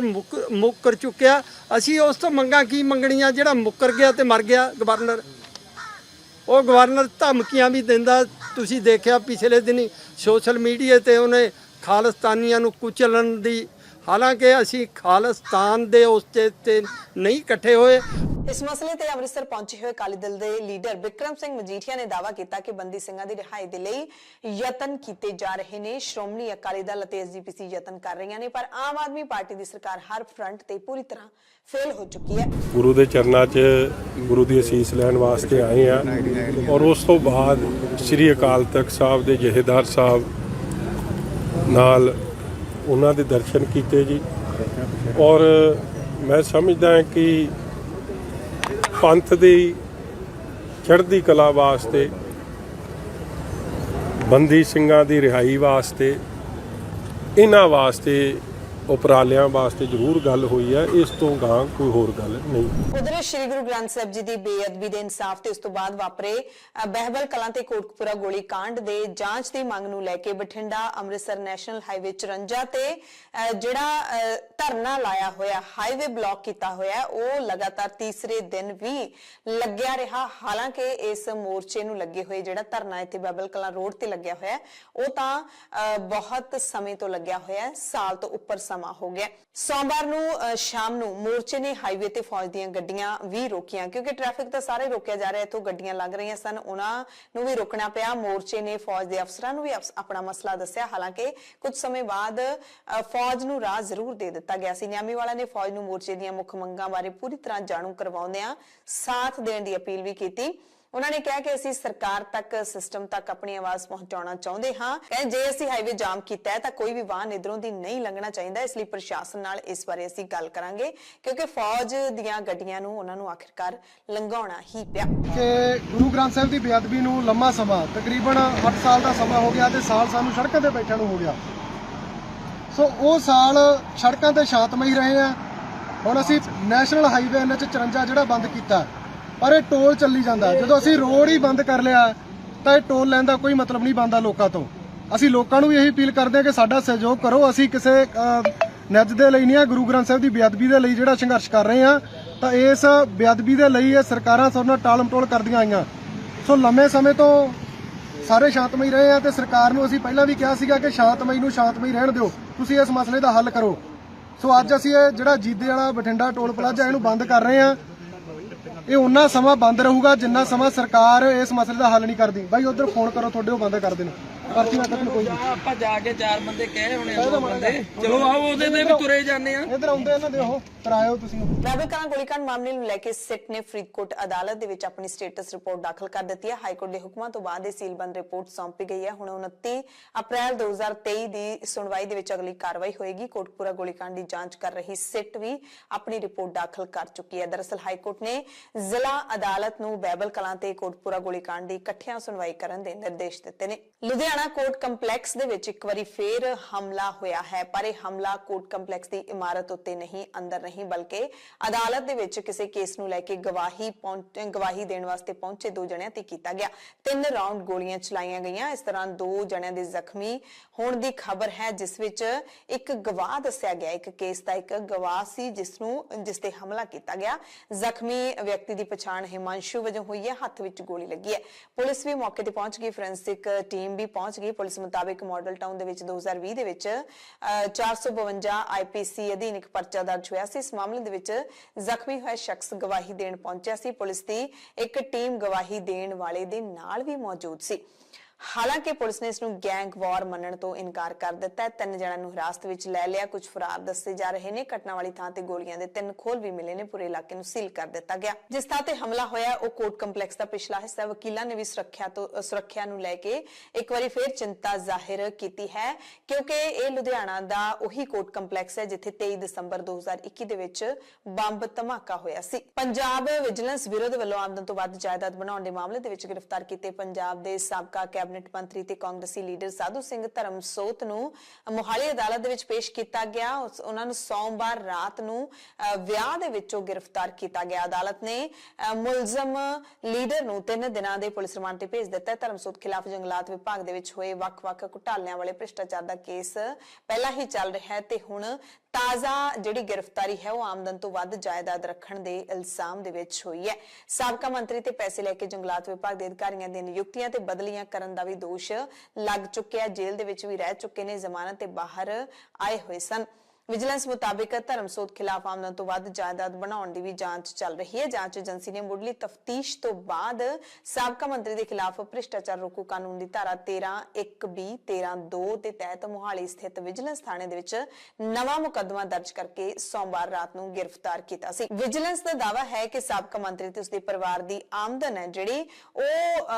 ਮੁੱਕਰ ਚੁੱਕਿਆ। ਅਸੀਂ ਉਸ ਤੋਂ ਮੰਗਾਂ ਕੀ ਮੰਗਣੀਆਂ? ਜਿਹੜਾ ਮੁੱਕਰ ਗਿਆ ਤੇ ਮਰ ਗਿਆ ਗਵਰਨਰ। ਉਹ ਗਵਰਨਰ ਧਮਕੀਆਂ ਵੀ ਦਿੰਦਾ, ਤੁਸੀਂ ਦੇਖਿਆ ਪਿਛਲੇ ਦਿਨੀ ਸੋਸ਼ਲ ਮੀਡੀਆ ਤੇ ਉਹਨੇ ਖਾਲਿਸਤਾਨੀਆਂ ਨੂੰ ਕੁਚਲਣ ਦੀ, ਹਾਲਾਂਕਿ ਅਸੀਂ ਖਾਲਿਸਤਾਨ ਦੇ ਉਸ ਤੇ ਨਹੀਂ ਇਕੱਠੇ ਹੋਏ। ਇਸ ਮਸਲੇ ਤੇ ਅੰਮ੍ਰਿਤਸਰ ਪਹੁੰਚੇ ਹੋਏ ਅਕਾਲੀ ਦਲ ਦੇ ਲੀਡਰ ਬਿਕਰਮ ਸਿੰਘ ਮਜੀਠੀਆ ਨੇ ਦਾਅਵਾ ਕੀਤਾ ਕਿ ਬੰਦੀ ਸਿੰਘਾਂ ਦੀ ਰਿਹਾਈ ਦੇ ਲਈ ਯਤਨ ਕੀਤੇ ਜਾ ਰਹੇ ਨੇ। ਸ਼੍ਰੋਮਣੀ ਅਕਾਲੀ ਦਲ ਅਤੇ ਐਸਜੀਪੀਸੀ ਯਤਨ ਕਰ ਰਹੀਆਂ ਨੇ, ਪਰ ਆਮ ਆਦਮੀ ਪਾਰਟੀ ਦੀ ਸਰਕਾਰ ਹਰ ਫਰੰਟ ਤੇ ਪੂਰੀ ਤਰ੍ਹਾਂ ਫੇਲ ਹੋ ਚੁੱਕੀ ਹੈ। ਗੁਰੂ ਦੇ ਚਰਨਾਂ 'ਚ ਗੁਰੂ ਦੀ ਅਸੀਸ ਲੈਣ ਵਾਸਤੇ ਆਏ ਆ ਔਰ ਉਸ ਤੋਂ ਬਾਅਦ ਸ੍ਰੀ ਅਕਾਲ ਤਖਤ ਸਾਹਿਬ ਦੇ ਜਥੇਦਾਰ ਸਾਹਿਬ ਨਾਲ ਉਹਨਾਂ ਦੇ ਦਰਸ਼ਨ ਕੀਤੇ ਜੀ। ਔਰ ਮੈਂ ਸਮਝਦਾ ਹਾਂ ਕਿ ਪੰਥ ਦੀ ਚੜ੍ਹਦੀ ਕਲਾ ਵਾਸਤੇ, ਬੰਦੀ ਸਿੰਘਾਂ ਦੀ ਰਿਹਾਈ ਵਾਸਤੇ, ਇਹਨਾਂ ਵਾਸਤੇ ਉਪਰਾਲਿਆਂ ਵਾਸਤੇ ਜ਼ਰੂਰ ਗੱਲ ਹੋਈ ਹੈ। ਇਸ ਤੋਂ ਗਾਂ ਕੋਈ ਹੋਰ ਗੱਲ ਨਹੀਂ। ਉਧਰ ਸ਼੍ਰੀ ਗੁਰੂ ਗ੍ਰੰਥ ਸਾਹਿਬ ਜੀ ਦੀ ਬੇਅਦਬੀ ਦੇ ਇਨਸਾਫ ਤੇ ਉਸ ਤੋਂ ਬਾਅਦ ਵਾਪਰੇ ਬਹਿਬਲ ਕਲਾਂ ਤੇ ਕੋਟਕਪੂਰਾ ਗੋਲੀ ਕਾਂਡ ਦੇ ਜਾਂਚ ਦੀ ਮੰਗ ਨੂੰ ਲੈ ਕੇ ਬਠਿੰਡਾ ਅੰਮ੍ਰਿਤਸਰ ਨੈਸ਼ਨਲ ਹਾਈਵੇ 54 ਤੇ ਜਿਹੜਾ ਧਰਨਾ ਲਾਇਆ ਹੋਇਆ, ਹਾਈਵੇ ਬਲੌਕ ਕੀਤਾ ਹੋਇਆ, ਉਹ ਲਗਾਤਾਰ ਤੀਸਰੇ ਦਿਨ ਵੀ ਲੱਗਿਆ ਰਿਹਾ। ਹਾਲਾਂਕਿ ਇਸ ਮੋਰਚੇ ਨੂੰ ਲੱਗੇ ਹੋਏ ਜਿਹੜਾ ਧਰਨਾ ਇੱਥੇ ਬਹਿਬਲ ਕਲਾਂ ਰੋਡ ਤੇ ਲੱਗਿਆ ਹੋਇਆ, ਉਹ ਤਾਂ ਬਹੁਤ ਸਮੇਂ ਤੋਂ ਲੱਗਿਆ ਹੋਇਆ, ਸਾਲ ਤੋਂ ਉੱਪਰ ਸਮਾਂ ਹੋ ਗਿਆ। ਸੋਮਵਾਰ ਨੂੰ ਸ਼ਾਮ ਨੂੰ ਮੋਰਚੇ ਨੇ ਹਾਈਵੇ ਤੇ ਫੌਜ ਦੀਆਂ ਗੱਡੀਆਂ ਵੀ ਰੋਕੀਆਂ, ਕਿਉਂਕਿ ਟ੍ਰੈਫਿਕ ਤਾਂ ਸਾਰੇ ਰੋਕਿਆ ਜਾ ਰਿਹਾ, ਇੱਥੋਂ ਗੱਡੀਆਂ ਲੰਘ ਰਹੀਆਂ ਸਨ, ਉਹਨਾਂ ਨੂੰ ਵੀ ਰੋਕਣਾ ਪਿਆ। ਮੋਰਚੇ ਨੇ ਫੌਜ ਦੇ ਅਫਸਰਾਂ ਨੂੰ ਵੀ ਆਪਣਾ ਮਸਲਾ ਦੱਸਿਆ। ਹਾਲਾਂਕਿ ਕੁਝ ਸਮੇਂ ਬਾਅਦ ਫੌਜ ਨੂੰ ਰਾਹ ਜ਼ਰੂਰ ਦੇ ਦਿੱਤਾ ਗਿਆ ਸੀ। ਨਿਆਮੀਵਾਲਾ ਨੇ ਫੌਜ ਨੂੰ ਮੋਰਚੇ ਦੀਆਂ ਮੁੱਖ ਮੰਗਾਂ ਬਾਰੇ ਪੂਰੀ ਤਰ੍ਹਾਂ ਜਾਣੂ ਕਰਵਾਉਂਦਿਆਂ ਸਾਥ ਦੇਣ ਦੀ ਅਪੀਲ ਵੀ ਕੀਤੀ। ਉਹਨਾਂ ਨੇ ਕਿਹਾ ਕਿ ਅਸੀਂ ਸਰਕਾਰ ਤੱਕ, ਸਿਸਟਮ ਤੱਕ ਆਪਣੀ ਆਵਾਜ਼ ਪਹੁੰਚਾਉਣਾ ਚਾਹੁੰਦੇ ਹਾਂ। ਜੇ ਅਸੀਂ ਹਾਈਵੇ ਜਾਮ ਕੀਤਾ ਹੈ ਤਾਂ ਕੋਈ ਵੀ ਵਾਹਨ ਇਧਰੋਂ ਦੀ ਨਹੀਂ ਲੰਘਣਾ ਚਾਹੀਦਾ। ਇਸ ਲਈ ਪ੍ਰਸ਼ਾਸਨ ਨਾਲ ਇਸ ਬਾਰੇ ਅਸੀਂ ਗੱਲ ਕਰਾਂਗੇ, ਕਿਉਂਕਿ ਫੌਜ ਦੀਆਂ ਗੱਡੀਆਂ ਨੂੰ ਉਹਨਾਂ ਨੂੰ ਆਖਿਰਕਾਰ ਲੰਘਾਉਣਾ ਹੀ ਪਿਆ। ਕਿ ਗੁਰੂ ਗ੍ਰੰਥ ਸਾਹਿਬ ਦੀ ਬੇਅਦਬੀ ਨੂੰ ਲੰਮਾ ਸਮਾਂ, ਤਕਰੀਬਨ 8 ਸਾਲ ਦਾ ਸਮਾਂ ਹੋ ਗਿਆ ਤੇ ਸਾਲ ਸਾਨੂੰ ਸੜਕਾਂ ਤੇ ਬੈਠਿਆਂ ਨੂੰ ਹੋ ਗਿਆ। ਸੋ ਉਹ ਸਾਲ ਸੜਕਾਂ ਤੇ ਸ਼ਾਂਤਮਈ ਰਹੇ ਆ। ਹੁਣ ਅਸੀਂ ਨੈਸ਼ਨਲ ਹਾਈਵੇ NH 54 ਜਿਹੜਾ ਬੰਦ ਕੀਤਾ, ਪਰ ਇਹ ਟੋਲ ਚੱਲੀ ਜਾਂਦਾ। ਜਦੋਂ ਅਸੀਂ ਰੋਡ ਹੀ ਬੰਦ ਕਰ ਲਿਆ ਤਾਂ ਇਹ ਟੋਲ ਲੈਣ ਦਾ ਕੋਈ ਮਤਲਬ ਨਹੀਂ ਬਣਦਾ ਲੋਕਾਂ ਤੋਂ। ਅਸੀਂ ਲੋਕਾਂ ਨੂੰ ਵੀ ਇਹੀ ਅਪੀਲ ਕਰਦੇ ਹਾਂ ਕਿ ਸਾਡਾ ਸਹਿਯੋਗ ਕਰੋ। ਅਸੀਂ ਕਿਸੇ ਨਿੱਜ ਦੇ ਲਈ ਨਹੀਂ ਆ, ਗੁਰੂ ਗ੍ਰੰਥ ਸਾਹਿਬ ਦੀ ਬੇਅਦਬੀ ਦੇ ਲਈ ਜਿਹੜਾ ਸੰਘਰਸ਼ ਕਰ ਰਹੇ ਆ, ਤਾਂ ਇਸ ਬੇਅਦਬੀ ਦੇ ਲਈ ਇਹ ਸਰਕਾਰਾਂ ਸਾਡੇ ਨਾਲ ਟਾਲ ਮਟੋਲ ਕਰਦੀਆਂ ਆਈਆਂ। ਸੋ ਲੰਮੇ ਸਮੇਂ ਤੋਂ ਸਾਰੇ ਸ਼ਾਂਤਮਈ ਰਹੇ ਆ ਤੇ ਸਰਕਾਰ ਨੂੰ ਅਸੀਂ ਪਹਿਲਾਂ ਵੀ ਕਿਹਾ ਸੀਗਾ ਕਿ ਸ਼ਾਂਤਮਈ ਨੂੰ ਸ਼ਾਂਤਮਈ ਰਹਿਣ ਦਿਓ, ਤੁਸੀਂ ਇਸ ਮਸਲੇ ਦਾ ਹੱਲ ਕਰੋ। ਸੋ ਅੱਜ ਅਸੀਂ ਇਹ ਜਿਹੜਾ ਜੀਦੇ ਵਾਲਾ ਬਠਿੰਡਾ ਟੋਲ ਪਲਾਜ਼ਾ ਇਹਨੂੰ ਬੰਦ ਕਰ ਰਹੇ ਆ। ਇਹ ਉਹਨਾਂ ਸਮਾਂ ਬੰਦ ਰਹੂਗਾ ਜਿੰਨਾ ਸਮਾਂ ਸਰਕਾਰ ਇਸ ਮਸਲੇ ਦਾ ਹੱਲ ਨਹੀਂ ਕਰਦੀ। ਬਾਈ ਉਧਰ ਫੋਨ ਕਰੋ, ਤੁਹਾਡੇ ਉਹ ਬੰਦ ਕਰ ਦੇਣ। ਪਰਚੀ ਨਾ ਕੱਟਣ ਕੋਈ ਨਹੀਂ। ਆਪਾਂ ਜਾ ਕੇ 4 ਬੰਦੇ ਕਹੇ ਹੋਣੇ ਆ, 2 ਬੰਦੇ ਚਲੋ ਆਓ, ਉਹਦੇ ਤੇ ਵੀ ਤੁਰੇ ਜਾਂਦੇ ਆ। ਇਧਰ ਆਉਂਦੇ ਇਹਨਾਂ ਦੇ ਉਹ ਕਰਾਇਓ ਤੁਸੀਂ। ਬਹਿਬਲ ਕਲਾਂ ਗੋਲੀकांड ਮਾਮਲੇ ਨੂੰ ਲੈ ਕੇ ਸਿੱਟ ਨੇ ਫਰੀਦਕੋਟ ਅਦਾਲਤ ਦੇ ਵਿੱਚ ਆਪਣੀ ਸਟੇਟਸ ਰਿਪੋਰਟ ਦਾਖਲ ਕਰ ਦਿੱਤੀ ਹੈ। ਹਾਈਕੋਰਟ ਦੇ ਹੁਕਮਾਂ ਤੋਂ ਬਾਅਦ ਇਹ ਸੀਲਬੰਦ ਰਿਪੋਰਟ ਸੌਂਪੀ ਗਈ ਹੈ। ਹੁਣ 29 ਅਪ੍ਰੈਲ 2023 ਦੀ ਸੁਣਵਾਈ ਦੇ ਵਿੱਚ ਅਗਲੀ ਕਾਰਵਾਈ ਹੋਏਗੀ। ਕੋਟਕਪੂਰਾ ਗੋਲੀकांड ਦੀ ਜਾਂਚ ਕਰ ਰਹੀ ਸਿੱਟ ਵੀ ਆਪਣੀ ਰਿਪੋਰਟ ਦਾਖਲ ਕਰ ਚੁੱਕੀ ਹੈ। ਦਰਅਸਲ ਹਾਈਕੋਰਟ ਨੇ ਜ਼ਿਲ੍ਹਾ ਅਦਾਲਤ ਨੂੰ ਬਹਿਬਲ ਕਲਾਂ ਤੇ ਕੋਟਕਪੂਰਾ ਗੋਲੀकांड ਦੀ ਇਕੱਠਿਆਂ ਸੁਣਵਾਈ ਕਰਨ ਦੇ ਨਿਰਦੇਸ਼ ਦਿੱਤੇ ਨੇ। ਲੁਧਿਆਣਾ ਲੁਧਿਆਣਾ ਕੋਰਟ ਕੰਪਲੈਕਸ ਦੇ ਵਿੱਚ ਇੱਕ ਵਾਰੀ ਫੇਰ ਹਮਲਾ ਹੋਇਆ ਹੈ, ਪਰ ਇਹ ਹਮਲਾ ਕੋਰਟ ਕੰਪਲੈਕਸ ਦੀ ਇਮਾਰਤ ਉੱਤੇ ਨਹੀਂ, ਅੰਦਰ ਨਹੀਂ, ਬਲਕਿ ਅਦਾਲਤ ਦੇ ਵਿੱਚ ਕਿਸੇ ਕੇਸ ਨੂੰ ਲੈ ਕੇ ਗਵਾਹੀ ਦੇਣ ਵਾਸਤੇ ਪਹੁੰਚੇ 2 ਜਣਿਆਂ ਤੇ ਕੀਤਾ ਗਿਆ। 3 ਰਾਉਂਡ ਗੋਲੀਆਂ ਚਲਾਈਆਂ ਗਈਆਂ। ਇਸ ਤਰ੍ਹਾਂ 2 ਜਣਿਆਂ ਦੇ ਜ਼ਖਮੀ ਹੋਣ ਦੀ ਖਬਰ ਹੈ, ਜਿਸ ਵਿੱਚ ਇੱਕ ਗਵਾਹ ਦੱਸਿਆ ਗਿਆ, ਇੱਕ ਕੇਸ ਦਾ ਇੱਕ ਗਵਾਹ ਸੀ ਜਿਸ ਤੇ ਹਮਲਾ ਕੀਤਾ ਗਿਆ। ਜ਼ਖਮੀ ਵਿਅਕਤੀ ਦੀ ਪਛਾਣ ਹਿਮਾਂਸ਼ੂ ਵਜੋਂ ਹੋਈ ਹੈ। ਹੱਥ ਵਿੱਚ ਗੋਲੀ ਲੱਗੀ ਹੈ। ਪੁਲਿਸ ਵੀ ਮੌਕੇ ਤੇ ਪਹੁੰਚ ਗਈ, ਫੋਰੈਂਸਿਕ ਟੀਮ ਵੀ ਪਹੁੰਚ ਗਈ। ਪੁਲਿਸ ਮੁਤਾਬਿਕ ਮਾਡਲ ਟਾਊਨ ਦੇ ਵਿੱਚ 2020 ਦੇ ਵਿੱਚ 452 IPC ਅਧੀਨ ਇੱਕ ਪਰਚਾ ਦਰਜ ਹੋਇਆ ਸੀ। ਇਸ ਮਾਮਲੇ ਦੇ ਵਿੱਚ ਜ਼ਖਮੀ ਹੋਇਆ ਸ਼ਖਸ ਗਵਾਹੀ ਦੇਣ ਪਹੁੰਚਿਆ ਸੀ। ਪੁਲਿਸ ਦੀ ਇੱਕ ਟੀਮ ਗਵਾਹੀ ਦੇਣ ਵਾਲੇ ਦੇ ਨਾਲ ਵੀ ਮੌਜੂਦ ਸੀ। ਹਾਲਾਂਕਿ ਪੁਲਿਸ ਨੇ ਇਸ ਨੂੰ ਗੈਂਗ ਵਾਰ ਮੰਨਣ ਤੋਂ ਇਨਕਾਰ ਕਰ ਦਿੱਤਾ ਹੈ। 3 ਜਣਾਂ ਨੂੰ ਹਿਰਾਸਤ ਵਿੱਚ ਲੈ ਲਿਆ। ਕੁਝ ਫਰਾਰ ਦੱਸੇ ਜਾ ਰਹੇ ਨੇ। ਘਟਨਾ ਵਾਲੀ ਥਾਂ ਤੇ ਗੋਲੀਆਂ ਦੇ 3 ਖੋਲ ਵੀ ਮਿਲੇ ਨੇ। ਪੂਰੇ ਇਲਾਕੇ ਨੂੰ ਸੀਲ ਕਰ ਦਿੱਤਾ ਗਿਆ। ਜਿਸ ਥਾਂ ਤੇ ਹਮਲਾ ਹੋਇਆ ਉਹ ਕੋਰਟ ਕੰਪਲੈਕਸ ਦਾ ਪਿਛਲਾ ਹਿੱਸਾ। ਵਕੀਲਾਂ ਨੇ ਵੀ ਸੁਰੱਖਿਆ ਨੂੰ ਲੈ ਕੇ ਇੱਕ ਵਾਰੀ ਫੇਰ ਚਿੰਤਾ ਜ਼ਾਹਿਰ ਕੀਤੀ ਹੈ, ਕਿਉਂਕਿ ਇਹ ਲੁਧਿਆਣਾ ਦਾ ਉਹੀ ਕੋਰਟ ਕੰਪਲੈਕਸ ਹੈ ਜਿੱਥੇ 23 ਦਸੰਬਰ 2021 ਦੇ ਵਿੱਚ ਬੰਬ ਧਮਾਕਾ ਹੋਇਆ ਸੀ। ਪੰਜਾਬ ਵਿਜੀਲੈਂਸ ਬਿਊਰੋ ਦੇ ਵੱਲੋਂ ਆਮਦਨ ਤੋਂ ਵੱਧ ਜਾਇਦਾਦ ਬਣਾਉਣ ਦੇ ਮਾਮਲੇ ਦੇ ਵਿੱਚ ਗ੍ਰਿਫਤਾਰ ਕੀਤੇ ਪੰਜਾਬ ਦੇ ਸਾਬਕਾ ਕੈਬਨਿਟ ਮੰਤਰੀ ਤੇ ਕਾਂਗਰਸੀ ਲੀਡਰ ਸਾਧੂ ਸਿੰਘ ਧਰਮਸੋਤ ਨੂੰ ਮੋਹਾਲੀ ਅਦਾਲਤ ਦੇ ਵਿੱਚ ਪੇਸ਼ ਕੀਤਾ ਗਿਆ। ਉਹਨਾਂ ਨੂੰ ਸੋਮਵਾਰ ਰਾਤ ਨੂੰ ਵਿਆਹ ਦੇ ਵਿੱਚੋਂ ਗ੍ਰਿਫਤਾਰ ਕੀਤਾ ਗਿਆ। ਅਦਾਲਤ ਨੇ ਮੁਲਜ਼ਮ ਲੀਡਰ ਨੂੰ 3 ਦਿਨਾਂ ਦੇ ਪੁਲਿਸ ਰਿਮਾਂਡ ਤੇ ਭੇਜ ਦਿੱਤਾ। ਧਰਮਸੋਤ ਖਿਲਾਫ ਜੰਗਲਾਤ ਵਿਭਾਗ ਦੇ ਵਿੱਚ ਹੋਏ ਵੱਖ-ਵੱਖ ਘੁਟਾਲਿਆਂ ਵਾਲੇ ਭ੍ਰਿਸ਼ਟਾਚਾਰ ਦਾ ਕੇਸ ਪਹਿਲਾਂ ਹੀ ਚੱਲ ਰਿਹਾ ਹੈ ਤੇ ਹੁਣ ਤਾਜ਼ਾ ਜਿਹੜੀ ਗ੍ਰਿਫਤਾਰੀ ਹੈ ਉਹ ਆਮਦਨ ਤੋਂ ਵੱਧ ਜਾਇਦਾਦ ਰੱਖਣ ਦੇ ਇਲਜ਼ਾਮ ਦੇ ਵਿੱਚ ਹੋਈ ਹੈ। ਸਾਬਕਾ ਮੰਤਰੀ ਤੇ ਪੈਸੇ ਲੈ ਕੇ ਜੰਗਲਾਤ ਵਿਭਾਗ ਦੇ ਅਧਿਕਾਰੀਆਂ ਦੀਆਂ ਨਿਯੁਕਤੀਆਂ ਤੇ ਬਦਲੀਆਂ ਕਰਨ ਦਾ ਵੀ ਦੋਸ਼ ਲੱਗ ਚੁੱਕਿਆ। ਜੇਲ੍ਹ ਦੇ ਵਿੱਚ ਵੀ ਰਹਿ ਚੁੱਕੇ ਨੇ, ਜ਼ਮਾਨਤ ਤੇ ਬਾਹਰ ਆਏ ਹੋਏ ਸਨ। ਵਿਜੀਲੈਂਸ ਮੁਤਾਬਿਕ ਧਰਮਸੋਤ ਖਿਲਾਫ ਆਮਦਨ ਤੋਂ ਵੱਧ ਜਾਇਦਾਦ ਬਣਾਉਣ ਦੀ ਵੀ ਜਾਂਚ ਚੱਲ ਰਹੀ ਹੈ। ਜਾਂਚ ਏਜੰਸੀ ਨੇ ਮੁੱਢਲੀ ਤਫਤੀਸ਼ ਤੋਂ ਬਾਅਦ ਸਾਬਕਾ ਮੰਤਰੀ ਦੇ ਖਿਲਾਫ ਭ੍ਰਿਸ਼ਟਾਚਾਰ ਰੋਕੂ ਕਾਨੂੰਨ ਦੀ ਧਾਰਾ 13(1)(b) 13(2) ਦੇ ਤਹਿਤ ਮੁਹਾਲੀ ਸਥਿਤ ਵਿਜੀਲੈਂਸ ਥਾਣੇ ਦੇ ਵਿੱਚ ਨਵਾਂ ਮੁਕੱਦਮਾ ਦਰਜ ਕਰਕੇ ਸੋਮਵਾਰ ਰਾਤ ਨੂੰ ਗ੍ਰਿਫਤਾਰ ਕੀਤਾ ਸੀ। ਵਿਜੀਲੈਂਸ ਦਾ ਦਾਅਵਾ ਹੈ ਕਿ ਸਾਬਕਾ ਮੰਤਰੀ ਤੇ ਉਸਦੇ ਪਰਿਵਾਰ ਦੀ ਆਮਦਨ ਹੈ ਜਿਹੜੀ ਉਹ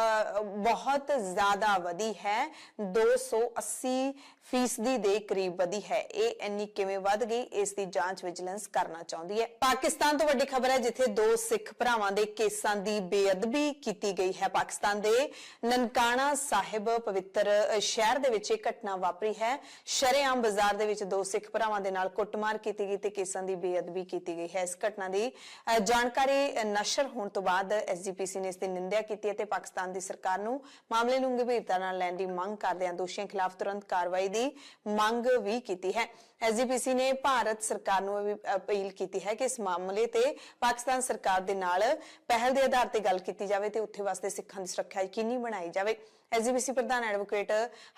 ਬਹੁਤ ਜ਼ਿਆਦਾ ਵਧੀ ਹੈ, 280% ਦੇ ਕਰੀਬ ਵਧੀ ਹੈ। ਇਹ ਇੰਨੀ ਕਿਵੇਂ ਵੱਧ ਗਈ, ਇਸ ਦੀ ਜਾਂਚ ਵਿਜੀਲੈਂਸ ਕਰਨਾ ਚਾਹੁੰਦੀ ਹੈ। ਪਾਕਿਸਤਾਨ ਤੋਂ ਵੱਡੀ ਖਬਰ ਹੈ, ਜਿੱਥੇ 2 ਸਿੱਖ ਭਰਾਵਾਂ ਦੇ ਕੇਸਾਂ ਦੀ ਬੇਅਦਬੀ ਕੀਤੀ ਗਈ ਹੈ। ਪਾਕਿਸਤਾਨ ਦੇ ਨਨਕਾਣਾ ਸਾਹਿਬ ਪਵਿੱਤਰ ਸ਼ਹਿਰ ਦੇ ਵਿੱਚ ਇਹ ਘਟਨਾ ਵਾਪਰੀ ਹੈ। ਸ਼ਰੇਆਮ ਬਾਜ਼ਾਰ ਦੇ ਵਿੱਚ 2 ਸਿੱਖ ਭਰਾਵਾਂ ਦੇ ਨਾਲ ਕੁੱਟਮਾਰ ਕੀਤੀ ਗਈ ਤੇ ਕੇਸਾਂ ਦੀ ਬੇਅਦਬੀ ਕੀਤੀ ਗਈ ਹੈ। ਇਸ ਘਟਨਾ ਦੀ ਜਾਣਕਾਰੀ ਨਸ਼ਰ ਹੋਣ ਤੋਂ ਬਾਅਦ SGPC ਨੇ ਇਸ ਦੀ ਨਿੰਦਿਆ ਕੀਤੀ ਹੈ ਤੇ ਪਾਕਿਸਤਾਨ ਦੀ ਸਰਕਾਰ ਨੂੰ ਮਾਮਲੇ ਨੂੰ ਗੰਭੀਰਤਾ ਨਾਲ ਲੈਣ ਦੀ ਮੰਗ ਕਰਦਿਆਂ ਦੋਸ਼ੀਆਂ ਖਿਲਾਫ ਤੁਰੰਤ ਕਾਰਵਾਈ ਦੀ ਮੰਗ ਵੀ ਕੀਤੀ ਹੈ। SGPC ਨੇ ਭਾਰਤ ਸਰਕਾਰ ਨੂੰ ਅਪੀਲ ਕੀਤੀ ਹੈ ਕਿ ਇਸ ਮਾਮਲੇ ਤੇ ਪਾਕਿਸਤਾਨ ਸਰਕਾਰ ਦੇ ਨਾਲ ਪਹਿਲ ਦੇ ਆਧਾਰ ਤੇ ਗੱਲ ਕੀਤੀ ਜਾਵੇ ਤੇ ਉੱਥੇ ਵਾਸਤੇ ਸਿੱਖਾਂ ਦੀ ਸੁਰੱਖਿਆ ਯਕੀਨੀ ਬਣਾਈ ਜਾਵੇ। SGPC ਪ੍ਰਧਾਨ ਐਡਵੋਕੇਟ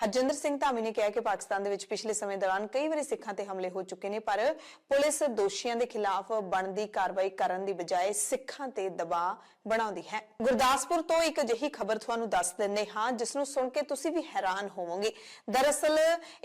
ਹਰਜਿੰਦਰ ਸਿੰਘ ਧਾਮੀ ਨੇ ਕਿਹਾ ਕਿ ਪਾਕਿਸਤਾਨ ਦੇ ਵਿੱਚ ਪਿਛਲੇ ਸਮੇਂ ਦੌਰਾਨ ਕਈ ਵਾਰੀ ਸਿੱਖਾਂ ਤੇ ਹਮਲੇ ਹੋ ਚੁੱਕੇ ਨੇ, ਪਰ ਪੁਲਿਸ ਦੋਸ਼ੀਆਂ ਦੇ ਖਿਲਾਫ ਬਣਦੀ ਕਾਰਵਾਈ ਕਰਨ ਦੀ ਬਜਾਏ ਸਿੱਖਾਂ ਤੇ ਦਬਾਅ ਬਣਾਉਂਦੀ ਹੈ। ਗੁਰਦਾਸਪੁਰ ਤੋਂ ਇੱਕ ਅਜਿਹੀ ਖਬਰ ਤੁਹਾਨੂੰ ਦੱਸ ਦਿੰਦੇ ਹਾਂ ਜਿਸ ਨੂੰ ਸੁਣ ਕੇ ਤੁਸੀਂ ਵੀ ਹੈਰਾਨ ਹੋਵੋਗੇ। ਦਰਅਸਲ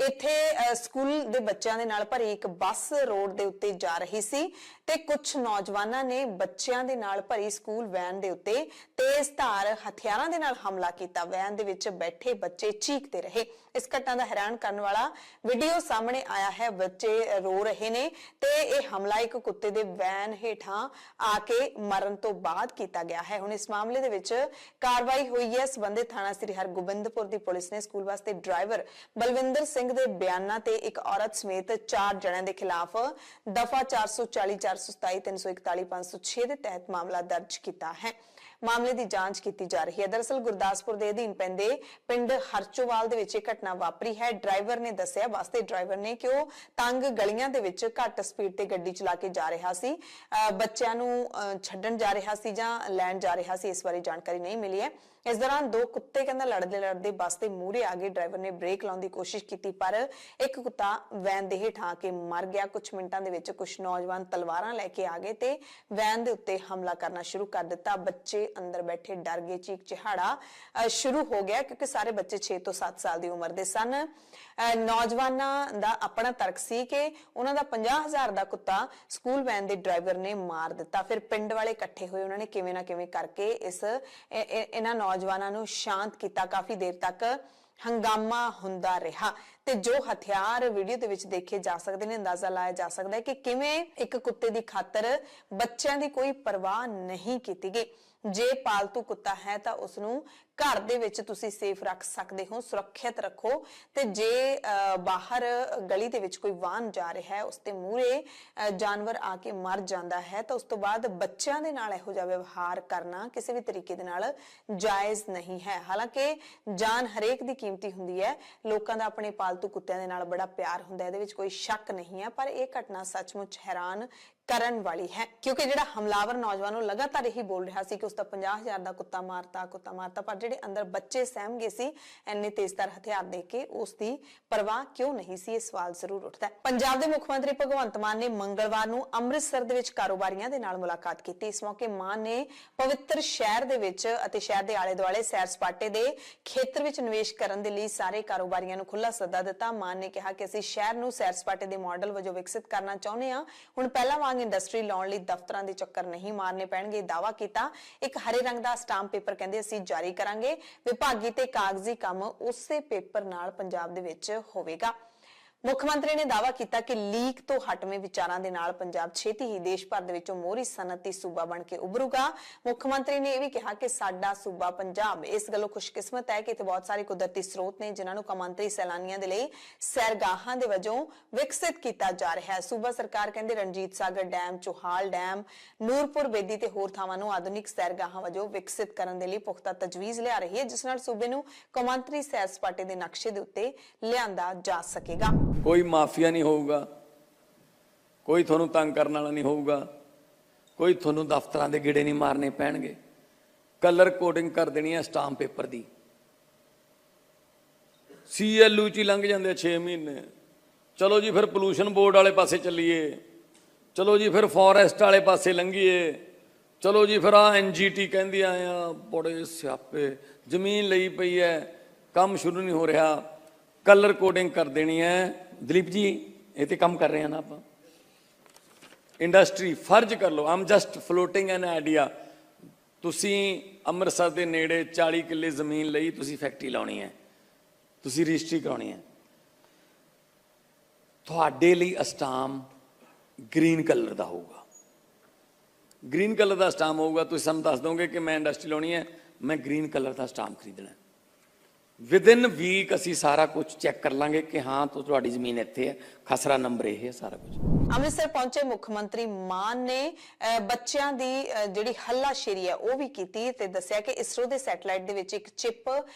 ਇੱਥੇ ਸਕੂਲ ਦੇ ਬੱਚਿਆਂ ਦੇ ਨਾਲ ਭਰੀ ਇੱਕ ਬੱਸ ਰੋਡ ਦੇ ਉੱਤੇ ਜਾ ਰਹੀ ਸੀ ਤੇ ਕੁਝ ਨੌਜਵਾਨਾਂ ਨੇ ਬੱਚਿਆਂ ਦੇ ਨਾਲ ਭਰੀ ਸਕੂਲ ਵੈਨ ਦੇ ਉੱਤੇ ਤੇਜ਼ ਧਾਰ ਹਥਿਆਰਾਂ ਦੇ ਨਾਲ ਹਮਲਾ ਕੀਤਾ। ਵੈਨ ਦੇ ਵਿੱਚ ਬੈਠੇ ਬੱਚੇ ਚੀਕਦੇ ਰਹੇ। ਇਸ ਘਟਨਾ ਦਾ ਹੈਰਾਨ ਕਰਨ ਵਾਲਾ ਵੀਡੀਓ ਸਾਹਮਣੇ ਆਇਆ ਹੈ। ਬੱਚੇ ਰੋ ਰਹੇ ਨੇ ਤੇ ਇਹ ਹਮਲਾ ਇੱਕ ਕੁੱਤੇ ਦੇ ਵੈਨ ਹੇਠਾਂ ਆ ਕੇ ਮਰਨ ਤੋਂ ਬਾਅਦ ਕੀਤਾ ਗਿਆ ਹੈ। ਹੁਣ ਇਸ ਮਾਮਲੇ ਦੇ ਵਿੱਚ ਕਾਰਵਾਈ ਹੋਈ ਹੈ। ਸਬੰਧਿਤ ਥਾਣਾ ਸ੍ਰੀ ਹਰਗੋਬਿੰਦਪੁਰ ਦੀ ਪੁਲਿਸ ਨੇ ਸਕੂਲ ਬੱਸ ਦੇ ਡਰਾਈਵਰ ਬਲਵਿੰਦਰ ਸਿੰਘ ਦੇ ਬਿਆਨਾਂ ਤੇ ਇੱਕ ਔਰਤ ਸਮੇਤ 4 ਜਣਿਆਂ ਦੇ ਖਿਲਾਫ ਦਫਾ 440, 427, 341, 506 ਦੇ ਤਹਿਤ ਮਾਮਲਾ ਦਰਜ ਕੀਤਾ ਹੈ। ਮਾਮਲੇ ਦੀ ਜਾਂਚ ਕੀਤੀ ਜਾ ਰਹੀ ਹੈ। ਦਰਅਸਲ ਗੁਰਦਾਸਪੁਰ ਦੇ ਅਧੀਨ ਪੈਂਦੇ ਪਿੰਡ ਹਰਚੋਵਾਲ ਦੇ ਵਿੱਚ ਇਹ ਘਟਨਾ ਵਾਪਰੀ ਹੈ। ਡਰਾਈਵਰ ਨੇ ਦੱਸਿਆ, ਬੱਸ ਦੇ ਡਰਾਈਵਰ ਨੇ, ਕਿ ਉਹ ਤੰਗ ਗਲੀਆਂ ਦੇ ਵਿੱਚ ਘੱਟ ਸਪੀਡ ਤੇ ਗੱਡੀ ਚਲਾ ਕੇ ਜਾ ਰਿਹਾ ਸੀ, ਬੱਚਿਆਂ ਨੂੰ ਛੱਡਣ ਜਾ ਰਿਹਾ ਸੀ ਜਾਂ ਲੈਣ ਜਾ ਰਿਹਾ ਸੀ, ਇਸ ਬਾਰੇ ਜਾਣਕਾਰੀ ਨਹੀਂ ਮਿਲੀ ਹੈ। ਇਸ ਦੌਰਾਨ 2 ਕੁੱਤੇ ਲੜਦੇ ਬੱਸ ਦੇ ਮੂਹਰੇ ਆ ਗਏ। ਡਰਾਈਵਰ ਨੇ ਬ੍ਰੇਕ ਲਾਉਣ ਦੀ ਕੋਸ਼ਿਸ਼ ਕੀਤੀ ਪਰ ਇੱਕ ਕੁੱਤਾ ਵੈਨ ਦੇ ਹੇਠਾਂ ਆ ਕੇ ਮਰ ਗਿਆ। ਕੁਝ ਮਿੰਟਾਂ ਦੇ ਵਿੱਚ ਕੁਝ ਨੌਜਵਾਨ ਤਲਵਾਰਾਂ ਲੈ ਕੇ ਆ ਗਏ ਤੇ ਵੈਨ ਦੇ ਉੱਤੇ ਹਮਲਾ ਕਰਨਾ ਸ਼ੁਰੂ ਕਰ ਦਿੱਤਾ। ਬੱਚੇ ਅੰਦਰ ਬੈਠੇ ਡਰ ਗਏ। ਚੀਕ ਚਿਹਾੜਾ ਸ਼ੁਰੂ ਹੋ ਗਿਆ ਕਿਉਂਕਿ ਸਾਰੇ ਬੱਚੇ 6 ਤੋਂ 7 ਸਾਲ ਦੀ ਉਮਰ ਦੇ ਸਨ। ਨੌਜਵਾਨਾਂ ਦਾ ਆਪਣਾ ਤਰਕ ਸੀ ਕਿ ਉਹਨਾਂ ਦਾ 50,000 ਦਾ ਕੁੱਤਾ ਸਕੂਲ ਵੈਨ ਦੇ ਡਰਾਈਵਰ ਨੇ ਮਾਰ ਦਿੱਤਾ। ਫਿਰ ਪਿੰਡ ਵਾਲੇ ਇਕੱਠੇ ਹੋਏ, ਉਹਨਾਂ ਨੇ ਕਿਵੇਂ ਨਾ ਕਿਵੇਂ ਕਰਕੇ ਇਹਨਾਂ ਨੌਜਵਾਨਾਂ ਨੂੰ ਸ਼ਾਂਤ ਕੀਤਾ। ਕਾਫੀ ਦੇਰ ਤੱਕ ਹੰਗਾਮਾ ਹੁੰਦਾ ਰਿਹਾ ਤੇ ਜੋ ਹਥਿਆਰ ਵੀਡੀਓ ਦੇ ਵਿੱਚ ਦੇਖੇ ਜਾ ਸਕਦੇ ਨੇ, ਅੰਦਾਜ਼ਾ ਲਾਇਆ ਜਾ ਸਕਦਾ ਹੈ ਕਿ ਕਿਵੇਂ ਇੱਕ ਕੁੱਤੇ ਦੀ ਖਾਤਰ ਬੱਚਿਆਂ ਦੀ ਕੋਈ ਪਰਵਾਹ ਨਹੀਂ ਕੀਤੀ ਗਈ। ਜੇ ਪਾਲਤੂ ਕੁੱਤਾ ਹੈ ਤਾਂ ਉਸ ਨੂੰ ਘਰ ਦੇ ਵਿੱਚ ਤੁਸੀਂ ਸੇਫ ਰੱਖ ਸਕਦੇ ਹੋ, ਸੁਰੱਖਿਅਤ ਰੱਖੋ। ਤੇ ਜੇ ਬਾਹਰ ਗਲੀ ਦੇ ਵਿੱਚ ਕੋਈ ਵਾਹਨ ਜਾ ਰਿਹਾ ਹੈ, ਉਸ ਤੇ ਮੂਹਰੇ ਜਾਨਵਰ ਆ ਕੇ ਮਰ ਜਾਂਦਾ ਹੈ ਤਾਂ ਉਸ ਤੋਂ ਬਾਅਦ ਬੱਚਿਆਂ ਦੇ ਨਾਲ ਇਹੋ ਜਿਹਾ ਵਿਵਹਾਰ ਕਰਨਾ ਕਿਸੇ ਵੀ ਤਰੀਕੇ ਦੇ ਨਾਲ ਜਾਇਜ਼ ਨਹੀਂ ਹੈ। ਹਾਲਾਂਕਿ ਜਾਨ ਹਰੇਕ ਦੀ ਕੀਮਤੀ ਹੁੰਦੀ ਹੈ, ਲੋਕਾਂ ਦਾ ਆਪਣੇ ਪਾਲਤੂ ਕੁੱਤਿਆਂ ਦੇ ਨਾਲ ਬੜਾ ਪਿਆਰ ਹੁੰਦਾ, ਇਹਦੇ ਵਿੱਚ ਕੋਈ ਸ਼ੱਕ ਨਹੀਂ ਹੈ। ਪਰ ਇਹ ਘਟਨਾ ਸੱਚਮੁੱਚ ਹੈਰਾਨ ਕਰਨ ਵਾਲੀ ਹੈ, ਕਿਉਂਕਿ ਜਿਹੜਾ ਹਮਲਾਵਰ ਨੌਜਵਾਨ ਉਹ ਲਗਾਤਾਰ ਇਹੀ ਬੋਲ ਰਿਹਾ ਸੀ ਕਿ ਉਸ ਦਾ 50,000 ਦਾ ਕੁੱਤਾ ਮਾਰਤਾ, ਪਰ ਜਿਹੜੇ ਅੰਦਰ ਬੱਚੇ ਸਹਿਮ ਗਏ ਸੀ ਇੰਨੇ ਤੇਜ਼ਧਾਰ ਹਥਿਆਰ ਦੇ ਕੇ, ਉਸ ਦੀ ਪਰਵਾਹ ਕਿਉਂ ਨਹੀਂ ਸੀ, ਇਹ ਸਵਾਲ ਜ਼ਰੂਰ ਉੱਠਦਾ ਹੈ। ਪੰਜਾਬ ਦੇ ਮੁੱਖ ਮੰਤਰੀ ਭਗਵੰਤ ਮਾਨ ਨੇ ਮੰਗਲਵਾਰ ਨੂੰ ਅੰਮ੍ਰਿਤਸਰ ਦੇ ਵਿੱਚ ਕਾਰੋਬਾਰੀਆਂ ਦੇ ਨਾਲ ਮੁਲਾਕਾਤ ਕੀਤੀ। ਇਸ ਮੌਕੇ ਮਾਨ ਨੇ ਪਵਿੱਤਰ ਸ਼ਹਿਰ ਦੇ ਵਿੱਚ ਅਤੇ ਸ਼ਹਿਰ ਦੇ ਆਲੇ ਦੁਆਲੇ ਸੈਰ ਸਪਾਟੇ ਦੇ ਖੇਤਰ ਵਿੱਚ ਨਿਵੇਸ਼ ਕਰਨ ਦੇ ਲਈ ਸਾਰੇ ਕਾਰੋਬਾਰੀਆਂ ਨੂੰ ਖੁੱਲ੍ਹਾ ਸੱਦਾ ਦਿੱਤਾ। ਮਾਨ ਨੇ ਕਿਹਾ ਕਿ ਅਸੀਂ ਸ਼ਹਿਰ ਨੂੰ ਸੈਰ ਸਪਾਟੇ ਦੇ ਮਾਡਲ ਵਜੋਂ ਵਿਕਸਿਤ ਕਰਨਾ ਚਾਹੁੰਦੇ ਹਾਂ। ਹੁਣ ਪਹਿਲਾਂ ਵਾਂਗ ਇੰਡਸਟਰੀ ਲਾਉਣ ਲਈ ਦਫ਼ਤਰਾਂ ਦੇ ਚੱਕਰ ਨਹੀਂ ਮਾਰਨੇ ਪੈਣਗੇ, ਦਾਅਵਾ ਕੀਤਾ। ਇੱਕ ਹਰੇ ਰੰਗ ਦਾ ਸਟਾਂਪ ਪੇਪਰ ਕਹਿੰਦੇ ਅਸੀਂ ਜਾਰੀ ਕਰਾਂਗੇ। ਵਿਭਾਗੀ ਤੇ ਕਾਗਜ਼ੀ ਕੰਮ ਉਸੇ ਪੇਪਰ ਨਾਲ ਪੰਜਾਬ ਦੇ ਵਿੱਚ ਹੋਵੇਗਾ। ਮੁੱਖ ਮੰਤਰੀ ਨੇ ਦਾਅਵਾ ਕੀਤਾ ਕਿ ਲੀਕ ਤੋਂ ਹਟਵੇਂ ਵਿਚਾਰਾਂ ਦੇ ਨਾਲ ਪੰਜਾਬ ਛੇਤੀ ਹੀ ਦੇਸ਼ ਭਰ ਦੇ ਵਿੱਚੋਂ ਮੋਹਰੀ ਸਨਅਤੀ ਸੂਬਾ ਬਣ ਕੇ ਉਭਰੂਗਾ। ਮੁੱਖ ਮੰਤਰੀ ਨੇ ਇਹ ਵੀ ਕਿਹਾ ਕਿ ਸਾਡਾ ਸੂਬਾ ਪੰਜਾਬ ਇਸ ਗੱਲੋਂ ਖੁਸ਼ਕਿਸਮਤ ਹੈ ਕਿ ਇੱਥੇ ਬਹੁਤ ਸਾਰੇ ਕੁਦਰਤੀ ਸਰੋਤ ਨੇ ਜਿਨ੍ਹਾਂ ਨੂੰ ਕੌਮਾਂਤਰੀ ਸੈਲਾਨੀਆਂ ਦੇ ਲਈ ਸੈਰਗਾਹਾਂ ਦੇ ਵਜੋਂ ਵਿਕਸਿਤ ਕੀਤਾ ਜਾ ਰਿਹਾ ਹੈ। ਸੂਬਾ ਸਰਕਾਰ ਕਹਿੰਦੇ ਰਣਜੀਤ ਸਾਗਰ ਡੈਮ, ਚੋਹਾਲ ਡੈਮ, ਨੂਰਪੁਰ ਬੇਦੀ ਤੇ ਹੋਰ ਥਾਵਾਂ ਨੂੰ ਆਧੁਨਿਕ ਸੈਰਗਾਹਾਂ ਵਜੋਂ ਵਿਕਸਿਤ ਕਰਨ ਦੇ ਲਈ ਪੁਖਤਾ ਤਜਵੀਜ਼ ਲਿਆ ਰਹੀ ਹੈ, ਜਿਸ ਨਾਲ ਸੂਬੇ ਨੂੰ ਕੌਮਾਂਤਰੀ ਸੈਰ ਸਪਾਟੇ ਦੇ ਨਕਸ਼ੇ ਦੇ ਉੱਤੇ ਲਿਆਂਦਾ ਜਾ ਸਕੇਗਾ। ਕੋਈ ਮਾਫੀਆ ਨਹੀਂ ਹੋਊਗਾ, ਕੋਈ ਤੁਹਾਨੂੰ ਤੰਗ ਕਰਨ ਵਾਲਾ ਨਹੀਂ ਹੋਊਗਾ, ਕੋਈ ਤੁਹਾਨੂੰ ਦਫ਼ਤਰਾਂ ਦੇ ਗੇੜੇ ਨਹੀਂ ਮਾਰਨੇ ਪੈਣਗੇ। ਕਲਰ ਕੋਡਿੰਗ ਕਰ ਦੇਣੀ ਹੈ ਸਟਾਂਪ ਪੇਪਰ ਦੀ। CLU ਚ ਹੀ ਲੰਘ ਜਾਂਦੇ 6 ਮਹੀਨੇ। ਚਲੋ ਜੀ ਫਿਰ ਪੋਲੂਸ਼ਨ ਬੋਰਡ ਵਾਲੇ ਪਾਸੇ ਚੱਲੀਏ, ਚਲੋ ਜੀ ਫਿਰ ਫੋਰੈਸਟ ਵਾਲੇ ਪਾਸੇ ਲੰਘੀਏ, ਚਲੋ ਜੀ ਫਿਰ NGT ਕਹਿੰਦੀਆਂ ਆ। ਬੜੇ ਸਿਆਪੇ, ਜ਼ਮੀਨ ਲਈ ਪਈ ਹੈ, ਕੰਮ ਸ਼ੁਰੂ ਨਹੀਂ ਹੋ ਰਿਹਾ, ਕਲਰ ਕੋਡਿੰਗ ਕਰ ਦੇਣੀ ਹੈ। ਦਲੀਪ ਜੀ ਇਹ ਤੇ ਕੰਮ ਕਰ ਰਹੇ ਹਨ ਆਪਾਂ। ਇੰਡਸਟਰੀ ਫਰਜ਼ ਕਰ ਲਓ, I'm just floating N idea. ਤੁਸੀਂ ਅੰਮ੍ਰਿਤਸਰ ਦੇ ਨੇੜੇ 40 ਕਿੱਲੇ ਜ਼ਮੀਨ ਲਈ ਤੁਸੀਂ ਫੈਕਟਰੀ ਲਾਉਣੀ ਹੈ, ਤੁਸੀਂ ਰਜਿਸਟਰੀ ਕਰਾਉਣੀ ਹੈ। ਤੁਹਾਡੇ ਲਈ ਅਸਟਾਮ ਗ੍ਰੀਨ ਕਲਰ ਦਾ ਹੋਊਗਾ, ਗ੍ਰੀਨ ਕਲਰ ਦਾ ਸਟਾਮ ਹੋਊਗਾ। ਤੁਸੀਂ ਸਾਨੂੰ ਦੱਸ ਦੋਗੇ ਕਿ ਮੈਂ ਇੰਡਸਟਰੀ ਲਾਉਣੀ ਹੈ, ਮੈਂ ਗ੍ਰੀਨ ਕਲਰ ਦਾ ਸਟਾਮ ਖਰੀਦਣਾ। ਵਿਦਿਨ ਵੀਕ ਅਸੀਂ ਸਾਰਾ ਕੁਝ ਚੈੱਕ ਕਰ ਲਾਂਗੇ ਕਿ ਹਾਂ ਤੁਹਾਡੀ ਜ਼ਮੀਨ ਇੱਥੇ ਹੈ, ਖਸਰਾ ਨੰਬਰ ਇਹ ਹੈ, ਸਾਰਾ ਕੁਝ। ਅੰਮ੍ਰਿਤਸਰ ਪਹੁੰਚੇ ਮੁੱਖ ਮੰਤਰੀ ਮਾਨ ਨੇ ਬੱਚਿਆਂ ਦੀ ਜਿਹੜੀ ਹੱਲਾਸ਼ੇਰੀ ਹੈ ਉਹ ਵੀ ਕੀਤੀ ਤੇ ਦੱਸਿਆ ਕਿ ਇਸਰੋ ਦੇ ਸੈਟੇਲਾਈਟ ਦੇ ਵਿੱਚ ਇੱਕ ਚਿਪ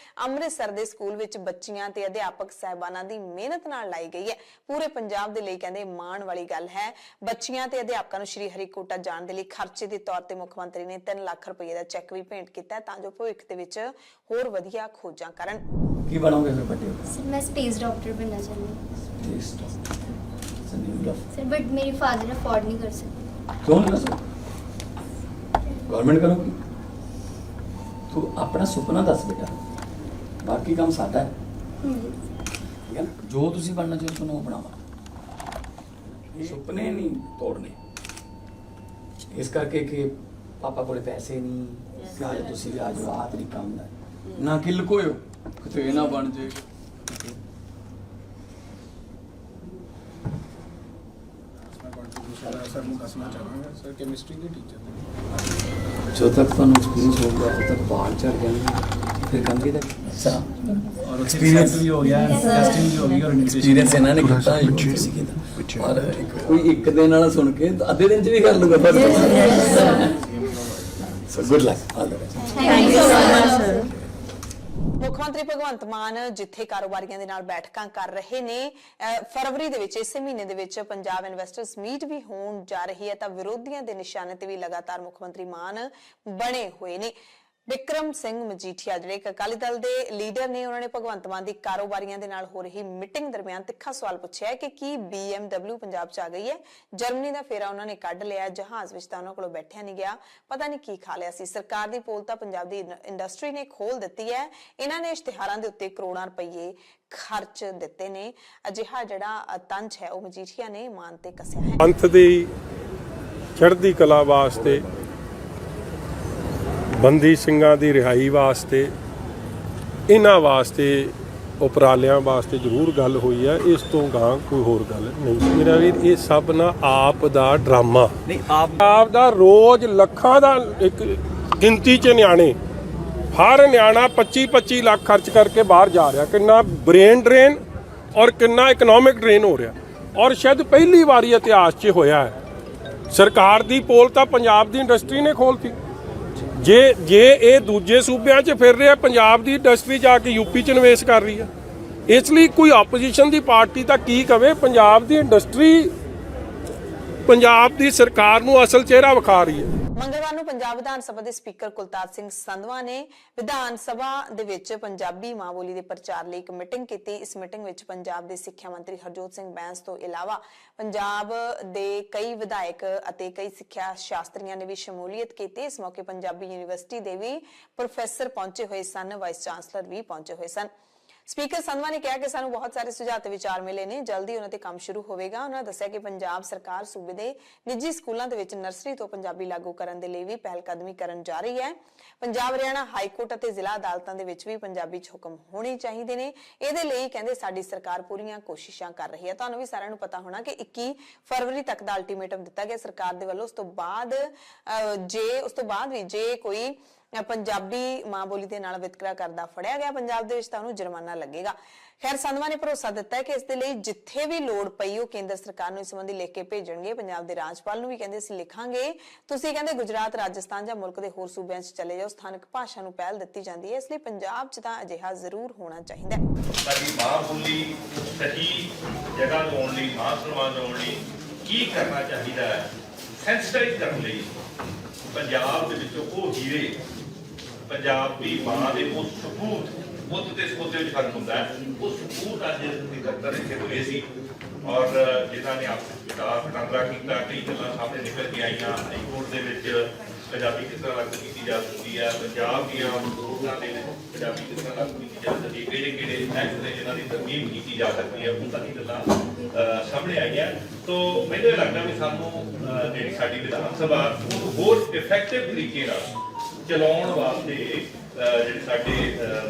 ਅੰਮ੍ਰਿਤਸਰ ਦੇ ਸਕੂਲ ਵਿੱਚ ਬੱਚੀਆਂ ਤੇ ਅਧਿਆਪਕ ਸਾਹਿਬਾਨਾਂ ਦੀ ਮਿਹਨਤ ਨਾਲ ਲਾਈ ਗਈ ਹੈ। ਪੂਰੇ ਪੰਜਾਬ ਦੇ ਲਈ ਕਹਿੰਦੇ ਮਾਣ ਵਾਲੀ ਗੱਲ ਹੈ। ਬੱਚੀਆਂ ਤੇ ਅਧਿਆਪਕਾਂ ਨੂੰ ਸ਼੍ਰੀ ਹਰੀਕੋਟਾ ਜਾਣ ਦੇ ਲਈ ਖਰਚੇ ਦੇ ਤੌਰ ਤੇ ਮੁੱਖ ਮੰਤਰੀ ਨੇ 3 ਲੱਖ ਰੁਪਏ ਦਾ ਚੈੱਕ ਵੀ ਭੇਂਟ ਕੀਤਾ ਤਾਂ ਜੋ ਭਵਿੱਖ ਦੇ ਵਿੱਚ ਹੋਰ ਵਧੀਆ ਖੋਜਾਂ ਕਰਨ। ਕੀ ਬਣੋਗੇ ਫਿਰ ਵੱਡੇ ਹੋ ਕੇ? सर मैं स्पेस डॉक्टर बनना चाहती हूँ Space doctor. It's a new job. Sir, but मेरे फादर अफोर्ड नहीं कर सकते। क्यों नहीं कर सकते? गवर्नमेंट करोगी। तू अपना सुपना दस बेटा, बाकी काम सादा है, ठीक है ना? जो तुसी बनना चाहो तुहानू बनावा। सुपने नहीं तोड़ने इस करके कि पापा कोले पैसे नहीं कि आज तुसी भी आज आ तरी काम दा ना कि लकोयो किते ना बन जे। सर ਨੂੰ ਦੱਸਣਾ ਚਾਹਾਂਗਾ ਸਰ ਕੈਮਿਸਟਰੀ ਦੇ ਟੀਚਰ ਨੇ। जो तक ਤੁਹਾਨੂੰ एक्सपीरियंस होगा तब तक बाल चढ़ जाएंगे, फिर काम की तक अच्छा और एक्सपीरियंस भी हो गया है, टेस्टिंग भी हो गई और एक्सपीरियंस ਇਹਨਾਂ ਨੇ ਕੀਤਾ ਔਰ ਕੋਈ ਇੱਕ ਦਿਨ ਵਾਲਾ ਸੁਣ ਕੇ ਅੱਧੇ ਦਿਨ ਚ ਵੀ ਕਰ ਲੂਗਾ ਬਸ। So good luck, all the best. Thank you so much sir. ਮੁੱਖ ਮੰਤਰੀ ਭਗਵੰਤ ਮਾਨ ਜਿੱਥੇ ਕਾਰੋਬਾਰੀਆਂ ਦੇ ਨਾਲ ਬੈਠਕਾਂ ਕਰ ਰਹੇ ਨੇ, ਫਰਵਰੀ ਦੇ ਵਿੱਚ ਇਸੇ ਮਹੀਨੇ ਦੇ ਵਿੱਚ ਪੰਜਾਬ ਇਨਵੈਸਟਰਸ ਮੀਟ ਵੀ ਹੋਣ ਜਾ ਰਹੀ ਹੈ ਤਾਂ ਵਿਰੋਧੀਆਂ ਦੇ ਨਿਸ਼ਾਨੇ ਤੇ ਵੀ ਲਗਾਤਾਰ ਮੁੱਖ ਮੰਤਰੀ ਮਾਨ ਬਣੇ ਹੋਏ ਨੇ। ਬਿਕਰਮ ਸਿੰਘ ਮਜੀਠੀਆ ਜਿਹੜੇ ਅਕਾਲੀ ਦਲ ਦੇ ਲੀਡਰ ਨੇ, ਉਹਨਾਂ ਨੇ ਭਗਵੰਤ ਮਾਨ ਦੀ ਕਾਰੋਬਾਰੀਆਂ ਦੇ ਨਾਲ ਹੋ ਰਹੀ ਮੀਟਿੰਗ ਦਰਮਿਆਨ ਤਿੱਖਾ ਸਵਾਲ ਪੁੱਛਿਆ ਕਿ ਕੀ BMW ਪੰਜਾਬ ਚ ਆ ਗਈ ਹੈ। ਜਰਮਨੀ ਦਾ ਫੇਰਾ ਉਹਨਾਂ ਨੇ ਕੱਢ ਲਿਆ, ਜਹਾਜ਼ ਵਿੱਚ ਤਾਂ ਉਹਨਾਂ ਕੋਲੋਂ ਬੈਠਿਆ ਨਹੀਂ ਗਿਆ, ਪਤਾ ਨਹੀਂ ਕੀ ਖਾ ਲਿਆ ਸੀ। ਸਰਕਾਰ ਦੀ ਪੋਲ ਤਾਂ ਪੰਜਾਬ ਦੀ ਇੰਡਸਟਰੀ ਨੇ ਖੋਲ ਦਿੱਤੀ ਹੈ। ਇਹਨਾਂ ਨੇ ਇਸ਼ਤਿਹਾਰਾਂ ਦੇ ਉੱਤੇ ਕਰੋੜਾਂ ਰੁਪਏ ਖਰਚ ਦਿੱਤੇ ਨੇ। ਅਜਿਹਾ ਜਿਹੜਾ ਤੰਜ ਹੈ ਉਹ ਮਜੀਠੀਆ ਨੇ ਮਾਨ ਤੇ ਕੱਸਿਆ ਹੈ। ਪੰਥ ਦੀ ਚੜ੍ਹਦੀ ਕਲਾ ਵਾਸਤੇ, ਬੰਦੀ ਸਿੰਘਾਂ ਦੀ ਰਿਹਾਈ ਵਾਸਤੇ, ਇਹਨਾਂ ਵਾਸਤੇ ਉਪਰਾਲਿਆਂ ਵਾਸਤੇ ਜ਼ਰੂਰ ਗੱਲ ਹੋਈ ਹੈ। ਇਸ ਤੋਂ ਗਾਂ ਕੋਈ ਹੋਰ ਗੱਲ ਨਹੀਂ ਮੇਰਾ ਵੀਰ। ਇਹ ਸਭ ਨਾ ਆਪ ਦਾ ਡਰਾਮਾ ਨਹੀਂ, ਆਪ ਦਾ ਰੋਜ਼ ਲੱਖਾਂ ਦਾ ਇੱਕ ਗਿਣਤੀ 'ਚ ਨਿਆਣੇ, ਹਰ ਨਿਆਣਾ 25-25 ਲੱਖ ਖਰਚ ਕਰਕੇ ਬਾਹਰ ਜਾ ਰਿਹਾ। ਕਿੰਨਾ ਬ੍ਰੇਨ ਡਰੇਨ ਔਰ ਕਿੰਨਾ ਇਕਨੋਮਿਕ ਡਰੇਨ ਹੋ ਰਿਹਾ, ਔਰ ਸ਼ਾਇਦ ਪਹਿਲੀ ਵਾਰੀ ਇਤਿਹਾਸ 'ਚ ਹੋਇਆ ਹੈ। ਸਰਕਾਰ ਦੀ ਪੋਲ ਤਾਂ ਪੰਜਾਬ ਦੀ ਇੰਡਸਟਰੀ ਨੇ ਖੋਲ੍ਹਤੀ। ਜੇ ਇਹ ਦੂਜੇ ਸੂਬਿਆਂ 'ਚ ਫਿਰ ਰਿਹਾ, ਪੰਜਾਬ ਦੀ ਇੰਡਸਟਰੀ ਜਾ ਕੇ ਯੂਪੀ 'ਚ ਨਿਵੇਸ਼ ਕਰ ਰਹੀ ਹੈ। ਇਸ ਲਈ ਕੋਈ ਆਪੋਜੀਸ਼ਨ ਦੀ ਪਾਰਟੀ ਤਾਂ ਕੀ ਕਵੇ, ਪੰਜਾਬ ਦੀ ਇੰਡਸਟਰੀ ਪੰਜਾਬ ਦੀ ਸਰਕਾਰ ਨੂੰ ਅਸਲ ਚਿਹਰਾ ਵਿਖਾ ਰਹੀ ਹੈ। ਮੰਗਲਵਾਰ ਨੂੰ ਪੰਜਾਬ ਵਿਧਾਨ ਸਭਾ ਦੇ ਸਪੀਕਰ ਕੁਲਤਾਰ ਸਿੰਘ ਸੰਧਵਾ ਨੇ ਵਿਧਾਨ ਸਭਾ ਦੇ ਵਿੱਚ ਪੰਜਾਬੀ ਮਾਂ ਬੋਲੀ ਦੇ ਪ੍ਰਚਾਰ ਲਈ ਇੱਕ ਮੀਟਿੰਗ ਕੀਤੀ। ਇਸ ਮੀਟਿੰਗ ਵਿੱਚ ਪੰਜਾਬ ਦੇ ਸਿੱਖਿਆ ਮੰਤਰੀ ਹਰਜੋਤ ਸਿੰਘ ਬੈਂਸ ਤੋਂ ਇਲਾਵਾ ਪੰਜਾਬ ਦੇ ਕਈ ਵਿਧਾਇਕ ਅਤੇ ਕਈ ਸਿੱਖਿਆ ਸ਼ਾਸਤਰੀਆਂ ਨੇ ਵੀ ਸ਼ਮੂਲੀਅਤ ਕੀਤੀ। ਇਸ ਮੌਕੇ ਪੰਜਾਬੀ ਯੂਨੀਵਰਸਿਟੀ ਦੇ ਵੀ ਪ੍ਰੋਫੈਸਰ ਪਹੁੰਚੇ ਹੋਏ ਸਨ, ਵਾਈਸ ਚਾਂਸਲਰ ਵੀ ਪਹੁੰਚੇ ਹੋਏ ਸਨ। ਸਪੀਕਰ ਸੰਧਵਾ ਨੇ ਕਿਹਾ ਕਿ ਸਾਨੂੰ ਬਹੁਤ ਸਾਰੇ ਸੁਝਾਅ ਤੇ ਵਿਚਾਰ ਮਿਲੇ ਨੇ, ਜਲਦੀ ਉਹਨਾਂ ਤੇ ਕੰਮ ਸ਼ੁਰੂ ਹੋਵੇਗਾ। ਉਹਨਾਂ ਦੱਸਿਆ ਕਿ ਪੰਜਾਬ ਸਰਕਾਰ ਸੂਬੇ ਦੇ ਨਿੱਜੀ ਸਕੂਲਾਂ ਦੇ ਵਿੱਚ ਨਰਸਰੀ ਤੋਂ ਪੰਜਾਬੀ ਲਾਗੂ ਕਰਨ ਦੇ ਲਈ ਵੀ ਪਹਿਲ ਕਦਮੀ ਕਰਨ ਜਾ ਰਹੀ ਹੈ। ਪੰਜਾਬ ਹਰਿਆਣਾ ਹਾਈ ਕੋਰਟ ਅਤੇ ਜ਼ਿਲ੍ਹਾ ਅਦਾਲਤਾਂ ਦੇ ਵਿੱਚ ਵੀ ਪੰਜਾਬੀ 'ਚ ਹੁਕਮ ਹੋਣੇ ਚਾਹੀਦੇ ਨੇ। ਇਹਦੇ ਲਈ ਕਹਿੰਦੇ ਸਾਡੀ ਸਰਕਾਰ ਪੂਰੀਆਂ ਕੋਸ਼ਿਸ਼ਾਂ ਕਰ ਰਹੀ ਹੈ। ਤੁਹਾਨੂੰ ਵੀ ਸਾਰਿਆਂ ਨੂੰ ਪਤਾ ਹੋਣਾ ਕਿ 21 ਫਰਵਰੀ ਤੱਕ ਦਾ ਅਲਟੀਮੇਟਮ ਦਿੱਤਾ ਗਿਆ ਸਰਕਾਰ ਦੇ ਵੱਲੋਂ। ਉਸ ਤੋਂ ਬਾਅਦ ਵੀ ਜੇ ਕੋਈ ਪੰਜਾਬੀ ਮਾਂ ਬੋਲੀ ਦੇ ਨਾਲ ਵਿਤਕਰਾ ਕਰਦਾ ਫੜਿਆ ਗਿਆ ਪੰਜਾਬ ਦੇ ਵਿੱਚ ਤਾਂ ਉਹਨੂੰ ਜੁਰਮਾਨਾ ਲੱਗੇਗਾ। ਖੈਰ, ਸੰਧਵਾ ਨੇ ਭਰੋਸਾ ਦਿੱਤਾ ਹੈ ਕਿ ਇਸ ਦੇ ਲਈ ਜਿੱਥੇ ਵੀ ਲੋੜ ਪਈ ਉਹ ਕੇਂਦਰ ਸਰਕਾਰ ਨੂੰ ਇਸ ਸੰਬੰਧੀ ਲਿਖ ਕੇ ਭੇਜਣਗੇ। ਪੰਜਾਬ ਦੇ ਰਾਜਪਾਲ ਨੂੰ ਵੀ ਕਹਿੰਦੇ ਅਸੀਂ ਲਿਖਾਂਗੇ, ਤੁਸੀਂ ਕਹਿੰਦੇ ਗੁਜਰਾਤ, ਰਾਜਸਥਾਨ ਜਾਂ ਮੁਲਕ ਦੇ ਹੋਰ ਸੂਬਿਆਂ 'ਚ ਚਲੇ ਜਾਓ, ਸਥਾਨਕ ਭਾਸ਼ਾ ਨੂੰ ਪਹਿਲ ਦਿੱਤੀ ਜਾਂਦੀ ਹੈ। ਇਸ ਲਈ ਪੰਜਾਬ 'ਚ ਤਾਂ ਅਜਿਹਾ ਜ਼ਰੂਰ ਹੋਣਾ ਚਾਹੀਦਾ ਹੈ। ਸਾਡੀ ਮਾਂ ਬੋਲੀ ਸਹੀ ਜਗ੍ਹਾ ਲਾਉਣ ਲਈ, ਮਾਂ ਸਨਮਾਨ ਦਿਵਾਉਣ ਲਈ ਕੀ ਕਰਨਾ ਚਾਹੀਦਾ ਹੈ? ਸੈਂਸਿਟਾਈਜ਼ ਕਰਨ ਲਈ ਪੰਜਾਬ ਦੇ ਵਿੱਚੋਂ ਉਹ ਹੀਰੇ, ਪੰਜਾਬ ਦੀ ਮਾਂ ਦੇ ਉਹ ਸਪੂਤ, ਬੁੱਧ ਤੇ ਸਪੂਤ ਦੇ ਵਿੱਚ ਫਰਕ ਹੁੰਦਾ ਹੈ। ਉਹ ਸਪੂਤ ਅੱਜ ਦੇ ਦਫ਼ਤਰ ਇੱਥੇ ਹੋਏ ਸੀ ਔਰ ਜਿਨ੍ਹਾਂ ਨੇ ਵਟਾਂਦਰਾ ਕੀਤਾ, ਕਈ ਗੱਲਾਂ ਸਾਹਮਣੇ ਨਿਕਲ ਕੇ ਆਈਆਂ। ਹਾਈ ਕੋਰਟ ਦੇ ਵਿੱਚ ਪੰਜਾਬੀ ਕਿਸ ਤਰ੍ਹਾਂ ਲਾਗੂ ਕੀਤੀ ਜਾ ਸਕਦੀ ਹੈ, ਪੰਜਾਬ ਦੀਆਂ ਸਕੂਲਾਂ ਦੇ ਵਿੱਚ ਪੰਜਾਬੀ ਕਿਸ ਤਰ੍ਹਾਂ ਲਾਗੂ ਕੀਤੀ ਜਾ ਸਕਦੀ ਹੈ, ਕਿਹੜੇ ਐਕਟ ਨੇ ਜਿਨ੍ਹਾਂ ਦੀ ਤਰਮੀਮ ਕੀਤੀ ਜਾ ਸਕਦੀ ਹੈ, ਉਹ ਸਾਰੀ ਗੱਲਾਂ ਸਾਹਮਣੇ ਆਈਆਂ। ਤੋ ਮੈਨੂੰ ਇਹ ਲੱਗਦਾ ਵੀ ਸਾਨੂੰ ਜਿਹੜੀ ਸਾਡੀ ਵਿਧਾਨ ਸਭਾ ਉਹਨੂੰ ਹੋਰ ਇਫੈਕਟਿਵ ਤਰੀਕੇ ਨਾਲ ਚਲਾਉਣ ਵਾਸਤੇ ਜਿਹੜੇ ਸਾਡੇ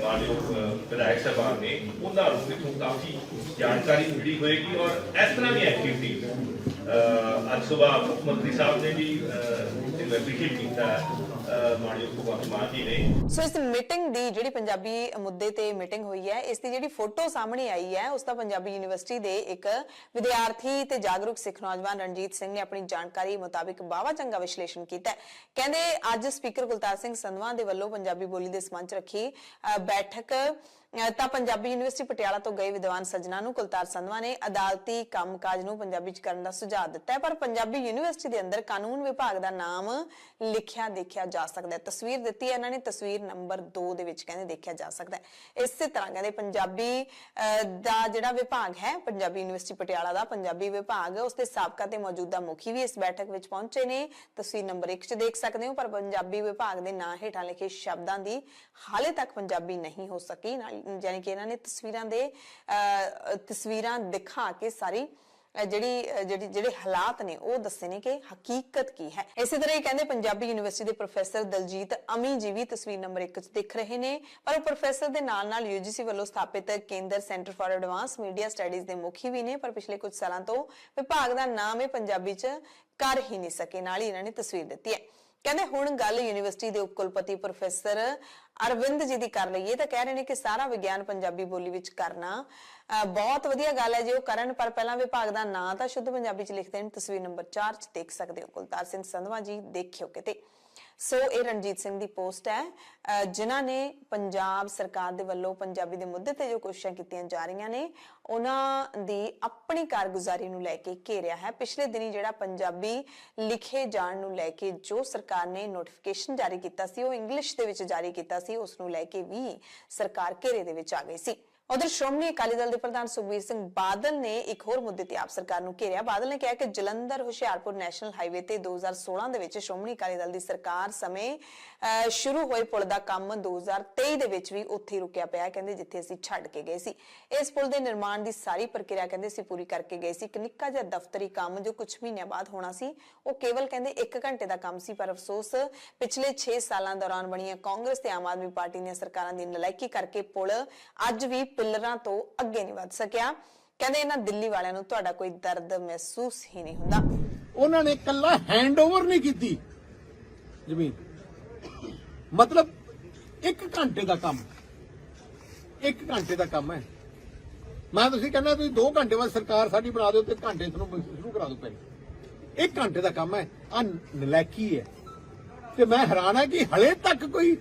ਮਾਨਯੋਗ ਵਿਧਾਇਕ ਸਾਹਿਬਾਨ ਨੇ ਉਹਨਾਂ ਨੂੰ ਇੱਥੋਂ ਕਾਫੀ ਜਾਣਕਾਰੀ ਮਿਲੀ ਹੋਏਗੀ। ਔਰ ਇਸ ਤਰ੍ਹਾਂ ਦੀ ਐਕਟੀਵਿਟੀ ਅੱਜ ਸੁਬਾਹ ਮੁੱਖ ਮੰਤਰੀ ਸਾਹਿਬ ਨੇ ਵੀ ਐਪਰੀਸ਼ੀਏਟ ਕੀਤਾ ਮਾਨਯੋਗ ਭਗਵੰਤ ਮਾਨ ਜੀ ਨੇ। ਸੋ ਇਸ ਮੀਟਿੰਗ ਦੀ ਜਿਹੜੀ ਪੰਜਾਬੀ ਮੁੱਦੇ ਤੇ ਮੀਟਿੰਗ ਹੋਈ ਹੈ, ਇਸ ਦੀ ਜਿਹੜੀ ਫੋਟੋ ਸਾਹਮਣੇ ਆਈ ਹੈ, ਉਸ ਦਾ ਪੰਜਾਬੀ ਯੂਨੀਵਰਸਿਟੀ ਦੇ ਇੱਕ ਵਿਦਿਆਰਥੀ ਤੇ ਜਾਗਰੂਕ ਸਿੱਖ ਨੌਜਵਾਨ ਰਣਜੀਤ ਸਿੰਘ ਨੇ ਆਪਣੀ ਜਾਣਕਾਰੀ ਮੁਤਾਬਿਕ ਬਾਵਾ ਚੰਗਾ ਵਿਸ਼ਲੇਸ਼ਣ ਕੀਤਾ ਹੈ। ਕਹਿੰਦੇ ਅੱਜ ਸਪੀਕਰ ਕੁਲਤਾਰ ਸਿੰਘ ਸੰਧਵਾ ਦੇ ਵੱਲੋਂ ਪੰਜਾਬੀ ਬੋਲੀ ਦੇ ਸੰਬੰਧ 'ਚ ਰੱਖੀ ਬੈਠਕ ਤਾਂ ਪੰਜਾਬੀ ਯੂਨੀਵਰਸਿਟੀ ਪਟਿਆਲਾ ਤੋਂ ਗਏ ਵਿਦਵਾਨ ਸੱਜਣਾ ਨੂੰ ਕੁਲਤਾਰ ਸੰਧਵਾ ਨੇ ਅਦਾਲਤੀ ਕੰਮਕਾਜ ਨੂੰ ਪੰਜਾਬੀ 'ਚ ਕਰਨ ਦਾ ਸੁਝਾਅ ਦਿੱਤਾ ਹੈ। ਪਰ ਪੰਜਾਬੀ ਯੂਨੀਵਰਸਿਟੀ ਦੇ ਅੰਦਰ ਕਾਨੂੰਨ ਵਿਭਾਗ ਦਾ ਨਾਮ ਲਿਖਿਆ ਦੇਖਿਆ ਜਾ ਸਕਦਾ ਹੈ। ਤਸਵੀਰ ਦਿੱਤੀ ਹੈ ਇਹਨਾਂ ਨੇ, ਤਸਵੀਰ ਨੰਬਰ 2 ਦੇ ਵਿੱਚ ਕਹਿੰਦੇ ਦੇਖਿਆ ਜਾ ਸਕਦਾ ਹੈ। ਇਸੇ ਤਰ੍ਹਾਂ ਕਹਿੰਦੇ ਪੰਜਾਬੀ ਦਾ ਜਿਹੜਾ ਵਿਭਾਗ ਹੈ, ਪੰਜਾਬੀ ਯੂਨੀਵਰਸਿਟੀ ਪਟਿਆਲਾ ਦਾ ਪੰਜਾਬੀ ਵਿਭਾਗ, ਉਸ ਦੇ ਸਾਬਕਾ ਤੇ ਮੌਜੂਦਾ ਮੁਖੀ ਵੀ ਇਸ ਬੈਠਕ ਵਿੱਚ ਪਹੁੰਚੇ ਨੇ। ਤਸਵੀਰ ਨੰਬਰ 1 'ਚ ਦੇਖ ਸਕਦੇ ਹੋ। ਪਰ ਪੰਜਾਬੀ ਵਿਭਾਗ ਦੇ ਨਾਂ ਹੇਠਾਂ ਲਿਖੇ ਸ਼ਬਦਾਂ ਦੀ ਹਾਲੇ ਤੱਕ ਪੰਜਾਬੀ ਨਹੀਂ ਹੋ ਸਕੀ, ਯਾਨੀ ਕਿ ਇਹਨਾਂ ਨੇ ਤਸਵੀਰਾਂ ਦਿਖਾ ਕੇ ਸਾਰੀ ਜਿਹੜੇ ਹਾਲਾਤ ਨੇ ਉਹ ਦੱਸੇ ਨੇ ਕਿ ਹਕੀਕਤ ਕੀ ਹੈ। ਇਸੇ ਤਰ੍ਹਾਂ ਹੀ ਕਹਿੰਦੇ ਪੰਜਾਬੀ ਯੂਨੀਵਰਸਿਟੀ ਦੇ ਪ੍ਰੋਫੈਸਰ ਦਲਜੀਤ ਅਮੀ ਜੀ ਵੀ ਤਸਵੀਰ ਨੰਬਰ 1 'ਚ ਦਿਖ ਰਹੇ ਨੇ। ਪਰ ਉਹ ਪ੍ਰੋਫੈਸਰ ਦੇ ਨਾਲ ਯੂਜੀਸੀ ਵੱਲੋਂ ਸਥਾਪਿਤ ਕੇਂਦਰ centre for advance media studies ਦੇ ਮੁਖੀ ਵੀ ਨੇ। ਪਰ ਪਿਛਲੇ ਕੁਝ ਸਾਲਾਂ ਤੋਂ ਵਿਭਾਗ ਦਾ ਨਾਮ ਇਹ ਪੰਜਾਬੀ 'ਚ ਕਰ ਹੀ ਨਹੀਂ ਸਕੇ। ਨਾਲ ਹੀ ਇਹਨਾਂ ਨੇ ਤਸਵੀਰ ਦਿੱਤੀ ਹੈ। ਕਹਿੰਦੇ ਹੁਣ ਗੱਲ ਯੂਨੀਵਰਸਿਟੀ ਦੇ ਉਪ ਕੁਲਪਤੀ ਪ੍ਰੋਫੈਸਰ ਅਰਵਿੰਦ ਜੀ ਦੀ ਕਰ ਲਈਏ ਤਾਂ ਕਹਿ ਰਹੇ ਨੇ ਕਿ ਸਾਰਾ ਵਿਗਿਆਨ ਪੰਜਾਬੀ ਬੋਲੀ ਵਿੱਚ ਕਰਨਾ ਬਹੁਤ ਵਧੀਆ ਗੱਲ ਹੈ ਜੇ ਉਹ ਕਰਨ, ਪਰ ਪਹਿਲਾਂ ਵਿਭਾਗ ਦਾ ਨਾਂ ਤਾਂ ਸ਼ੁੱਧ ਪੰਜਾਬੀ 'ਚ ਲਿਖ ਦੇਣ। ਤਸਵੀਰ ਨੰਬਰ 4 'ਚ ਦੇਖ ਸਕਦੇ ਹੋ ਕੁਲਤਾਰ ਸਿੰਘ ਸੰਧਵਾ ਜੀ, ਦੇਖਿਓ ਕਿਤੇ। ਸੋ ਇਹ ਰਣਜੀਤ ਸਿੰਘ ਦੀ ਪੋਸਟ ਹੈ ਜਿਨ੍ਹਾਂ ਨੇ ਪੰਜਾਬ ਸਰਕਾਰ ਦੇ ਵੱਲੋਂ ਪੰਜਾਬੀ ਦੇ ਮੁੱਦੇ ਤੇ ਜੋ ਕੋਸ਼ਿਸ਼ਾਂ ਕੀਤੀਆਂ ਜਾ ਰਹੀਆਂ ਨੇ ਉਹਨਾਂ ਦੀ ਆਪਣੀ ਕਾਰਗੁਜ਼ਾਰੀ ਨੂੰ ਲੈ ਕੇ ਘੇਰਿਆ ਹੈ। ਪਿਛਲੇ ਦਿਨੀ ਜਿਹੜਾ ਪੰਜਾਬੀ ਲਿਖੇ ਜਾਣ ਨੂੰ ਲੈ ਕੇ ਜੋ ਸਰਕਾਰ ਨੇ ਨੋਟੀਫਿਕੇਸ਼ਨ ਜਾਰੀ ਕੀਤਾ ਸੀ, ਉਹ ਇੰਗਲਿਸ਼ ਦੇ ਵਿੱਚ ਜਾਰੀ ਕੀਤਾ ਸੀ, ਉਸ ਨੂੰ ਲੈ ਕੇ ਵੀ ਸਰਕਾਰ ਘੇਰੇ ਦੇ ਵਿੱਚ ਆ ਗਈ ਸੀ। ਉਧਰ ਸ਼੍ਰੋਮਣੀ ਅਕਾਲੀ ਦਲ ਦੇ ਪ੍ਰਧਾਨ ਸੁਖਬੀਰ ਸਿੰਘ ਬਾਦਲ ਨੇ ਇੱਕ ਹੋਰ ਮੁੱਦੇ ਤੇ ਆਪ ਸਰਕਾਰ ਨੂੰ ਘੇਰਿਆ। ਬਾਦਲ ਨੇ ਕਿਹਾ ਕਿ ਜਲੰਧਰ ਹੁਸ਼ਿਆਰਪੁਰ ਨੈਸ਼ਨਲ ਹਾਈਵੇ ਤੇ 2016 ਦੇ ਵਿੱਚ ਸ਼੍ਰੋਮਣੀ ਅਕਾਲੀ ਦਲ ਦੀ ਸਰਕਾਰ ਸਮੇਂ ਸ਼ੁਰੂ ਹੋਏ ਪੁਲ ਦਾ ਕੰਮ 2023 ਦੇ ਵਿੱਚ ਵੀ ਉੱਥੇ ਰੁਕਿਆ ਪਿਆ। ਕਹਿੰਦੇ ਜਿੱਥੇ ਅਸੀਂ ਛੱਡ ਕੇ ਗਏ ਸੀ। ਇਸ ਪੁਲ ਦੇ ਨਿਰਮਾਣ ਦੀ ਸਾਰੀ ਪ੍ਰਕਿਰਿਆ ਕਹਿੰਦੇ ਅਸੀਂ ਪੂਰੀ ਕਰਕੇ ਗਏ ਸੀ। ਇੱਕ ਨਿੱਕਾ ਜਿਹਾ ਦਫ਼ਤਰੀ ਕੰਮ ਜੋ ਕੁਝ ਮਹੀਨਿਆਂ ਬਾਅਦ ਹੋਣਾ ਸੀ, ਉਹ ਕੇਵਲ ਕਹਿੰਦੇ 1 ਘੰਟੇ ਦਾ ਕੰਮ ਸੀ। ਪਰ ਅਫਸੋਸ ਪਿਛਲੇ 6 ਸਾਲਾਂ ਦੌਰਾਨ ਬਣੀਆਂ ਕਾਂਗਰਸ ਤੇ ਆਮ ਆਦਮੀ ਪਾਰਟੀ ਦੀਆਂ ਸਰਕਾਰਾਂ ਦੀ ਨਲਾਇਕੀ ਕਰਕੇ ਪੁਲ ਅੱਜ ਵੀ ਪਿੱਲਰਾਂ ਤੋਂ ਅੱਗੇ ਨਹੀਂ ਵੱਧ ਸਕਿਆ। ਕਹਿੰਦੇ ਇਹਨਾਂ ਦਿੱਲੀ ਵਾਲਿਆਂ ਨੂੰ ਤੁਹਾਡਾ ਕੋਈ ਦਰਦ ਮਹਿਸੂਸ ਹੀ ਨਹੀਂ ਹੁੰਦਾ। ਉਹਨਾਂ ਨੇ ਇਕੱਲਾ ਹੈਂਡਓਵਰ ਨਹੀਂ ਕੀਤੀ ਜ਼ਮੀਨ, मतलब 1 घंटे का काम, 1 घंटे का काम है। मैं ਤੁਸੀਂ ਕਹਿੰਦਾ ਤੁਸੀਂ 2 ਘੰਟੇ ਬਾਅਦ ਸਰਕਾਰ ਸਾਡੀ ਬਣਾ ਦਿਓ ਤੇ ਘੰਟੇ ਤੁਹਾਨੂੰ ਸ਼ੁਰੂ ਕਰਾ ਦਿਓ ਪਹਿਲੇ। 1 ਘੰਟੇ ਦਾ ਕੰਮ ਹੈ। ਆ ਨਲਾਇਕੀ ਹੈ ਤੇ ਮੈਂ ਹੈਰਾਨ ਹਾਂ ਕਿ ਹਲੇ ਤੱਕ ਕੋਈ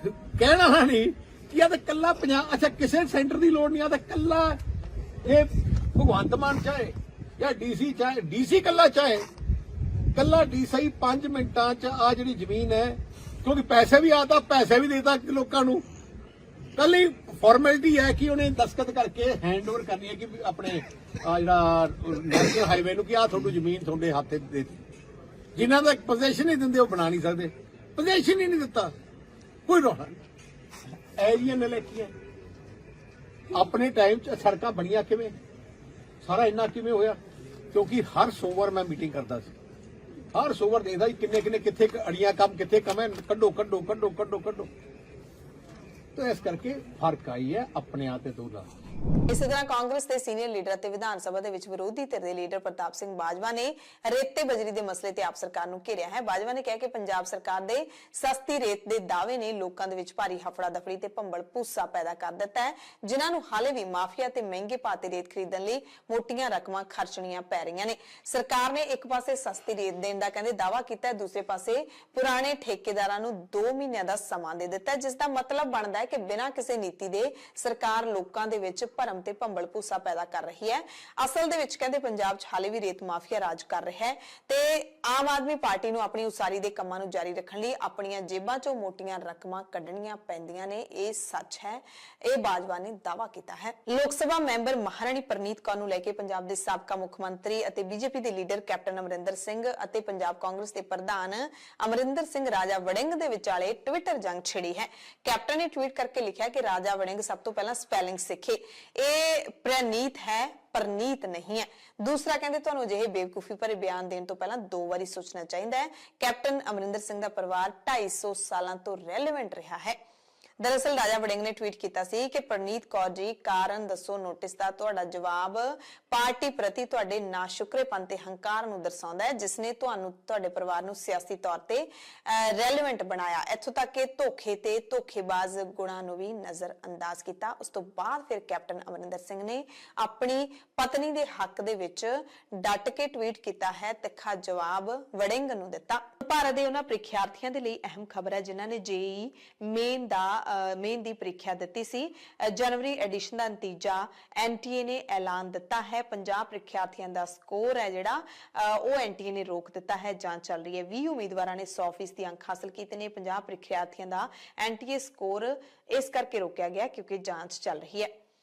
ਕਹਿਣਾ ਨਹੀਂ ਕਿ ਆ ਤਾਂ ਕੱਲਾ ਪੰਜਾਬ, ਅੱਛਾ ਕਿਸੇ ਸੈਂਟਰ ਦੀ ਲੋੜ ਨਹੀਂ, ਆ ਤਾਂ ਕੱਲਾ ਇਹ ਭਗਵੰਤ ਮਾਨ ਚਾਹੇ ਜਾਂ ਡੀਸੀ ਚਾਹੇ, ਡੀਸੀ ਕੱਲਾ ਚਾਹੇ, ਕੱਲਾ ਡੀਸੀ 5 ਮਿੰਟਾਂ ਚ ਆ ਜਿਹੜੀ ਜ਼ਮੀਨ ਹੈ, ਕਿਉਂਕਿ ਪੈਸੇ ਵੀ ਆਦਾ, ਪੈਸੇ ਵੀ ਦੇਤਾ ਲੋਕਾਂ ਨੂੰ, ਕੱਲ ਹੀ ਫਾਰਮੈਲਿਟੀ ਹੈ ਕਿ ਉਹਨੇ ਦਸਤਖਤ ਕਰਕੇ ਹੈਂਡਓਵਰ ਕਰਨੀ ਹੈ ਕਿ ਆਪਣੇ ਜਿਹੜਾ ਨੈਸ਼ਨਲ ਹਾਈਵੇ ਨੂੰ ਕਿ ਆ ਤੁਹਾਨੂੰ ਜ਼ਮੀਨ ਤੁਹਾਡੇ ਹੱਥ ਦੇ ਦਿੱਤੀ। ਜਿਨ੍ਹਾਂ ਦਾ ਪੋਜੀਸ਼ਨ ਨਹੀਂ ਦਿੰਦੇ ਉਹ ਬਣਾ ਨਹੀਂ ਸਕਦੇ, ਪੋਜੀਸ਼ਨ ਹੀ ਨਹੀਂ ਦਿੱਤਾ, ਕੋਈ ਰੌਲਾ ਨਹੀਂ। ਐਰੀਆ ਨੇ ਲਿਖੀ ਹੈ ਆਪਣੇ ਟਾਈਮ 'ਚ ਸੜਕਾਂ ਬਣੀਆਂ ਕਿਵੇਂ, ਸਾਰਾ ਇੰਨਾ ਕਿਵੇਂ ਹੋਇਆ, ਕਿਉਂਕਿ ਹਰ ਸੋਮਵਾਰ ਮੈਂ ਮੀਟਿੰਗ ਕਰਦਾ ਸੀ, ਹਰ ਸੋਮਵਾਰ ਦੇਖਦਾ ਕਿੰਨੇ ਕਿੰਨੇ ਕਿੱਥੇ ਅੜੀਆਂ ਕੰਮ ਕਿੱਥੇ ਕਮ ਹੈ, ਕੱਢੋ ਕੱਢੋ ਕੱਢੋ ਕੱਢੋ ਕੱਢੋ। तो इस करके फर्क आई है अपने आते दो ਦਾ। ਇਸੇ ਤਰ੍ਹਾਂ ਕਾਂਗਰਸ ਦੇ ਸੀਨੀਅਰ ਲੀਡਰ ਅਤੇ ਵਿਧਾਨ ਸਭਾ ਦੇ ਵਿੱਚ ਵਿਰੋਧੀ ਧਿਰ ਦੇ ਲੀਡਰ ਪ੍ਰਤਾਪ ਸਿੰਘ ਬਾਜਵਾ ਨੇ ਰੇਤ ਤੇ ਬਜਰੀ ਦੇ ਮਸਲੇ ਤੇ ਆਪ ਸਰਕਾਰ ਨੂੰ ਘੇਰਿਆ ਹੈ। ਬਾਜਵਾ ਨੇ ਕਿਹਾ ਕਿ ਪੰਜਾਬ ਸਰਕਾਰ ਦੇ ਸਸਤੀ ਰੇਤ ਦੇ ਦਾਅਵੇ ਨੇ ਲੋਕਾਂ ਦੇ ਵਿੱਚ ਭਾਰੀ ਹਫੜਾ ਦਫੜੀ ਤੇ ਭੰਬਲ ਭੂਸਾ ਪੈਦਾ ਕਰ ਦਿੱਤਾ ਹੈ, ਜਿਨ੍ਹਾਂ ਨੂੰ ਹਾਲੇ ਵੀ ਮਾਫੀਆ ਤੇ ਮਹਿੰਗੇ ਭਾਅ ਤੇ ਰੇਤ ਖਰੀਦਣ ਲਈ ਮੋਟੀਆਂ ਰਕਮਾਂ ਖਰਚਣੀਆਂ ਪੈ ਰਹੀਆਂ ਨੇ। ਸਰਕਾਰ ਨੇ ਇੱਕ ਪਾਸੇ ਸਸਤੀ ਰੇਤ ਦੇਣ ਦਾ ਕਹਿੰਦੇ ਦਾਅਵਾ ਕੀਤਾ ਹੈ, ਦੂਸਰੇ ਪਾਸੇ ਪੁਰਾਣੇ ਠੇਕੇਦਾਰਾਂ ਨੂੰ 2 ਮਹੀਨਿਆਂ ਦਾ ਸਮਾਂ ਦੇ ਦਿੱਤਾ, ਜਿਸ ਦਾ ਮਤਲਬ ਬਣਦਾ ਹੈ ਕਿ ਬਿਨਾਂ ਕਿਸੇ ਨੀਤੀ ਦੇ ਸਰਕਾਰ ਲੋਕਾਂ ਦੇ ਵਿੱਚ ਭਰਮ ਤੇ ਭੰਬਲ ਭੂਸਾ ਪੈਦਾ ਕਰ ਰਹੀ ਹੈ। ਅਸਲ ਦੇ ਵਿੱਚ ਕਹਿੰਦੇ ਪੰਜਾਬ 'ਚ ਹਾਲੇ ਵੀ ਰੇਤ ਮਾਫੀਆ ਰਾਜ ਕਰ ਰਿਹਾ ਹੈ ਤੇ ਆਮ ਆਦਮੀ ਪਾਰਟੀ ਨੂੰ ਆਪਣੀ ਉਸਾਰੀ ਦੇ ਕੰਮਾਂ ਨੂੰ ਜਾਰੀ ਰੱਖਣ ਲਈ ਆਪਣੀਆਂ ਜੇਬਾਂ 'ਚੋਂ ਮੋਟੀਆਂ ਰਕਮਾਂ ਕੱਢਣੀਆਂ ਪੈਂਦੀਆਂ ਨੇ। ਇਹ ਸੱਚ ਹੈ, ਇਹ ਬਾਜਵਾ ਨੇ ਦਾਅਵਾ ਕੀਤਾ ਹੈ। ਲੋਕ ਸਭਾ ਮੈਂਬਰ ਮਹਾਰਾਣੀ ਪ੍ਰਨੀਤ ਕੌਰ ਨੂੰ ਲੈ ਕੇ ਪੰਜਾਬ ਦੇ ਸਾਬਕਾ ਮੁੱਖ ਮੰਤਰੀ ਅਤੇ ਬੀਜੇਪੀ ਦੇ ਲੀਡਰ ਕੈਪਟਨ ਅਮਰਿੰਦਰ ਸਿੰਘ ਅਤੇ ਪੰਜਾਬ ਕਾਂਗਰਸ ਦੇ ਪ੍ਰਧਾਨ ਅਮਰਿੰਦਰ ਸਿੰਘ ਰਾਜਾ ਵੜਿੰਗ ਦੇ ਵਿਚਾਲੇ ਟਵਿੱਟਰ ਜੰਗ ਛਿੜੀ ਹੈ। ਕੈਪਟਨ ਨੇ ਟਵੀਟ ਕਰਕੇ ਲਿਖਿਆ ਕਿ ਰਾਜਾ ਵੜਿੰਗ ਸਭ ਤੋਂ ਪਹਿਲਾਂ ਸਪੈਲਿੰਗ ਸਿੱਖੇ, ਇਹ ਪ੍ਰਨੀਤ ਹੈ, ਪਰਨੀਤ ਨਹੀਂ ਹੈ। ਦੂਸਰਾ ਕਹਿੰਦੇ ਤੁਹਾਨੂੰ ਅਜਿਹੇ ਬੇਵਕੂਫੀ ਭਰੇ ਬਿਆਨ ਦੇਣ ਤੋਂ ਪਹਿਲਾਂ 2 ਵਾਰੀ ਸੋਚਣਾ ਚਾਹੀਦਾ ਹੈ। ਕੈਪਟਨ ਅਮਰਿੰਦਰ ਸਿੰਘ ਦਾ ਪਰਿਵਾਰ 250 ਸਾਲਾਂ ਤੋਂ ਰੈਲੇਵੈਂਟ ਰਿਹਾ ਹੈ। ਦਰਅਸਲ ਰਾਜਾ ਵੜਿੰਗ ਨੇ ਟਵੀਟ ਕੀਤਾ ਸੀ ਕਿ ਪ੍ਰਨੀਤ ਕੌਰ ਜੀ ਕਾਰਨ ਦੱਸੋ ਨੋਟਿਸ ਦਾ ਤੁਹਾਡਾ ਜਵਾਬ ਪਾਰਟੀ ਪ੍ਰਤੀ ਤੁਹਾਡੇ ਨਾਸ਼ੁਕਰੇਪਨ ਤੇ ਹੰਕਾਰ ਨੂੰ ਦਰਸਾਉਂਦਾ ਹੈ, ਜਿਸ ਨੇ ਤੁਹਾਨੂੰ ਤੁਹਾਡੇ ਪਰਿਵਾਰ ਨੂੰ ਸਿਆਸੀ ਤੌਰ ਤੇ ਰੈਲੇਵੈਂਟ ਬਣਾਇਆ, ਇੱਥੋਂ ਤੱਕ ਕਿ ਧੋਖੇ ਤੇ ਧੋਖੇਬਾਜ਼ ਗੁਣਾਂ ਨੂੰ ਵੀ ਨਜ਼ਰ ਅੰਦਾਜ਼ ਕੀਤਾ। ਉਸ ਤੋਂ ਬਾਅਦ ਫਿਰ ਕੈਪਟਨ ਅਮਰਿੰਦਰ ਸਿੰਘ ਨੇ ਆਪਣੀ ਪਤਨੀ ਦੇ ਹੱਕ ਦੇ ਵਿੱਚ ਡਟ ਕੇ ਟਵੀਟ ਕੀਤਾ ਹੈ, ਤਿੱਖਾ ਜਵਾਬ ਵੜਿੰਗ ਨੂੰ ਦਿੱਤਾ। ਭਾਰਤ ਦੇ ਉਹਨਾਂ ਪ੍ਰੀਖਿਆਰਥੀਆਂ ਦੇ ਲਈ ਅਹਿਮ ਖਬਰ ਹੈ ਜਿਨ੍ਹਾਂ ਨੇ ਜੇਈ ਮੇਨ ਦੀ ਪ੍ਰੀਖਿਆ ਦਿੱਤੀ ਸੀ। ਜਨਵਰੀ ਐਡੀਸ਼ਨ ਦਾ ਨਤੀਜਾ ਐਨਟੀਏ ਨੇ ਐਲਾਨ ਦਿੱਤਾ ਹੈ। 50 ਪ੍ਰੀਖਿਆਰਥੀਆਂ ਦਾ ਸਕੋਰ ਹੈ ਜਿਹੜਾ ਉਹ ਐਨਟੀਏ ਨੇ ਰੋਕ ਦਿੱਤਾ ਹੈ, ਜਾਂਚ ਚੱਲ ਰਹੀ ਹੈ। 20 ਉਮੀਦਵਾਰਾਂ ਨੇ 100% ਦੀ ਅੰਕ ਹਾਸਲ ਕੀਤੇ ਨੇ। 50 ਪ੍ਰੀਖਿਆਰਥੀਆਂ ਦਾ ਐਨਟੀਏ ਸਕੋਰ ਇਸ ਕਰਕੇ ਰੋਕਿਆ ਗਿਆ ਕਿਉਂਕਿ ਜਾਂਚ ਚੱਲ ਰਹੀ ਹੈ।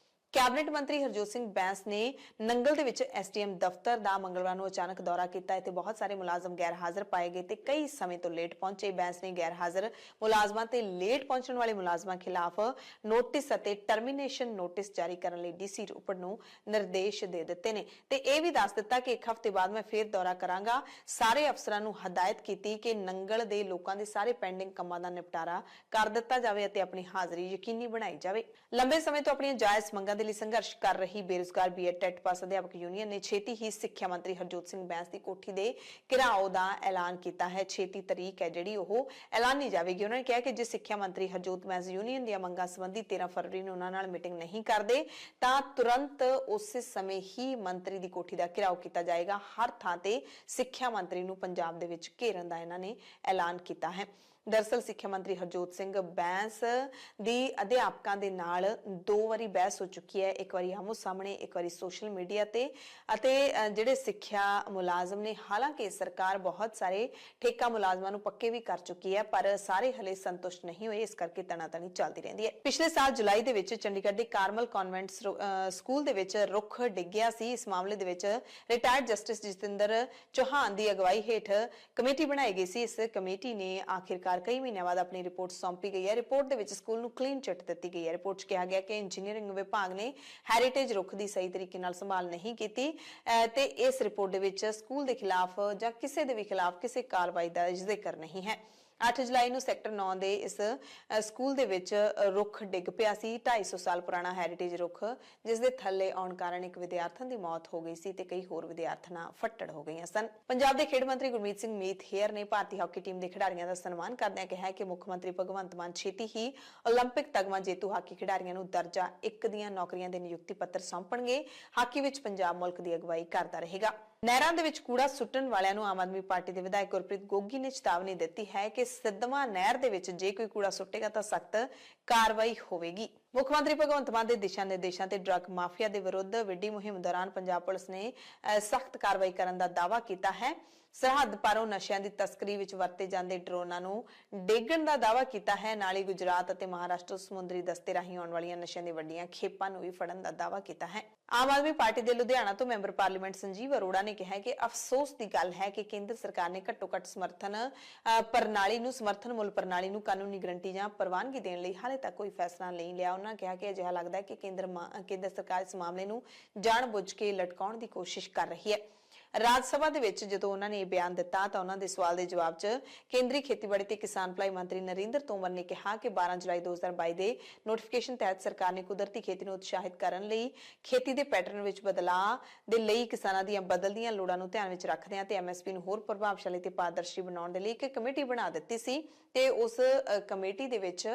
ਕੈਬਨਿਟ ਮੰਤਰੀ ਹਰਜੋਤ ਸਿੰਘ ਬੈਂਸ ਨੇ ਨੰਗਲ ਦੇ ਵਿੱਚ ਐਸਡੀਐਮ ਦਫ਼ਤਰ ਦਾ ਮੰਗਲਵਾਰ ਨੂੰ ਅਚਾਨਕ ਦੌਰਾ ਕੀਤਾ ਤੇ ਬਹੁਤ ਸਾਰੇ ਮੁਲਾਜ਼ਮ ਗੈਰ ਹਾਜ਼ਰ ਪਾਏ ਗਏ ਤੇ ਕਈ ਸਮੇਂ ਤੋਂ ਲੇਟ ਪਹੁੰਚੇ। ਬੈਂਸ ਨੇ ਗੈਰ ਹਾਜ਼ਰ ਮੁਲਾਜ਼ਮਾਂ ਤੇ ਲੇਟ ਪਹੁੰਚਣ ਵਾਲੇ ਮੁਲਾਜ਼ਮਾਂ ਖਿਲਾਫ ਨੋਟਿਸ ਅਤੇ ਟਰਮੀਨੇਸ਼ਨ ਨੋਟਿਸ ਜਾਰੀ ਕਰਨ ਲਈ ਡੀਸੀ ਰੋਪੜ ਨੂੰ ਨਿਰਦੇਸ਼ ਦੇ ਦਿੱਤੇ ਨੇ ਤੇ ਇਹ ਵੀ ਦੱਸ ਦਿੱਤਾ ਕਿ 1 ਹਫ਼ਤੇ ਬਾਅਦ ਮੈਂ ਫੇਰ ਦੌਰਾ ਕਰਾਂਗਾ। ਸਾਰੇ ਅਫਸਰਾਂ ਨੂੰ ਹਦਾਇਤ ਕੀਤੀ ਕਿ ਨੰਗਲ ਦੇ ਲੋਕਾਂ ਦੇ ਸਾਰੇ ਪੈਂਡਿੰਗ ਕੰਮਾਂ ਦਾ ਨਿਪਟਾਰਾ ਕਰ ਦਿੱਤਾ ਜਾਵੇ ਅਤੇ ਆਪਣੀ ਹਾਜ਼ਰੀ ਯਕੀਨੀ ਬਣਾਈ ਜਾਵੇ। ਲੰਬੇ ਸਮੇਂ ਤੋਂ ਆਪਣੀਆਂ ਜਾਇਜ਼ ਮੰਗਾਂ ਦੇ ਲਈ ਸੰਘਰਸ਼ ਕਰ ਰਹੀ ਬੇਰੁਜ਼ਗਾਰ ਬੀਐਡ ਟੈਟ ਪਾਸ ਅਧਿਆਪਕ ਯੂਨੀਅਨ ਨੇ ਛੇਤੀ ਹੀ ਸਿੱਖਿਆ ਮੰਤਰੀ ਹਰਜੋਤ ਸਿੰਘ ਬੈਂਸ ਦੀ ਕੋਠੀ ਦੇ ਘਿਰਾਓ ਦਾ ਐਲਾਨ ਕੀਤਾ ਹੈ। 6 ਤਰੀਕ ਹੈ ਜਿਹੜੀ ਉਹ ਐਲਾਨੀ ਜਾਵੇਗੀ। ਉਹਨਾਂ ਨੇ ਕਿਹਾ ਕਿ ਜੇ ਸਿੱਖਿਆ ਮੰਤਰੀ ਹਰਜੋਤ ਬੈਂਸ ਯੂਨੀਅਨ ਦੀਆਂ ਮੰਗਾਂ ਸੰਬੰਧੀ 13 ਫਰਵਰੀ ਨੂੰ ਉਹਨਾਂ ਨਾਲ ਮੀਟਿੰਗ ਨਹੀਂ ਕਰਦੇ ਤਾਂ ਤੁਰੰਤ ਉਸੇ ਸਮੇਂ ਹੀ ਮੰਤਰੀ ਦੀ ਕੋਠੀ ਦਾ ਘਿਰਾਓ ਕੀਤਾ ਜਾਏਗਾ। ਹਰ ਥਾਂ ਤੇ ਸਿੱਖਿਆ ਮੰਤਰੀ ਨੂੰ ਪੰਜਾਬ ਦੇ ਵਿੱਚ ਘੇਰਨ ਦਾ ਇਹਨਾਂ ਨੇ ਐਲਾਨ ਕੀਤਾ ਹੈ। ਦਰਅਸਲ ਸਿੱਖਿਆ ਮੰਤਰੀ ਹਰਜੋਤ ਸਿੰਘ ਬੈਂਸ ਦੀ ਅਧਿਆਪਕਾਂ ਦੇ ਨਾਲ 2 ਵਾਰੀ ਬਹਿਸ ਹੋ ਚੁੱਕੀ ਹੈ, ਇੱਕ ਵਾਰੀ ਆਮੋ ਸਾਹਮਣੇ, ਇੱਕ ਵਾਰੀ ਸੋਸ਼ਲ ਮੀਡੀਆ ਤੇ। ਅਤੇ ਜਿਹੜੇ ਸਿੱਖਿਆ ਮੁਲਾਜ਼ਮ ਨੇ, ਹਾਲਾਂਕਿ ਸਰਕਾਰ ਬਹੁਤ ਸਾਰੇ ਠੇਕਾ ਮੁਲਾਜ਼ਮਾਂ ਨੂੰ ਪੱਕੇ ਵੀ ਕਰ ਚੁੱਕੀ ਹੈ ਪਰ ਸਾਰੇ ਹਲੇ ਸੰਤੁਸ਼ਟ ਨਹੀਂ ਹੋਏ, ਇਸ ਕਰਕੇ ਤਣਾਤਣੀ ਚੱਲਦੀ ਰਹਿੰਦੀ ਹੈ। ਪਿਛਲੇ ਸਾਲ ਜੁਲਾਈ ਦੇ ਵਿੱਚ ਚੰਡੀਗੜ੍ਹ ਦੇ ਕਾਰਮਲ ਕਨਵੈਂਟ ਸਕੂਲ ਦੇ ਵਿੱਚ ਰੁੱਖ ਡਿੱਗਿਆ ਸੀ। ਇਸ ਮਾਮਲੇ ਦੇ ਵਿੱਚ ਰਿਟਾਇਰਡ ਜਸਟਿਸ ਜਤਿੰਦਰ ਚੌਹਾਨ ਦੀ ਅਗਵਾਈ ਹੇਠ ਕਮੇਟੀ ਬਣਾਈ ਗਈ ਸੀ। ਇਸ ਕਮੇਟੀ ਨੇ ਆਖਿਰਕਾਰ ਕਈ ਮਹੀਨਿਆਂ ਬਾਅਦ ਆਪਣੀ ਰਿਪੋਰਟ ਸੌਂਪੀ ਗਈ ਹੈ। ਰਿਪੋਰਟ ਦੇ ਵਿੱਚ ਸਕੂਲ ਨੂੰ ਕਲੀਨ ਚਿੱਟ ਦਿੱਤੀ ਗਈ ਹੈ। ਰਿਪੋਰਟ 'ਚ ਕਿਹਾ ਗਿਆ ਕਿ ਇੰਜੀਨੀਅਰਿੰਗ ਵਿਭਾਗ ਨੇ ਹੈਰੀਟੇਜ ਰੁੱਖ ਦੀ ਸਹੀ ਤਰੀਕੇ ਨਾਲ ਸੰਭਾਲ ਨਹੀਂ ਕੀਤੀ ਤੇ ਇਸ ਰਿਪੋਰਟ ਦੇ ਵਿੱਚ ਸਕੂਲ ਦੇ ਖਿਲਾਫ ਜਾਂ ਕਿਸੇ ਦੇ ਵੀ ਖਿਲਾਫ ਕਿਸੇ ਕਾਰਵਾਈ ਦਾ ਜ਼ਿਕਰ ਨਹੀਂ ਹੈ। 8 ਜੁਲਾਈ ਨੂੰ ਸੈਕਟਰ 9 ਦੇ ਇਸ ਸਕੂਲ ਦੇ ਵਿੱਚ ਰੁੱਖ ਡਿੱਗ ਪਿਆ ਸੀ। 250 ਸਾਲ ਪੁਰਾਣਾ ਹੈਰੀਟੇਜ ਰੁੱਖ, ਜਿਸ ਦੇ ਥੱਲੇ ਆਉਣ ਕਾਰਨ ਇੱਕ ਵਿਦਿਆਰਥਣ ਦੀ ਮੌਤ ਹੋ ਗਈ ਸੀ ਤੇ ਕਈ ਹੋਰ ਵਿਦਿਆਰਥਣਾਂ ਫੱਟੜ ਹੋ ਗਈਆਂ ਸਨ। ਪੰਜਾਬ ਦੇ ਖੇਡ ਮੰਤਰੀ ਗੁਰਮੀਤ ਸਿੰਘ ਮੀਤਹੇਅਰ ਨੇ ਭਾਰਤੀ ਹਾਕੀ ਟੀਮ ਦੇ ਖਿਡਾਰੀਆਂ ਦਾ ਸਨਮਾਨ ਕਰਦਿਆਂ ਕਿਹਾ ਕਿ ਮੁੱਖ ਮੰਤਰੀ ਭਗਵੰਤ ਮਾਨ ਛੇਤੀ ਹੀ ਓਲੰਪਿਕ ਤਗਮਾ ਜੇਤੂ ਹਾਕੀ ਖਿਡਾਰੀਆਂ ਨੂੰ ਦਰਜਾ 1 ਦੀਆਂ ਨੌਕਰੀਆਂ ਦੇ ਨਿਯੁਕਤੀ ਪੱਤਰ ਸੌਂਪਣਗੇ। ਹਾਕੀ ਵਿੱਚ ਪੰਜਾਬ ਮੁਲਕ ਦੀ ਅਗਵਾਈ ਕਰਦਾ ਰਹੇਗਾ। ਨਹਿਰਾਂ ਦੇ ਵਿੱਚ ਕੂੜਾ ਸੁੱਟਣ ਵਾਲਿਆਂ ਨੂੰ ਆਮ ਆਦਮੀ ਪਾਰਟੀ ਦੇ ਵਿਧਾਇਕ ਗੁਰਪ੍ਰੀਤ ਗੋਗੀ ਨੇ ਚੇਤਾਵਨੀ ਦਿੱਤੀ ਹੈ ਕਿ ਸਿੱਧਵਾਂ ਨਹਿਰ ਦੇ ਵਿੱਚ ਜੇ ਕੋਈ ਕੂੜਾ ਸੁੱਟੇਗਾ ਤਾਂ ਸਖਤ ਕਾਰਵਾਈ ਹੋਵੇਗੀ। ਮੁੱਖ ਮੰਤਰੀ ਭਗਵੰਤ ਮਾਨ ਦੇ ਦਿਸ਼ਾ ਨਿਰਦੇਸ਼ਾਂ ਤੇ ਡਰੱਗ ਮਾਫੀਆ ਦੇ ਵਿਰੁੱਧ ਵਿੱਢੀ ਮੁਹਿੰਮ ਦੌਰਾਨ ਪੰਜਾਬ ਪੁਲਿਸ ਨੇ ਸਖਤ ਕਾਰਵਾਈ ਕਰਨ ਦਾ ਦਾਅਵਾ ਕੀਤਾ ਹੈ। ਸਰਹੱਦ ਪਾਰੋਂ ਨਸ਼ਿਆਂ ਦੀ ਤਸਕਰੀ ਵਿੱਚ ਵਰਤੇ ਜਾਂਦੇ ਡਰੋਨਾਂ ਨੂੰ ਡੇਗਣ ਦਾ ਦਾਅਵਾ ਕੀਤਾ ਹੈ। ਨਾਲ ਹੀ ਗੁਜਰਾਤ ਅਤੇ ਮਹਾਰਾਸ਼ਟਰ ਸਮੁੰਦਰੀ ਦਸਤੇ ਰਾਹੀਂ ਆਉਣ ਵਾਲੀਆਂ ਨਸ਼ਿਆਂ ਦੀ ਵੱਡੀਆਂ ਖੇਪਾਂ ਨੂੰ ਵੀ ਫੜਨ ਦਾ ਦਾਅਵਾ ਕੀਤਾ ਹੈ। ਆਮ ਆਦਮੀ ਪਾਰਟੀ ਦੇ ਲੁਧਿਆਣਾ ਤੋਂ ਮੈਂਬਰ ਪਾਰਲੀਮੈਂਟ ਸੰਜੀਵ ਅਰੋੜਾ ਨੇ ਕਿਹਾ ਕਿ ਅਫਸੋਸ ਦੀ ਗੱਲ ਹੈ ਕਿ ਕੇਂਦਰ ਸਰਕਾਰ ਨੇ ਘੱਟੋ-ਘੱਟ ਸਮਰਥਨ ਮੁੱਲ ਪ੍ਰਣਾਲੀ ਨੂੰ ਕਾਨੂੰਨੀ ਗਰੰਟੀ ਜਾਂ ਪ੍ਰਵਾਨਗੀ ਦੇਣ ਲਈ ਹਾਲੇ ਤੱਕ ਕੋਈ ਫੈਸਲਾ ਨਹੀਂ ਲਿਆ। ਉਹਨਾਂ ਕਿਹਾ ਕਿ ਅਜਿਹਾ ਲੱਗਦਾ ਹੈ ਕਿ ਕੇਂਦਰ ਸਰਕਾਰ ਇਸ ਮਾਮਲੇ ਨੂੰ ਜਾਣਬੁੱਝ ਕੇ ਲਟਕਾਉਣ ਦੀ ਕੋਸ਼ਿਸ਼ ਕਰ ਰਹੀ ਹੈ। ਰਾਜ ਸਭਾ ਦੇ ਵਿੱਚ ਜਦੋਂ ਉਹਨਾਂ ਨੇ ਇਹ ਬਿਆਨ ਦਿੱਤਾ ਤਾਂ ਉਹਨਾਂ ਦੇ ਸਵਾਲ ਦੇ ਜਵਾਬ 'ਚ ਕੇਂਦਰੀ ਖੇਤੀਬਾੜੀ ਤੇ ਕਿਸਾਨ ਭਲਾਈ ਮੰਤਰੀ ਨਰਿੰਦਰ ਤੋਮਰ ਨੇ ਕਿਹਾ ਕਿ 12 ਜੁਲਾਈ 2022 ਦੇ ਨੋਟੀਫਿਕੇਸ਼ਨ ਤਹਿਤ ਸਰਕਾਰ ਨੇ ਕੁਦਰਤੀ ਖੇਤੀ ਨੂੰ ਉਤਸ਼ਾਹਿਤ ਕਰਨ ਲਈ ਖੇਤੀ ਦੇ ਪੈਟਰਨ ਵਿੱਚ ਬਦਲਾਅ ਦੇ ਲਈ ਕਿਸਾਨਾਂ ਦੀਆਂ ਬਦਲਦੀਆਂ ਲੋੜਾਂ ਨੂੰ ਧਿਆਨ ਵਿੱਚ ਰੱਖਦਿਆਂ ਤੇ ਐਮਐਸਪੀ ਨੂੰ ਹੋਰ ਪ੍ਰਭਾਵਸ਼ਾਲੀ ਤੇ ਪਾਰਦਰਸ਼ੀ ਬਣਾਉਣ ਦੇ ਲਈ ਇੱਕ ਕਮੇਟੀ ਬਣਾ ਦਿੱਤੀ ਸੀ ਤੇ ਉਸ ਕਮੇਟੀ ਦੇ ਵਿੱਚ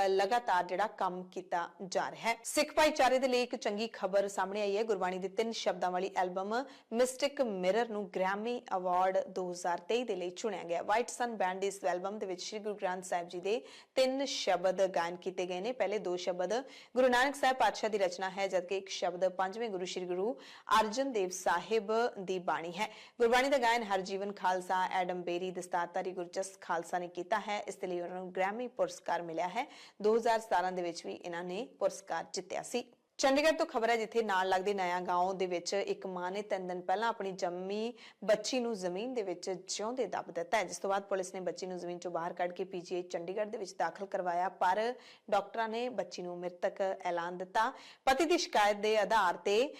ਲਗਾਤਾਰ ਜਿਹੜਾ ਕੰਮ ਕੀਤਾ ਜਾ ਰਿਹਾ ਹੈ। ਸਿੱਖ ਭਾਈਚਾਰੇ ਦੇ ਲਈ ਇੱਕ ਚੰਗੀ ਖਬਰ ਸਾਹਮਣੇ ਆਈ ਹੈ। ਗੁਰਬਾਣੀ ਦੇ 3 ਸ਼ਬਦਾਂ ਵਾਲੀ ਐਲਬਮ ਮਿਸਟਿਕ ਮਿਰਰ ਨੂੰ ਗ੍ਰੈਮੀ ਅਵਾਰਡ 2023 ਦੇ ਲਈ ਚੁਣਿਆ ਗਿਆ। ਵਾਈਟ ਸਨ ਬੈਂਡ ਦੀ ਇਸ ਐਲਬਮ ਦੇ ਵਿੱਚ ਸ੍ਰੀ ਗੁਰੂ ਗ੍ਰੰਥ ਸਾਹਿਬ ਜੀ ਦੇ 3 ਸ਼ਬਦ ਗਾਇਨ ਕੀਤੇ ਗਏ ਨੇ। ਪਹਿਲੇ 2 ਸ਼ਬਦ ਗੁਰੂ ਨਾਨਕ ਸਾਹਿਬ ਪਾਤਸ਼ਾਹ ਦੀ ਰਚਨਾ ਹੈ, ਜਦਕਿ ਇੱਕ ਸ਼ਬਦ 5ਵੇਂ ਗੁਰੂ ਸ੍ਰੀ ਗੁਰੂ ਅਰਜਨ ਦੇਵ ਸਾਹਿਬ ਦੀ ਬਾਣੀ ਹੈ। ਗੁਰਬਾਣੀ ਦਾ ਗਾਇਨ ਹਰਜੀਵਨ ਖਾਲਸਾ, ਐਡਮ ਬੇਰੀ, ਦਸਤਾਰਧਾਰੀ ਗੁਰਜਸ ਖਾਲਸਾ ਨੇ ਕੀਤਾ ਹੈ। ਇਸ ਦੇ ਲਈ ਉਹਨਾਂ ਨੂੰ ਗ੍ਰੈਮੀ ਪੁਰਸਕਾਰ ਮਿਲਿਆ ਹੈ। 2017 ਦੇ ਵਿੱਚ ਵੀ ਇਹਨਾਂ ਨੇ ਪੁਰਸਕਾਰ ਜਿੱਤਿਆ ਸੀ। ਚੰਡੀਗੜ੍ਹ ਤੋਂ ਖਬਰ ਹੈ, ਜਿੱਥੇ ਨਾਲ ਲੱਗਦੇ ਨਇਆ ਗਾਉਂ ਦੇ ਵਿੱਚ ਇੱਕ ਮਾਂ ਨੇ 3 ਦਿਨ ਪਹਿਲਾਂ ਆਪਣੀ ਜੰਮੀ ਬੱਚੀ ਨੂੰ ਜ਼ਮੀਨ ਦੇ ਵਿੱਚ ਜਿਉਂਦੇ ਦੱਬ ਦਿੱਤਾ ਹੈ, ਜਿਸ ਤੋਂ ਬਾਅਦ ਪੁਲਿਸ ਨੇ ਬੱਚੀ ਨੂੰ ਜ਼ਮੀਨ ਚੋਂ ਬਾਹਰ ਕੱਢ ਕੇ ਪੀਜੀਆਈ ਚੰਡੀਗੜ੍ਹ ਦੇ ਵਿੱਚ ਦਾਖਲ ਕਰਵਾਇਆ, ਪਰ ਡਾਕਟਰਾਂ ਨੇ ਬੱਚੀ ਨੂੰ ਮ੍ਰਿਤਕ ਐਲਾਨ ਦਿੱਤਾ। ਪਤੀ ਦੀ ਸ਼ਿਕਾਇਤ ਦੇ ਆਧਾਰ ਤੇ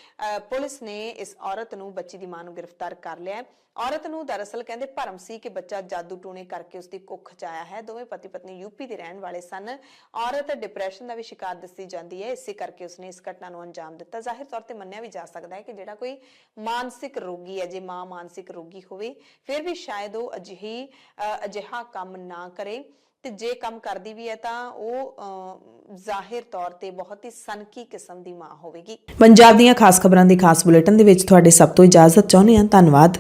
ਪੁਲਿਸ ਨੇ ਇਸ ਔਰਤ ਨੂੰ, ਬੱਚੀ ਦੀ ਮਾਂ ਨੂੰ ਗ੍ਰਿਫਤਾਰ ਕਰ ਲਿਆ। ਔਰਤ ਨੂੰ ਦਰਅਸਲ ਕਹਿੰਦੇ ਭਰਮ ਸੀ ਕਿ ਬੱਚਾ ਜਾਦੂ ਟੂਣੇ ਕਰਕੇ ਉਸਦੀ ਕੁੱਖ 'ਚ ਆਇਆ ਹੈ। ਦੋਵੇਂ ਪਤੀ ਪਤਨੀ ਯੂਪੀ ਦੇ ਰਹਿਣ ਵਾਲੇ ਸਨ। ਔਰਤ ਡਿਪਰੈਸ਼ਨ ਦਾ ਵੀ ਸ਼ਿਕਾਰ ਦੱਸੀ ਜਾਂਦੀ ਹੈ, ਇਸੇ ਕਰਕੇ ਉਸਨੇ ਇਸ ਘਟਨਾ ਨੂੰ ਅੰਜਾਮ ਦਿੱਤਾ। ਜ਼ਾਹਿਰ ਤੌਰ ਤੇ ਮੰਨਿਆ ਵੀ ਜਾ ਸਕਦਾ ਹੈ ਕਿ ਜਿਹੜਾ ਕੋਈ ਮਾਨਸਿਕ ਰੋਗੀ ਹੈ, ਜੇ ਮਾਂ ਮਾਨਸਿਕ ਰੋਗੀ ਹੋਵੇ ਫਿਰ ਵੀ ਸ਼ਾਇਦ ਉਹ ਅਜਿਹਾ ਕੰਮ ਨਾ ਕਰੇ, ਤੇ ਜੇ ਕੰਮ ਕਰਦੀ ਵੀ ਹੈ ਤਾਂ ਉਹ ਜ਼ਾਹਿਰ ਤੌਰ ਤੇ ਬਹੁਤ ਹੀ ਸਨਕੀ ਕਿਸਮ ਦੀ ਮਾਂ ਹੋਵੇਗੀ। ਪੰਜਾਬ ਦੀਆਂ ਖਾਸ ਖਬਰਾਂ ਦੇ ਖਾਸ ਬੁਲੇਟਿਨ ਦੇ ਵਿੱਚ ਤੁਹਾਡੇ ਸਭ ਤੋਂ ਇਜਾਜ਼ਤ ਚਾਹੁੰਦੇ ਹਾਂ। ਧੰਨਵਾਦ।